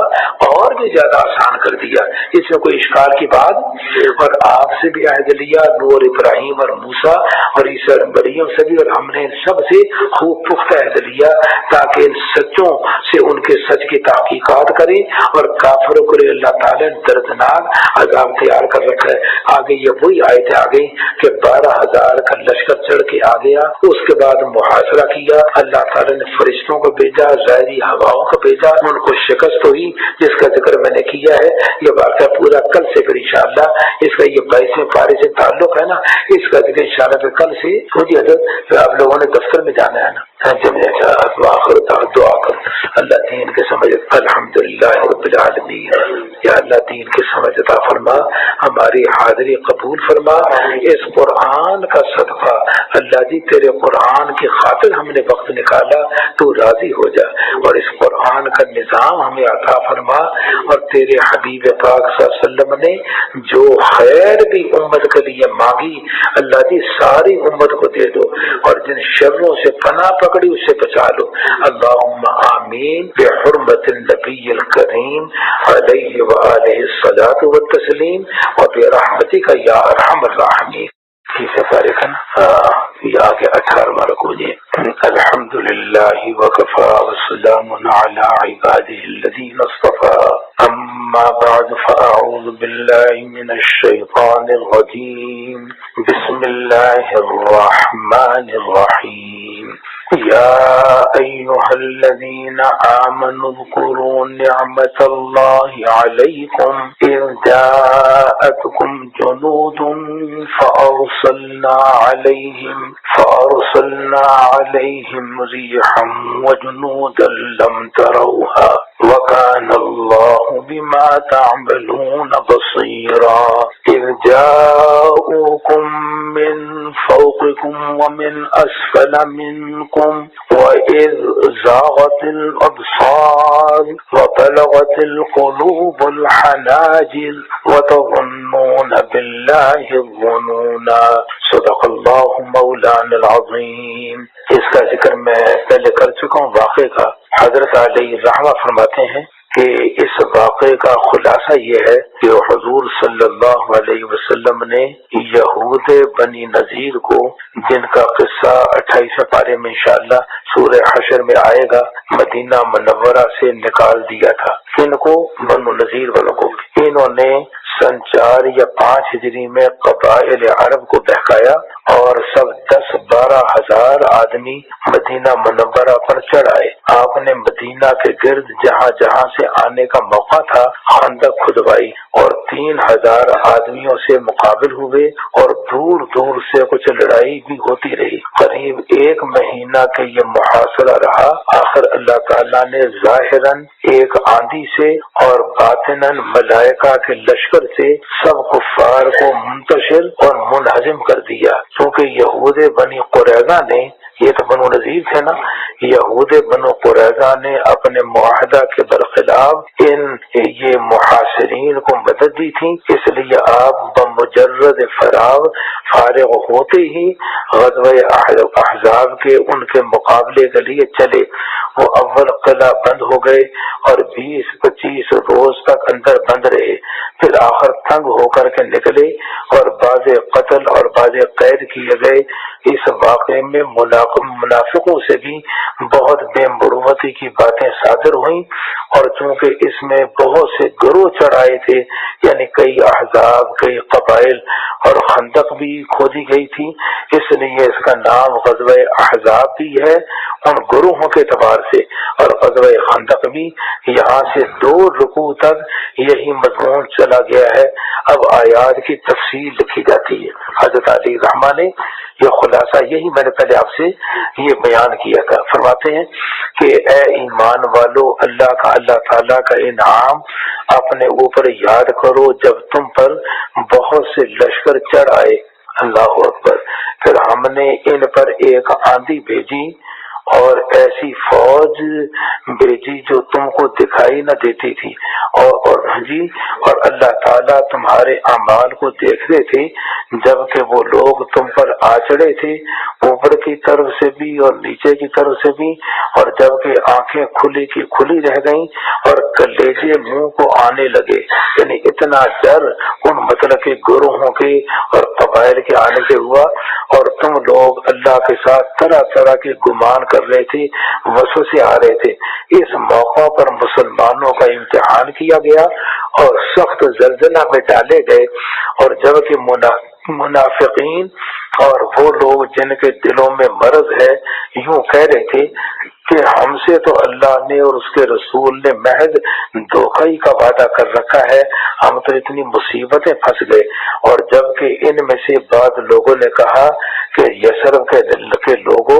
Speaker 1: اور بھی زیادہ آسان کر دیا. اس میں کوئی اشکال کی بات. اور آپ سے بھی عہد لیا، نور ابراہیم اور موسیٰ اور عیسیٰ اور مریم سے بھی، اور ہم نے سب سے خوب پختہ عہد لیا تاکہ ان سچوں سے ان کے سچ کی تحقیقات کریں، اور کافروں کو اللہ تعالیٰ نے دردناک عذاب تیار کر رکھا ہے. آگے یہ وہی آیتیں آ گئی کہ 12,000 کا لشکر چڑھ کے آ گیا. اس کے بعد محاصرہ کیا، اللہ تعالیٰ نے فرشتوں کو بھیجا، ظاہری ہواؤں کو بھیجا، ان کو شکست ہوئی جس کا ذکر میں نے کیا ہے. یہ واقعہ پورا کل سے پھر انشاءاللہ اس کا یہ 22 پارے سے تعلق ہے نا، اس کا ذکر انشاءاللہ پھر کل سے ہوگی. حضرت آپ لوگوں نے دفتر میں جانا ہے نا، جب آخر دعا کر اللہ دین کے سمجھ ہماری حاضری قبول فرما. اس قرآن کا صدقہ اللہ جی تیرے قرآن کی خاطر ہم نے وقت نکالا, تو راضی ہو جا اور اس قرآن کا نظام ہمیں عطا فرما. اور تیرے حبیب پاک صلی اللہ علیہ وسلم نے جو خیر بھی امت کے لیے مانگی اللہ جی ساری امت کو دے دو, اور جن شروں سے پناہ پکڑی اس سے بچا لو. اللہم آمین بحرمت النبی الکریم علیہ وآلہ الصلاۃ والتسلیم وبرحمتک یا ارحم الراحمین. تیسرے پارے کا یہ آگے 18واں رکوع جی. الحمدللہ وکفی وسلام علی عبادہ الذین اصطفی. اما بعد فاعوذ باللہ من الشیطان الرجیم. بسم اللہ الرحمن الرحیم. یا ایہا الذین آمنوا اذکروا نعمت اللہ علیکم اذ جاءتکم جنود فأرسلنا عليهم ريحا وجنودا لم تروها وكان الله بما تعملون بصيرا. إذ جاءوكم من فوقكم ومن أسفل منكم وإذ زاغت الأبصار وبلغت القلوب الحناجر وتظنون بالله الظنونا. صدق اللہ مولانا العظیم. اس کا ذکر میں پہلے کر چکا ہوں واقعے کا. حضرت علیہ الرحمہ فرماتے ہیں کہ اس واقعے کا خلاصہ یہ ہے کہ حضور صلی اللہ علیہ وسلم نے یہود بنی نذیر کو, جن کا قصہ 28 پارے میں انشاءاللہ سورہ حشر میں آئے گا, مدینہ منورہ سے نکال دیا تھا. ان کو بنو نذیر والوں کو انہوں نے سن 4 یا 5 ہجری میں قبائل عرب کو بہکایا اور سب 10-12 ہزار آدمی مدینہ منورہ پر چڑھ آئے. آپ نے مدینہ کے گرد جہاں جہاں سے آنے کا موقع تھا خندق کھدوائی اور 3000 آدمیوں سے مقابل ہوئے اور دور دور سے کچھ لڑائی بھی ہوتی رہی. قریب 1 مہینہ کے یہ محاصرہ رہا. آخر اللہ تعالیٰ نے ظاہراً ایک آندھی سے اور باطناً ملائکہ کے لشکر سے سب کفار کو منتشر اور منہزم کر دیا. کیونکہ یہود بنی قریظہ نے, یہ تو بنو نذیر تھے نا, یہود بنو قریظہ نے اپنے معاہدہ کے برخلاف یہ محاصرین کو مدد دی تھی. اس لیے آپ بمجرد فارغ ہوتے ہی غزوہ احزاب کے ان کے مقابلے کے لیے چلے. وہ اول قلعہ بند ہو گئے اور 20-25 روز تک اندر بند رہے. پھر آخر تنگ ہو کر کے نکلے اور بعض قتل اور بعض قید کیے گئے. اس واقعے میں منافقوں سے بھی بہت بے مروتی کی باتیں صادر ہوئیں, اور چونکہ اس میں بہت سے گروہ چڑھائے تھے, یعنی کئی احزاب, کئی قبائل اور خندق بھی کھودی گئی تھی, اس لیے اس کا نام غزوہ احزاب بھی ہے ان گروہوں کے اعتبار سے, اور غزوہ خندق بھی. یہاں سے 2 رکوع تک یہی مضمون چلا گیا ہے. اب آیات کی تفصیل لکھی جاتی ہے. حضرت علی رحمہ نے یہ خلاصہ یہی میں نے پہلے آپ سے یہ بیان کیا تھا. فرماتے ہیں کہ اے ایمان والو, اللہ تعالیٰ کا انعام اپنے اوپر یاد کرو جب تم پر بہت سے لشکر چڑھ آئے. اللہ اکبر. پھر ہم نے ان پر ایک آندھی بھیجی اور ایسی فوج بھیجی جو تم کو دکھائی نہ دیتی تھی, اور اللہ تعالیٰ تمہارے اعمال کو دیکھتے تھے جبکہ وہ لوگ تم پر آ چڑھے تھے, اوپر کی طرف سے بھی اور نیچے کی طرف سے بھی, اور جبکہ آنکھیں کھلی کی کھلی رہ گئیں اور کلیجے منہ کو آنے لگے. یعنی اتنا ڈر ان مطلب کے گروہوں کے اور قبائل کے آنے سے ہوا, اور تم لوگ اللہ کے ساتھ طرح طرح کے گمان کر رہے تھے, وسوسے آ رہے تھے. اس موقع پر مسلمانوں کا امتحان کیا گیا اور سخت زلزلہ میں ڈالے گئے, اور جبکہ منافقین اور وہ لوگ جن کے دلوں میں مرض ہے یوں کہہ رہے تھے کہ ہم سے تو اللہ نے اور اس کے رسول نے محض دھوکہ ہی کا وعدہ کر رکھا ہے, ہم تو اتنی مصیبتیں پھنس گئے. اور جبکہ ان میں سے بعض لوگوں نے کہا کہ یثرب کے لوگوں,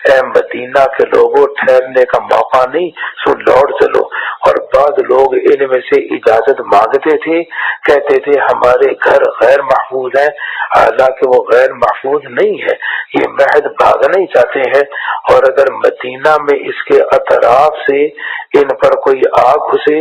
Speaker 1: اے مدینہ کے لوگوں, ٹھہرنے کا موقع نہیں, سو لوٹ چلو. اور بعض لوگ ان میں سے اجازت مانگتے تھے، کہتے تھے ہمارے گھر غیر محفوظ ہیں، حالانکہ وہ غیر محفوظ نہیں ہے، یہ محض بھاگنا ہی چاہتے ہیں۔ اور اگر مدینہ میں اس کے اطراف سے ان پر کوئی آگ گھسے،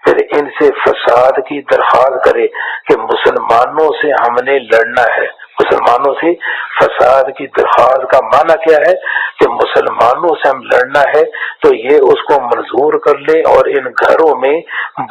Speaker 1: پھر ان سے فساد کی درخواست کرے کہ مسلمانوں سے ہم نے لڑنا ہے۔ مسلمانوں سے فساد کی درخواست کا معنی کیا ہے کہ مسلمانوں سے ہم لڑنا ہے، تو یہ اس کو منظور کر لے اور ان گھروں میں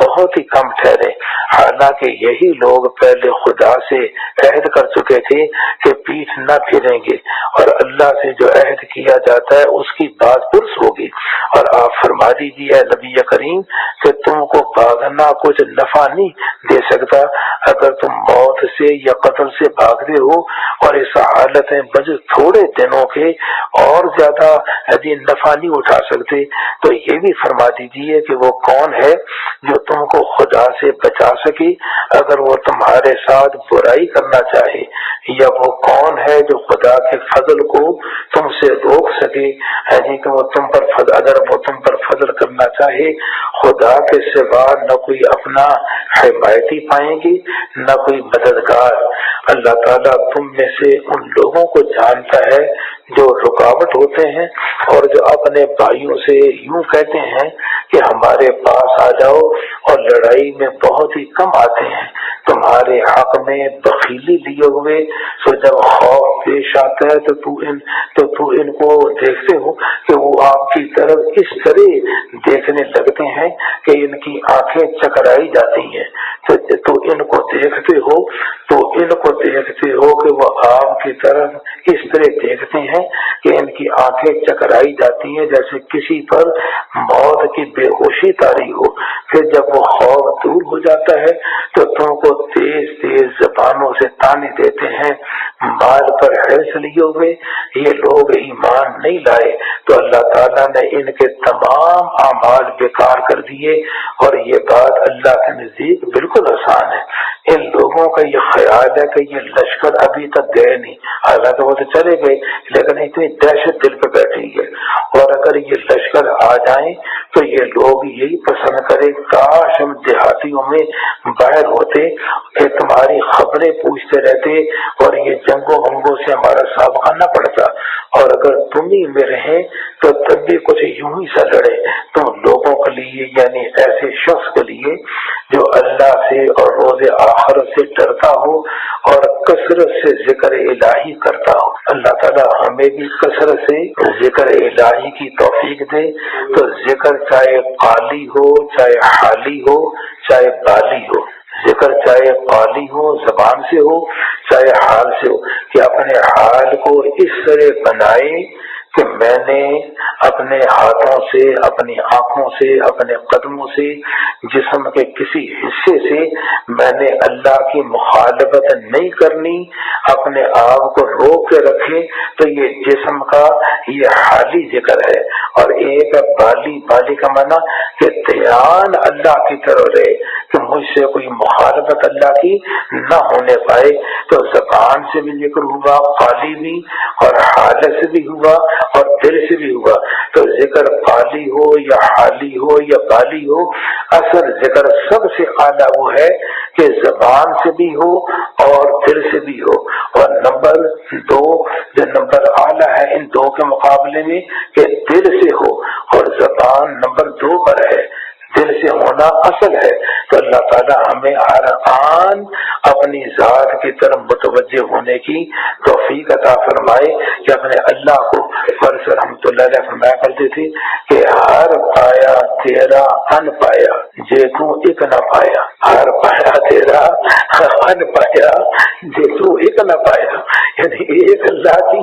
Speaker 1: بہت ہی کم ٹھہرے۔ حالانکہ یہی لوگ پہلے خدا سے عہد کر چکے تھے کہ پیٹھ نہ پھیریں گے، اور اللہ سے جو عہد کیا جاتا ہے اس کی بات پرس ہوگی۔ اور آپ فرما دیجیے نبی کریم کہ تم کو بھاگنا کچھ نفع نہیں دے سکتا، اگر تم موت سے یا قتل سے بھاگتے ہو اور اس حالت میں بس تھوڑے دنوں کے اور زیادہ نفع نہیں اٹھا سکتے، تو یہ بھی فرما دیجیے کہ وہ کون ہے جو تم کو خدا سے بچا سکے اگر وہ تمہارے ساتھ برائی کرنا چاہے، یا وہ کون ہے جو خدا کے فضل کو تم سے روک سکے، کہ وہ تم پر فضل، اگر وہ تم پر فضل کرنا چاہے، خدا کے سوا نہ کوئی اپنا حمایتی پائیں گے نہ کوئی مددگار۔ اللہ تعالیٰ تم میں سے ان لوگوں کو جانتا ہے جو رکاوٹ ہوتے ہیں اور جو اپنے بھائیوں سے یوں کہتے ہیں کہ ہمارے پاس آ جاؤ، اور لڑائی میں بہت ہی کم آتے ہیں، تمہارے حق میں بخیلی لیے ہوئے، سو جب خوف پیش آتا ہے تو تو ان کو دیکھتے ہو کہ وہ آپ کی طرف اس طرح دیکھنے لگتے ہیں کہ ان کی آنکھیں چکرائی جاتی ہیں، تو ان کو دیکھتے ہو کہ وہ آپ کی طرف اس طرح دیکھتے ہیں کہ ان کی آنکھیں چکرائی جاتی ہیں جیسے کسی پر موت کی بے ہوشی طاری ہو۔ پھر جب وہ خوف دور ہو جاتا ہے تو تم کو تیز تیز زبانوں سے تانے دیتے ہیں، مال پر حرص لیے ہوئے یہ لوگ ایمان نہیں لائے، تو اللہ تعالیٰ نے ان کے تمام اعمال بیکار کر دیے، اور یہ بات اللہ کے نزدیک بالکل آسان ہے۔ ان لوگوں کا یہ خیال ہے کہ یہ لشکر ابھی تک گئے نہیں، حالانکہ وہ تو چلے گئے، لیکن اتنی دہشت دل پہ بیٹھی ہے، اور اگر یہ لشکر آ جائیں تو یہ لوگ یہی پسند کریں کاش ہم دیہاتیوں میں باہر ہوتے کہ تمہاری خبریں پوچھتے رہتے اور یہ جنگوں ونگوں سے ہمارا سابقہ نہ پڑتا، اور اگر تم ہی میں رہیں تو تب بھی کچھ یوں ہی سا لڑے۔ تم لوگوں کے لیے، یعنی ایسے شخص کے لیے جو اللہ سے اور روز آخرت سے ڈرتا ہو اور کثرت سے ذکر الہی کرتا ہو۔ اللہ تعالیٰ ہمیں بھی کثرت سے ذکر الہی کی توفیق دے۔ تو ذکر چاہے قالی ہو، چاہے حالی ہو، چاہے بالی ہو، ذکر چاہے قالی ہو زبان سے ہو چاہے حال سے ہو، کہ اپنے حال کو اس طرح بنائے کہ میں نے اپنے ہاتھوں سے، اپنی آنکھوں سے، اپنے قدموں سے، جسم کے کسی حصے سے میں نے اللہ کی مخالفت نہیں کرنی، اپنے آپ کو روک کے رکھے، تو یہ جسم کا یہ حالی ذکر ہے۔ اور ایک بالی کا معنی کہ دھیان اللہ کی طرف رہے کہ مجھ سے کوئی مخالفت اللہ کی نہ ہونے پائے، تو زبان سے بھی ذکر ہوا، قالی بھی، اور حالت سے بھی ہوا، اور دل سے بھی ہوا۔ تو ذکر قالی ہو یا حالی ہو یا بالی ہو، اصل ذکر سب سے اعلیٰ وہ ہے کہ زبان سے بھی ہو اور دل سے بھی ہو۔ اور نمبر 2 جو نمبر اعلیٰ ہے ان دو کے مقابلے میں کہ دل سے ہو، اور زبان نمبر 2 پر ہے، دل سے ہونا اصل ہے۔ تو اللہ تعالیٰ ہمیں ہر آن اپنی ذات کی طرف متوجہ ہونے کی توفیق عطا فرمائے، کہ اپنے اللہ کو فرض رحمۃ اللہ علیہ فرمایا کرتے تھے کہ ہر پایا تیرا ان پایا جے تو ایک نہ پایا، ہر پایا تیرا ان پایا جے تو ایک نہ پایا، یعنی ایک اللہ کی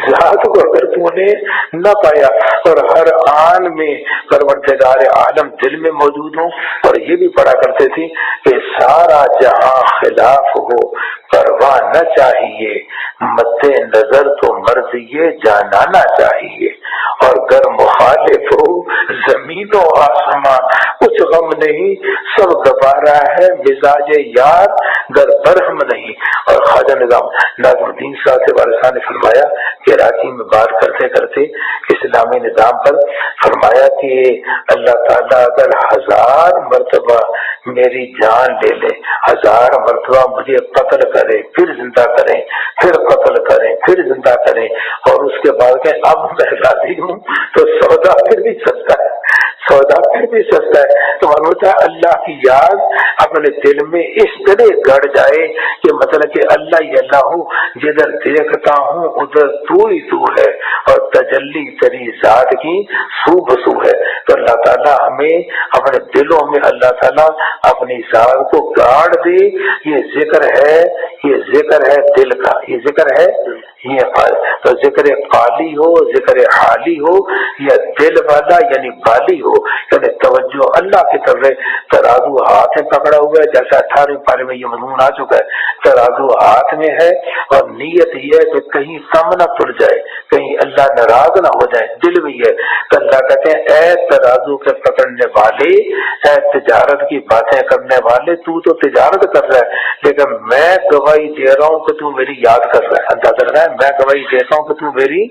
Speaker 1: ذات کو اگر تو نے نہ پایا، اور ہر آن میں پروردگار عالم دل میں موجود ہوں۔ اور یہ بھی پڑھا کرتے تھے کہ سارا جہاں خلاف ہو پرواہ نہ چاہیے، مد نظر تو مرضی جانانا چاہیے، اور گر مخالف ہو زمین و آسمان کچھ غم نہیں، سب گوارا ہے مزاج یار گر برہم نہیں۔ اور خواجہ نظام الدین صاحب نے فرمایا کہ کراچی میں بات کرتے کرتے اسلامی نظام پر فرمایا کہ اللہ تعالیٰ اگر 1000 مرتبہ میری جان لے لے، 1000 مرتبہ مجھے قتل کرے، پھر زندہ کریں، پھر قتل کریں، پھر زندہ کریں، اور اس کے بعد کہ اب میں راضی ہوں، تو سودا پھر بھی سستا ہے، سودا پھر بھی سستا ہے۔ تو معلوم ہے اللہ کی یاد اپنے دل میں اس طرح گڑ جائے کہ مطلب کہ اللہ ہی اللہ ہوں، جدھر دیکھتا ہوں ادھر تو ہی تو ہے، اور تجلی تیری ذات کی سو بسو ہے۔ تو اللہ تعالیٰ ہمیں اپنے دلوں میں اللہ تعالیٰ اپنی ذات کو گاڑ دے۔ یہ ذکر ہے دل کا، یہ ذکر ہے تو ذکر قالی ہو، ذکر حالی ہو، یا دل والا یعنی بالی ہو، یعنی توجہ اللہ کی طرف۔ ترازو ہاتھ میں پکڑا ہوا ہے، جیسا 18ویں پارے میں یہ مضمون آ چکا ہے، ترازو ہاتھ میں ہے، اور نیت یہ ہے کہ کہیں کم نہ پڑ جائے، کہیں اللہ ناراض نہ ہو جائے، دل میں ہے۔ تو اللہ کہتے ہیں اے ترازو کے پکڑنے والے، اے تجارت کی باتیں کرنے والے، تو تجارت کر رہا ہے، لیکن میں گواہی دے رہا ہوں کہ تو میری یاد کر رہا ہے۔ اندازہ رہا ہے میں گواہی دیتا ہوں کہ تو میری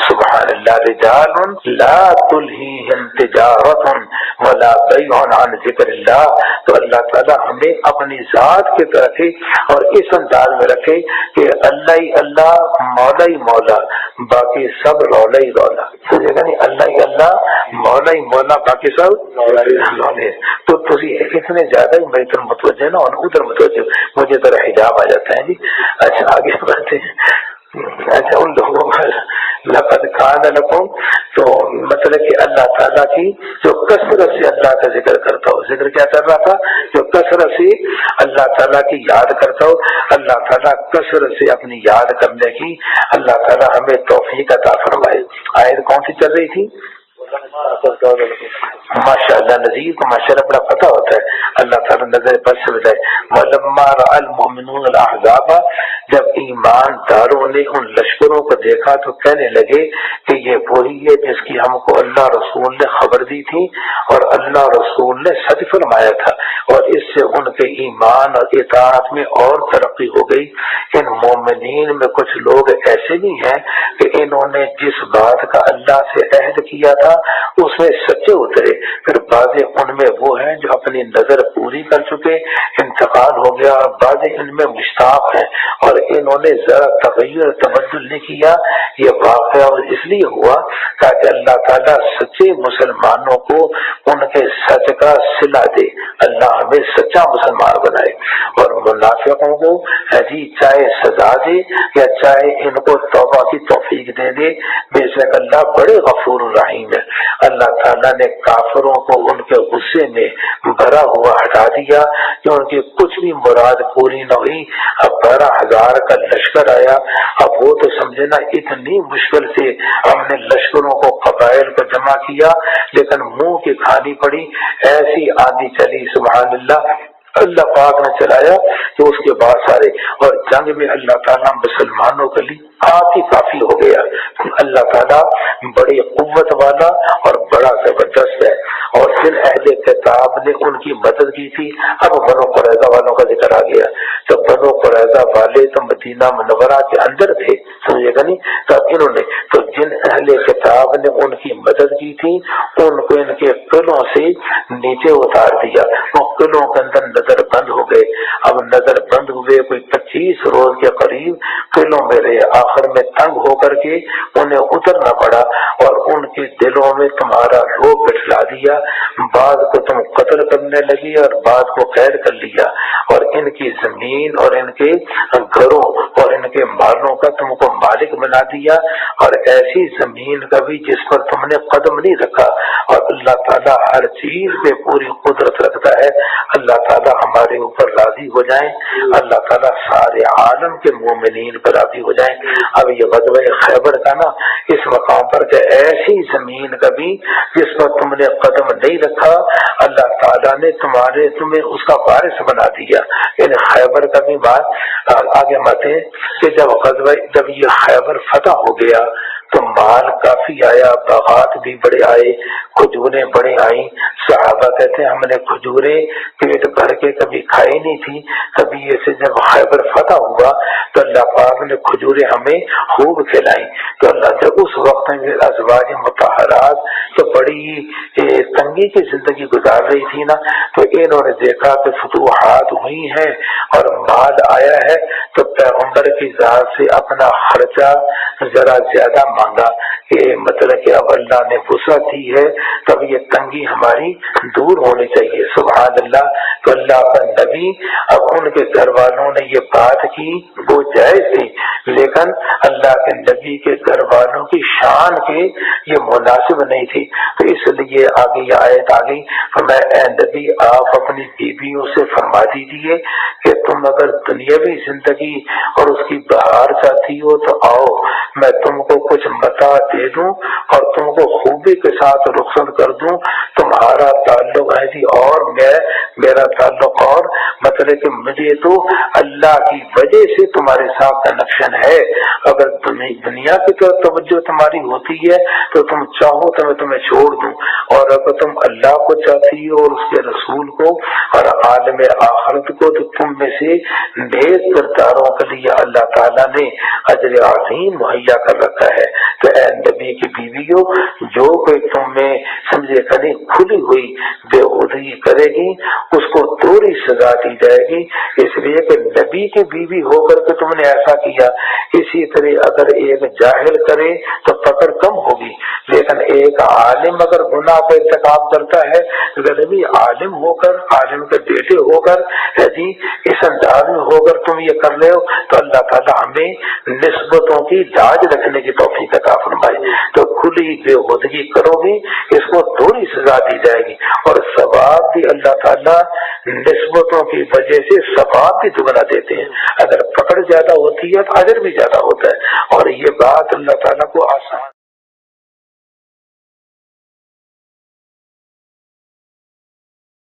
Speaker 1: سبحان اللہ۔ رجال لا تلہیہم تجارت ولا بیع عن ذکر اللہ۔ تو اللہ تعالیٰ ہمیں اپنی ذات کے رکھے اور اس انداز میں رکھے کہ اللہ ہی اللہ، مولا ہی مولا، باقی سب رولا ہی رولا۔ سمجھے گا نہیں؟ اللہ ہی اللہ، مولا ہی مولا، باقی سب رولے۔ تو اتنے زیادہ ہی میری طرف متوجہ نا، اور ادھر متوجہ، مجھے ذرا حجاب آ جاتا ہے جی۔ اچھا آگے بڑھتے ہیں۔ اچھا ان لوگوں کا لقد کان لکم، تو مطلب کہ اللہ تعالیٰ کی جو کثرت سے اللہ کا ذکر کرتا ہو، ذکر کیا کر رہا تھا؟ جو کثرت سے اللہ تعالیٰ کی یاد کرتا ہو، اللہ تعالیٰ کثرت سے اپنی یاد کرنے کی اللہ تعالیٰ ہمیں توفیق عطا فرمائے۔ آیت کون سی چل رہی تھی؟ ماشاء اللہ نذیر کو ماشاء اللہ بڑا پتہ ہوتا ہے، اللہ تعالیٰ نظر بد سے بجائے۔ وَلَمَّا رَأَى الْمُؤْمِنُونَ الْأَحْزَابَ، جب ایمانداروں نے ان لشکروں کو دیکھا تو کہنے لگے کہ یہ وہی ہے جس کی ہم کو اللہ رسول نے خبر دی تھی اور اللہ رسول نے سچ فرمایا تھا، اور اس سے ان کے ایمان اور اطاعت میں اور ترقی ہو گئی۔ ان مومنین میں کچھ لوگ ایسے بھی ہیں کہ انہوں نے جس بات کا اللہ سے عہد کیا تھا اس میں سچے اترے، پھر بعض ان میں وہ ہیں جو اپنی نظر پوری کر چکے، انتقال ہو گیا، اور بعض ان میں مشتاق ہیں اور انہوں نے ذرا تغیر تبدل نہیں کیا۔ یہ واقعہ اس لیے ہوا تاکہ اللہ تعالیٰ سچے مسلمانوں کو ان کے سچ کا صلہ دے، اللہ ہمیں سچا مسلمان بنائے، اور منافقوں کو جی چاہے سزا دے یا چاہے ان کو توبہ کی توفیق دے دے، بے شک اللہ بڑے غفور رحیم ہے۔ اللہ تعالیٰ نے کافروں کو ان کے غصے میں بھرا ہوا ہٹا دیا کہ ان کی کچھ بھی مراد پوری نہ ہوئی۔ اب 12,000 کا لشکر آیا، اب وہ تو سمجھے نا اتنی مشکل سے ہم نے لشکروں کو قبائل کو جمع کیا، لیکن منہ کی کھانی پڑی، ایسی آندھی چلی سبحان اللہ، اللہ پاک نے چلایا کہ اس کے بعد سارے، اور جنگ میں اللہ تعالیٰ مسلمانوں کے لیے کافی ہو گیا۔ اللہ تعالیٰ بڑی قوت والا اور بڑا زبردست ہے، اور جن اہل کتاب نے ان کی مدد کی تھی، اب بنو قریظہ والوں کا ذکر آ گیا۔ تو بنو قریظہ والے تو مدینہ منورہ کے اندر تھے، سمجھے گا نہیں؟ تو انہوں نے تو جن اہل کتاب نے ان کی مدد کی تھی ان کو ان کے قلعوں سے نیچے اتار دیا، وہ قلعوں کے اندر نظر بند ہو گئے۔ اب نظر بند ہوئے کوئی 25 روز کے قریب قلعوں میں رہے، آخر میں تنگ ہو کر کے انہیں اترنا پڑا، اور ان کے دلوں میں تمہارا روب بٹھلا دیا، بعض کو تم قتل کرنے لگی اور بعض کو قید کر لیا، اور ان کی زمین اور ان کے گھروں اور ان کے مالوں کا تم کو مالک بنا دیا، اور ایسی زمین کا بھی جس پر تم نے قدم نہیں رکھا۔ اور اللہ تعالیٰ ہر چیز پہ پوری قدرت رکھتا ہے۔ اللہ تعالیٰ ہمارے اوپر راضی ہو جائیں، اللہ تعالیٰ سارے عالم کے مومنین پر راضی ہو جائیں۔ اب یہ غزوہ خیبر کا نا اس مقام پر کہ ایسی زمین کا بھی جس پر تم نے قدم نہیں رکھا، اللہ تعالیٰ نے تمہیں اس کا وارث بنا دیا۔ یعنی خیبر کا بھی بات آگے ماتے کہ جب یہ خیبر فتح ہو گیا تو مال کافی آیا، باغات بھی بڑے آئے، کھجوریں بڑے آئیں۔ صحابہ کہتے ہیں ہم نے کھجوریں پیٹ بھر کے کبھی کھائی نہیں تھی، کبھی ایسے جب خیبر فتح ہوا تو اللہ پاک نے کھجوریں ہمیں خوب کھلائیں۔ تو اللہ جب اس وقت میں ازواج مطہرات مہاراج تو بڑی تنگی کی زندگی گزار رہی تھی نا، تو انہوں نے دیکھا کہ فتوحات ہوئی ہیں اور مال آیا ہے، تو پیغمبر کی ذات سے اپنا خرچہ ذرا زیادہ مانگا کہ مطلب کہ اب اللہ نے وسعت دی ہے، تب یہ تنگی ہماری دور ہونی چاہیے۔ سبحان اللہ۔ تو اللہ کا نبی اب ان کے گھر والوں نے یہ بات کی، وہ جائز تھی، لیکن اللہ کے نبی کے گھر والوں کی شان کے یہ مناسب نہیں تھی، تو اس لیے آگے یہ آیت آ گئی، اے نبی آپ اپنی بیویوں سے فرما دیجیے کہ تم اگر دنیاوی زندگی اور اس کی بہار چاہتی ہو تو آؤ، میں تم کو کچھ متاع دے دوں اور تم کو خوبی کے ساتھ رخصت کر دوں، تمہارا تعلق ہے جی اور میرا تعلق اور، مطلب کہ مجھے تو اللہ کی وجہ سے تمہارے ساتھ کنیکشن ہے، اگر دنیا کی طرف توجہ تمہاری ہوتی ہے تو تم چاہو تو میں تمہیں چھوڑ دوں، اور اگر تم اللہ کو چاہتی ہو اور اس کے رسول کو اور عالم آخرت کو، تو تم میں سے نیک کرداروں کے لیے اللہ تعالیٰ نے اجر عظیم مہیا کر رکھا ہے۔ تو اے نبی کی بیویوں، جو کوئی تم میں سمجھے کہیں کھلی ہوئی بے عدلی کرے گی اس کو دوہری سزا دی جائے گی، اس لیے کہ نبی کی بیوی ہو کر کے تم نے ایسا کیا۔ اسی طرح اگر ایک جاہل کرے تو پکڑ کم ہوگی، لیکن ایک عالم اگر گناہ کا ارتکاب کرتا ہے، اگر بھی عالم ہو کر، عالم کے بیٹے ہو کر جی اس انداز میں ہو کر تم یہ کر رہے ہو، تو اللہ تعالیٰ ہمیں نسبتوں کی لاج رکھنے کی توفیق عطا فرمائے۔ تو کھلی بے ہودگی کرو گی اس کو دوہری سزا دی جائے گی، اور ثواب بھی اللہ تعالیٰ نسبتوں کی وجہ سے ثواب بھی دگنا دیتے ہیں، اگر پکڑ زیادہ ہوتی ہے تو اجر بھی زیادہ ہوتا ہے، اور یہ بات اللہ تعالیٰ کو آسان